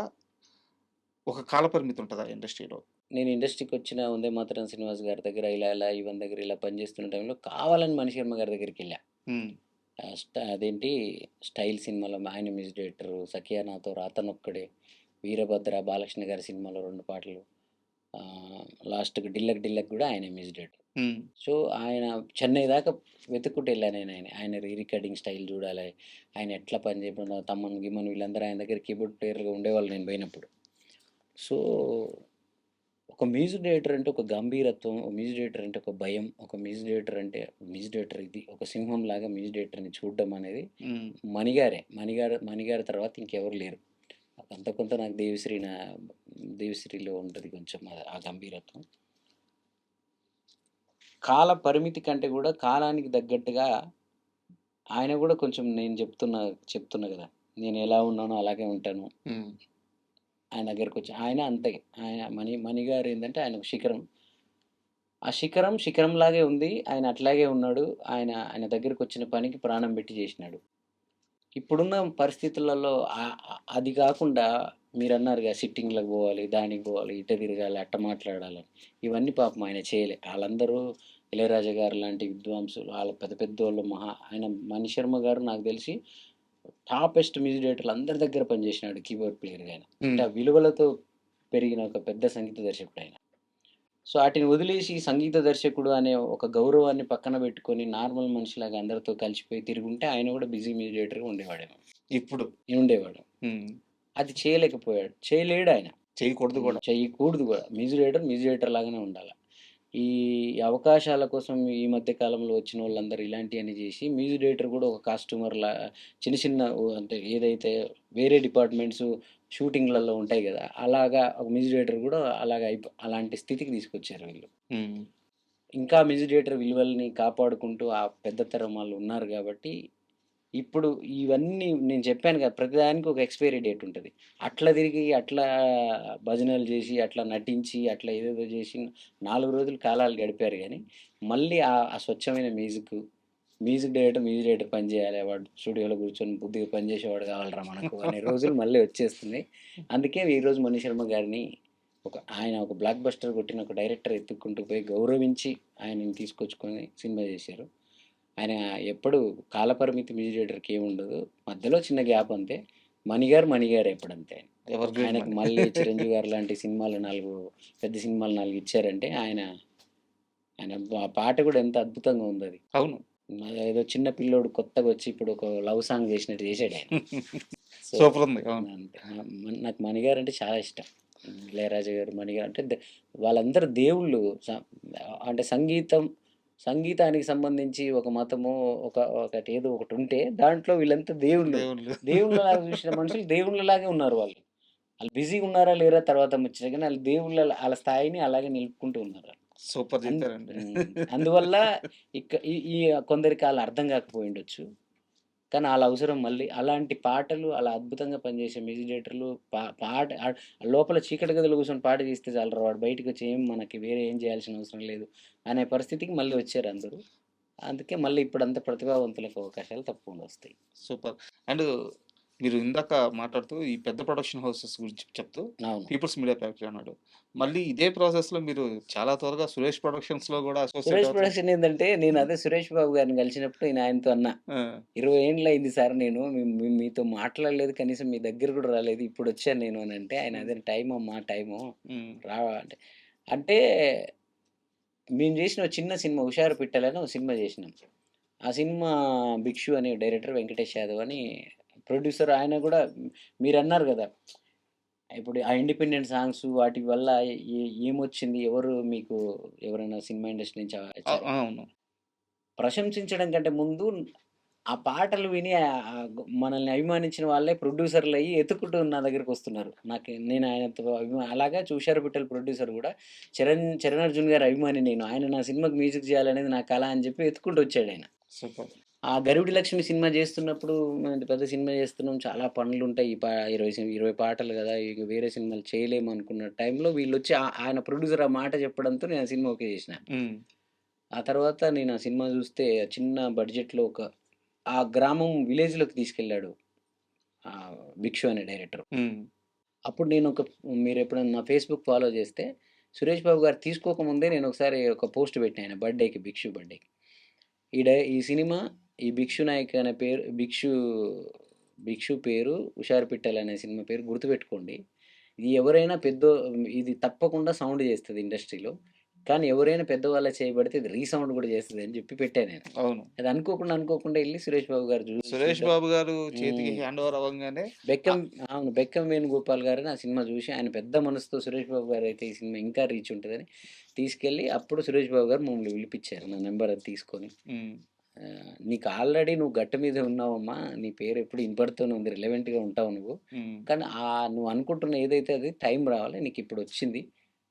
ఒక కాలపరిమితి ఉంటదా ఇండస్ట్రీలో? నేను ఇండస్ట్రీకొచ్చిన 'వందే మాతరం' శ్రీనివాస్ గారి దగ్గర ఇలా యువన్ దగ్గర ఇలా పనిచేస్తున్న టైంలో కావాలని మణిశర్మ గారి దగ్గరికెళ్ళా. హ్మ్. అదేంటి 'స్టైల్' సినిమాలో ఆయన మ్యూజిక్ డైరెక్టరు, 'సఖియా నాతో రాతనొక్కడే', 'వీరభద్ర' బాలకృష్ణ గారి సినిమాలో 2 పాటలు. లాస్ట్‌కి 'డిల్లక్ డిల్లక్' గూడా ఆయనే మ్యూజిక్ డైరెక్టర్. హ్మ్. సో, ఆయన చెన్నై దాకా వెతుక్కుంటూ ఎళ్ళా నేను ఆయన రికార్డింగ్ స్టైల్ జూడాలి. ఆయన ఎట్లా పని ఇప్పుడు తమ్మన్, గిమ్మన్ వీళ్ళందరూ ఆయన దగ్గర కీబోర్డ్ ప్లేయర్‌గా ఉండేవాళ్ళు నేను బోయినప్పుడు. సో, ఒక మ్యూజిక్ డైరెక్టర్ అంటే ఒక గంభీరత్వం, ఒక మ్యూజిక్ డైరెక్టర్ అంటే ఒక భయం, ఒక మ్యూజిక్ డైరెక్టర్ అంటే మ్యూజిక్ డైరెక్టర్ ఇది ఒక సింహంలాగా మ్యూజిక్ డైరెక్టర్‌ని చూడడం అనేది హ్మ్. మణిగారే. మణిగారి తర్వాత ఇంకెవరు లేరు. అంత కొంత నాకు 'దేవిశ్రీలో' ఉంటది కొంచెం ఆ గంభీరత్వం. కాల పరిమితి కంటే గూడా కాలానికి తగ్గట్టుగా ఆయన గూడా కొంచెం నేను చెప్తున్నా గదా! నేనెలా ఉన్నానో అలాగే ఉంటాను. హ్మ్. ఆయన దగ్గరకొచ్చి ఆయన అంతే. ఆయన మణిగారేందంటే ఆయన ఒక శిఖరం. ఆ శిఖరంలాగే ఉంది. ఆయన అట్లాగే ఉన్నాడు. ఆయన దగ్గరకొచ్చిన పనికి ప్రాణం పెట్టి జేసినాడు. ఇప్పుడున్న పరిస్థితులలో అది గాకుండా మీరన్నారుగా సిట్టింగ్‌లకు బోవాలి, దానికి బోవాలి, ఇట తిరగాలి, అట్ట మాట్లాడాలని. ఇవన్నీ పాపం ఆయన చేయలే. ఆళ్ళందరూ 'ఇళయరాజా' గారు లాంటి విద్వాంసులు, ఆళ్ళ పెద్ద పెద్దోళ్ళు ఆయన మణిశర్మ గారు నాకు తెలిసి టాపెస్ట్ మ్యూజిక్ డైరెక్టర్లు అందరి దగ్గర పనిచేసినాడు కీబోర్డ్ ప్లేయర్‌గా ఆయన. అంటే హ్మ్. ఆ విలువలతో పెరిగిన ఒక పెద్ద సంగీత దర్శకుడాయన. సో, ఆటిని వదిలేసి సంగీత దర్శకుడు అనే ఒక గౌరవాన్ని పక్కన పెట్టుకొని నార్మల్ మనిషిలాగా అందరితో కలిసిపోయి తిరుగుంటే ఆయన కూడా బిజీ మ్యూజిక్ డైరెక్టర్‌గా ఉండేవాడేమో. ఇప్పుడు. ఉండేవాడు. హ్మ్. అది చేయలేకపోయాడు. చేయలేడాయన. చేయకూడదు కూడా. చేయకూడదు కూడా. మ్యూజిక్ డైరెక్టర్ లాగానే ఉండాలి. ఈ అవకాశాల కోసం ఈ మధ్య కాలంలో వచ్చిన వాళ్ళందరూ ఇలాంటివన్నీ చేసి మ్యూజిక్ డైరెక్టర్ కూడా ఒక కాస్ట్యూమర్‌లా చిన్న చిన్న అంటే ఏదైతే వేరే డిపార్ట్మెంట్స్ షూటింగ్‌లలో ఉంటాయి కదా! అలాగా ఒక మ్యూజిక్ డైరెక్టర్ కూడా అలాగా అలాంటి స్థితికి తీసుకొచ్చారు వీళ్ళు. హ్మ్. ఇంకా మ్యూజిక్ డైరెక్టర్ విలువల్ని కాపాడుకుంటూ ఆ పెద్ద తరం వాళ్ళు ఉన్నారు కాబట్టి ఇప్పుడు ఇవన్నీ నేను చెప్పాను కదా! ప్రతిదానికి ఒక ఎక్స్‌పైరీ డేట్ ఉంటది. అట్లా తిరిగి, అట్లా భజనలు జేసి, అట్లా నటించి, అట్లా ఏదేదో జేసి 4 రోజులు కాలాలు గడిపారు గానీ, మళ్ళీ ఆ స్వచ్ఛమైన మ్యూజిక్ డైరెక్టర్ పని జేయాలి. వాడు స్టూడియోలో కూర్చొని బుద్ధిగా పని జేసేవాడు కావాలిరా మనకు అనే రోజులు మళ్ళీ వచ్చేస్తున్నాయి. అందుకే ఈరోజు మణిశర్మ గారిని ఆయన ఒక బ్లాక్ బస్టర్ కొట్టిన ఒక డైరెక్టర్ ఎత్తుక్కుంటూ పోయి గౌరవించి ఆయనని తీసుకొచ్చుకొని సినిమా జేశారు. ఆయన ఎప్పుడు కాలపరిమితి మ్యూజిక్ డైరెక్టర్‌కి ఏముండదు. మధ్యలో చిన్న గ్యాప్ అంతే. మణిగారు ఎప్పుడంతే. ఎవర్ గ్రీన్ ఆయనకు మనీ. మళ్ళీ 'చిరంజీవి' గారు లాంటి సినిమాలు 4 పెద్ద సినిమాలు 4 ఇచ్చారంటే ఆయన ఆయన ఆ పాట కూడా ఎంత అద్భుతంగా ఉందది. అవును. ఏదో చిన్న పిల్లోడు కొత్తగా వచ్చి ఇప్పుడు ఒక లవ్ సాంగ్ చేసినట్టు చేసాడాయన. సో, సూపర్ ఉంది. అవును. అంతే. నాకు మణిగారంటే చాలా ఇష్టం. ఇళయరాజా గారు, మణిగారు అంటే వాళ్ళందరూ దేవుళ్ళు. అంటే సంగీతానికి సంబంధించి ఒక మతము ఏదో ఒకటి ఉంటే దాంట్లో వీళ్ళంతా దేవుళ్ళు. దేవుళ్ళు. దేవుళ్ళలాగా చూసిన మనుషులు దేవుళ్ళలాగే ఉన్నారు వాళ్ళు. వాళ్ళు బిజీగా ఉన్నారా లేరా తర్వాత ముచ్చట గానీ ఆళ్ళు ఆళ్ళ స్థాయిని అలాగే నిలుపుకుంటూ ఉన్నారు. సూపర్ చెప్పారండి. అందువల్ల ఈ ఈ కొందరికి ఆళ్ళు అర్థం కాకపోయుండొచ్చు. కానీ ఆళ్ళ అవసరం మళ్ళీ అలాంటి పాటలు అలా అద్భుతంగా పనిచేసే మ్యూజిక్ డైరెక్టర్లు పాట లోపల చీకటి గదిలో కూర్చొని పాట తీస్తే చాలురా వాడు బయటికొచ్చి మనకి వేరే ఏం చేయాల్సిన అవసరం లేదు అనే పరిస్థితికి మళ్ళీ వచ్చారు అందరూ. అందుకే మళ్ళీ ఇప్పుడంతా ప్రతిభావంతులకు అవకాశాలు తప్పకుండా వస్తాయి. సూపర్. అండ్ మీరు ఇందాక మాట్లాడుతూ ఈ పెద్ద ప్రొడక్షన్ హౌసెస్ గురించి చెప్తూ అవును. పీపుల్స్ మీడియా ఫ్యాక్టరీ అన్నాడు. మళ్ళీ ఇదే ప్రాసెస్‌లో మీరు చాలా త్వరగా సురేష్ ప్రొడక్షన్స్‌లో కూడా అసోసియేట్ సురేష్ అవుతారు. ప్రొడక్షన్ ఏందంటే నేను అదే సురేష్ బాబు గారిని కలిసినప్పుడు నేను ఆయనతో అన్నా. ఆ! 20 ఏండ్లయింది సార్ నేను మీతో మాట్లాడలేదు. కనీసం మీ దగ్గర కూడా రాలేదు. ఇప్పుడొచ్చాను నేను అనంటే ఆయన అదే టైమమ్మా టైము హ్మ్. రావా అంటే. అంటే మేము చేసిన ఒక చిన్న సినిమా 'హుషారు పిట్టలు' అని ఒక సినిమా చేసినాం. ఆ సినిమా 'భిక్షు' అనే డైరెక్టర్ వెంకటేష్ యాదవ్ అని ప్రొడ్యూసర్ ఆయన కూడా మీరన్నారు గదా! ఇప్పుడు ఆ ఇండిపెండెంట్ సాంగ్స్ వాటి వల్ల ఏమొచ్చింది? మీకు ఎవరైనా సినిమా ఇండస్ట్రీ నుంచి అవును. ప్రశంసించడం కంటే ముందు ఆ పాటలు విని మనల్ని అభిమానించిన వాళ్ళే ప్రొడ్యూసర్‌లయ్యి ఎతుక్కుంటూ నా దగ్గరకొస్తున్నారు. నేను ఆయనతో అలాగా 'చూశారు పిట్టలు' ప్రొడ్యూసర్ గూడా చరణ్ అర్జున్ గారి అభిమాని నేను. ఆయన నా సినిమాకి మ్యూజిక్ చేయాలనేది నా కల అని చెప్పి ఎతుక్కుంటూ వచ్చాడాయన. సూపర్. ఆ 'గరుడి లక్ష్మి' సినిమా చేస్తున్నప్పుడు మేము పెద్ద సినిమా చేస్తున్నాం. చాలా పనులుంటాయి. 20 పాటలు గదా! ఇక వేరే సినిమాలు చేయలేము అనుకున్న టైంలో వీళ్ళొచ్చి ఆయన ప్రొడ్యూసర్ ఆ మాట చెప్పడంతో నేను ఆ సినిమా ఓకే చేసినా. హ్మ్. ఆ తర్వాత నేను ఆ సినిమా చూస్తే చిన్న బడ్జెట్‌లో ఆ గ్రామం విలేజ్‌లోకి తీసుకెళ్ళాడు. 'భిక్షు' అనే డైరెక్టర్. హ్మ్. అప్పుడు మీరెప్పుడన్నా నా ఫేస్‌బుక్ ఫాలో చేస్తే సురేష్ బాబు గారు తీసుకోకముందే నేను ఒకసారి ఒక పోస్ట్ పెట్టా ఆయన బర్త్‌డేకి 'భిక్షు' బర్త్‌డేకి. ఈ సినిమా ఈ 'భిక్షు నాయక్' అనే పేరు 'భిక్షు' పేరు 'హుషారు పిట్టలు' అనే సినిమా పేరు గుర్తుపెట్టుకోండి. ఇది ఎవరైనా ఇది తప్పకుండా సౌండ్ చేస్తది ఇండస్ట్రీలో. కానీ ఎవరైనా పెద్దవాళ్ళ చేయబడితే ఇది రీసౌండ్ కూడా చేస్తది అని చెప్పి పెట్టా నేను. అవును. అది అనుకోకుండా ఎళ్లి సురేష్ బాబు గారు సురేష్ చూసారు. బాబు గారు చేతికి హ్మ్. హ్యాండ్ ఓవర్ అవ్వంగానే బెక్కం అవును. 'బెక్కం వేణుగోపాల్' గారని ఆ సినిమా చూసి ఆయన పెద్ద మనసుతో సురేష్ బాబు గారైతే ఈ సినిమా ఇంకా రీచ్ ఉంటదని తీసుకెళ్ళి అప్పుడు సురేష్ బాబు గారు మమ్మల్ని పిలిపిచ్చారు. నా నంబర్ అది తీసుకొని. హ్మ్. నీకు ఆల్రెడీ నువ్వు గట్టు మీద ఉన్నావమ్మా. నీ పేరు ఎప్పుడు ఇనపడుతూనే ఉంది. రిలవెంట్‌గా ఉంటావు నువ్వు. హ్మ్. కానీ నువ్వు అనుకుంటున్న ఏదైతే అది టైం రావాలి. నీకిప్పుడొచ్చింది.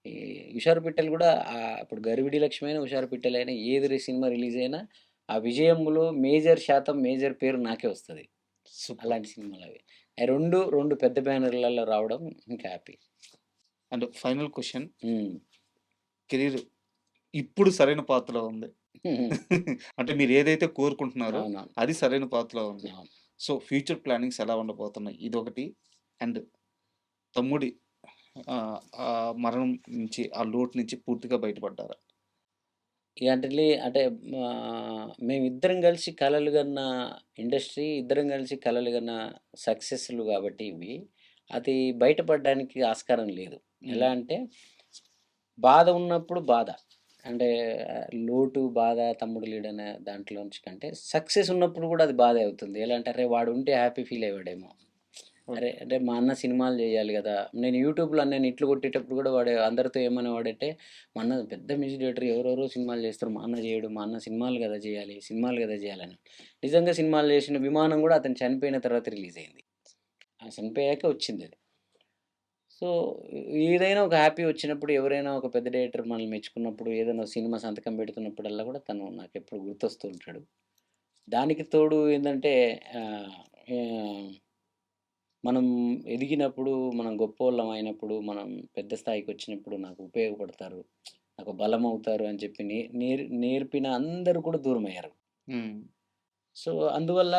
ఈ 'హుషారు పిట్టలు' గూడా ఇప్పుడు 'గరివిడి లక్ష్మి' అయినా, 'హుషారు పిట్టలు' అయినా ఏది సినిమా రిలీజ్ అయినా ఆ విజయంలో మేజర్ పేరు నాకే వస్తది. సూపర్. అలాంటి సినిమాలవి. అయి 2 పెద్ద బ్యానర్‌లలో రావడం ఇంకా హ్యాపీ. And final question. హ్మ్. కెరీర్ ఇప్పుడు సరైన పాత్రలో ఉంది. అంటే మీరు ఏదైతే కోరుకుంటున్నారో అవునవును. అది సరైన పాత్రలో ఉంది. అవును. సో, ఫ్యూచర్ ప్లానింగ్స్ ఎలా ఉండబోతున్నాయి? ఇదొకటి. అండ్ తమ్ముడి మరణం నుంచి, ఆ లోటు నుంచి పూర్తిగా బయటపడ్డారా? ఇగ అంటే మేమిద్దరం కలిసి కలలు గన్న ఇండస్ట్రీ, ఇద్దరం కలిసి కలలు గన్న సక్సెస్‌లు గాబట్టి ఇవి. అది బయటపడడానికి ఆస్కారం లేదు. హ్మ్. ఎలా అంటే బాధ ఉన్నప్పుడు బాధ. అంటే లోటు, బాధ తమ్ముడు లేడనే దాంట్లోంచి కంటే సక్సెస్ ఉన్నప్పుడు గూడా అది బాధే అవుతుంది. ఎలా అంటే అరే! వాడుంటే హ్యాపీ ఫీల్ అయ్యేవాడేమో. అరే అంటే మా అన్న సినిమాలు చేయాలి కదా, నేను యూట్యూబ్లో నేను ఇట్లు కొట్టేటప్పుడు కూడా వాడు అందరితో ఏమనేవాడంటే, మా అన్న పెద్ద మ్యూజిక్ డైరెక్టర్, ఎవరెవరో సినిమాలు చేస్తారు, మా అన్న చేయడు, మా అన్న సినిమాలు కదా చేయాలి, సినిమాలు కదా చేయాలని. నిజంగా సినిమాలు చేసిన విమానం కూడా అతను చనిపోయిన తర్వాత రిలీజ్ అయింది. ఆ చనిపోయాక వచ్చింది అది. సో ఏదైనా ఒక హ్యాపీ వచ్చినప్పుడు, ఎవరైనా ఒక పెద్ద డైరెక్టర్ మనల్ని మెచ్చుకున్నప్పుడు, ఏదైనా సినిమా సంతకం పెడుతున్నప్పుడల్లా కూడా తను నాకు ఎప్పుడు గుర్తొస్తూ ఉంటాడు. దానికి తోడు ఏంటంటే మనం ఎదిగినప్పుడు, మనం గొప్పోళ్ళం అయినప్పుడు, మనం పెద్ద స్థాయికి వచ్చినప్పుడు నాకు ఉపయోగపడతారు, నాకు బలం అవుతారు అని చెప్పి నేర్పిన అందరూ కూడా దూరం అయ్యారు. సో అందువల్ల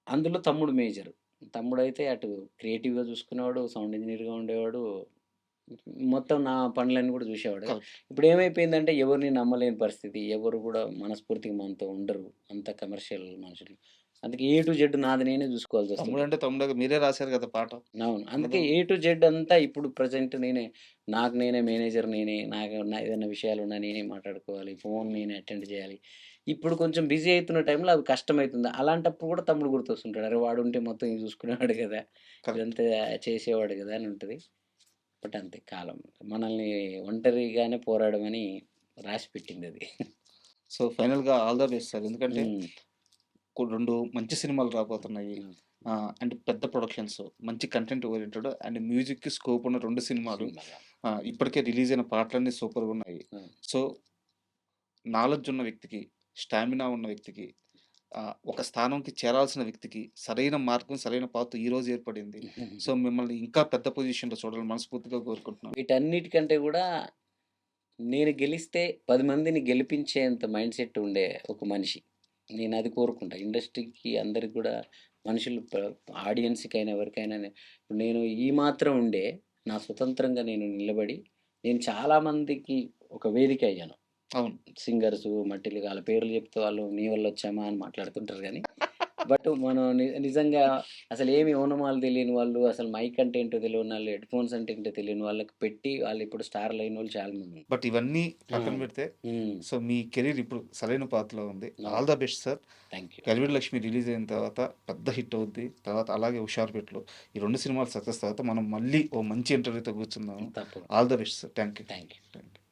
అందులో తమ్ముడు మేజర్. తమ్ముడైతే అటు క్రియేటివ్‌గా చూసుకునేవాడు, సౌండ్ ఇంజినీర్‌గా ఉండేవాడు. మొత్తం నా పనులన్నీ కూడా చూసేవాడు. కరెక్ట్. ఇప్పుడు ఏమైపోయిందంటే ఎవరిని నమ్మలేని పరిస్థితి. ఎవరు కూడా మనస్ఫూర్తిగా మనతో ఉండరు. అంతా కమర్షియల్ మనుషులు. అందుకే ఏ టు జెడ్ నాది నేనే చూసుకోవాల్సొస్తుంది. తమ్ముడంటే తమ్ముడుగా మీరే రాశారు కదా పాట. అవును. అందుకే ఏ టు జెడ్ అంతా ఇప్పుడు ప్రెజెంట్ నేనే. నాకు నేనే మేనేజర్ నేనే. నా ఏదైనా విషయాలున్నా నేనే మాట్లాడుకోవాలి. ఫోన్ నేనే అటెండ్ చేయాలి. ఇప్పుడు కొంచెం బిజీ అయితున్న టైంలో అది కష్టమైతుంది. అలాంటప్పుడు కూడా తమ్ముడు గుర్తొస్తుంటాడు. అరే! వాడుంటే మొత్తం ఇది చూసుకునేవాడు కదా, కరెక్ట్. ఇదంతా చేసేవాడు కదా అని ఉంటది. బట్ అంతే కాలం మనల్ని ఒంటరిగానే పోరాడమని రాసిపెట్టిందది. సో ఫైనల్‌గా ఆల్ ద బెస్ట్ సార్. ఎందుకంటే హ్మ్. 2 మంచి సినిమాలు రాబోతున్నాయి. హ్మ్. అండ్ పెద్ద ప్రొడక్షన్స్, మంచి కంటెంట్ ఓరియెంటెడ్ అండ్ మ్యూజిక్‌కి స్కోప్ ఉన్న 2 సినిమాలు. సినిమాగా. ఇప్పటికే రిలీజ్ అయిన పాటలన్నీ సూపర్‌గున్నాయి. హ్మ్. సో నాలెడ్జ్ ఉన్న వ్యక్తికి, స్టామినా ఉన్న వ్యక్తికి, ఒక స్థానంకి చేరాల్సిన వ్యక్తికి సరైన మార్గం, సరైన పాత్ ఈరోజు ఏర్పడింది. సో మిమ్మల్ని ఇంకా పెద్ద పొజిషన్‌లో చూడాలని మనస్ఫూర్తిగా కోరుకుంటున్నాను. వీటన్నిటికంటే కూడా నేను గెలిస్తే 10 మందిని గెలిపించేంత మైండ్ సెట్ ఉండే ఒక మనిషి. నేను అది కోరుకుంటా. ఇండస్ట్రీకి అందరికి కూడా మనుషులు ఆడియన్స్‌కైనా ఎవరికైనా ఇప్పుడు నేను ఈ మాత్రం ఉండే నా స్వతంత్రంగా నేను నిలబడి నేను చాలామందికి ఒక వేదిక అయ్యాను. అవును. సింగర్సు, మట్టిలు వాళ్ళ పేర్లు చెప్తే వాళ్ళు నీ వల్ల వచ్చామా అని మాట్లాడుతుంటారు గానీ, బట్ మనం నిజంగా అసలేమి ఓనమాలు తెలియని వాళ్ళు, అసలు మైక్ అంటే ఏంటో తెలియనోళ్ళు, హెడ్ ఫోన్స్ అంటే ఏంటో తెలియని వాళ్ళకి పెట్టి వాళ్ళు ఇప్పుడు స్టార్‌లు అయినోళ్ళు చాలా మంది ఉన్నారు. బట్ ఇవన్నీ పక్కన హ్మ్. పెడితే హ్మ్. సో మీ కెరీర్ ఇప్పుడు సరైన పాత్లో ఉంది. అవును. All the best sir. Thank you. 'Galividi Lakshmi' release అయిన తర్వాత పెద్ద హిట్ అవుద్ది. తర్వాత అలాగే 'హుషారుపేటలో' ఈ 2 సినిమాలు సక్సెస్ తర్వాత మనం మళ్ళీ ఓ మంచి ఇంటర్వ్యూతో కూర్చుందాము. తప్పకుండా. All the best sir. Thank you. Thank you. Thank you.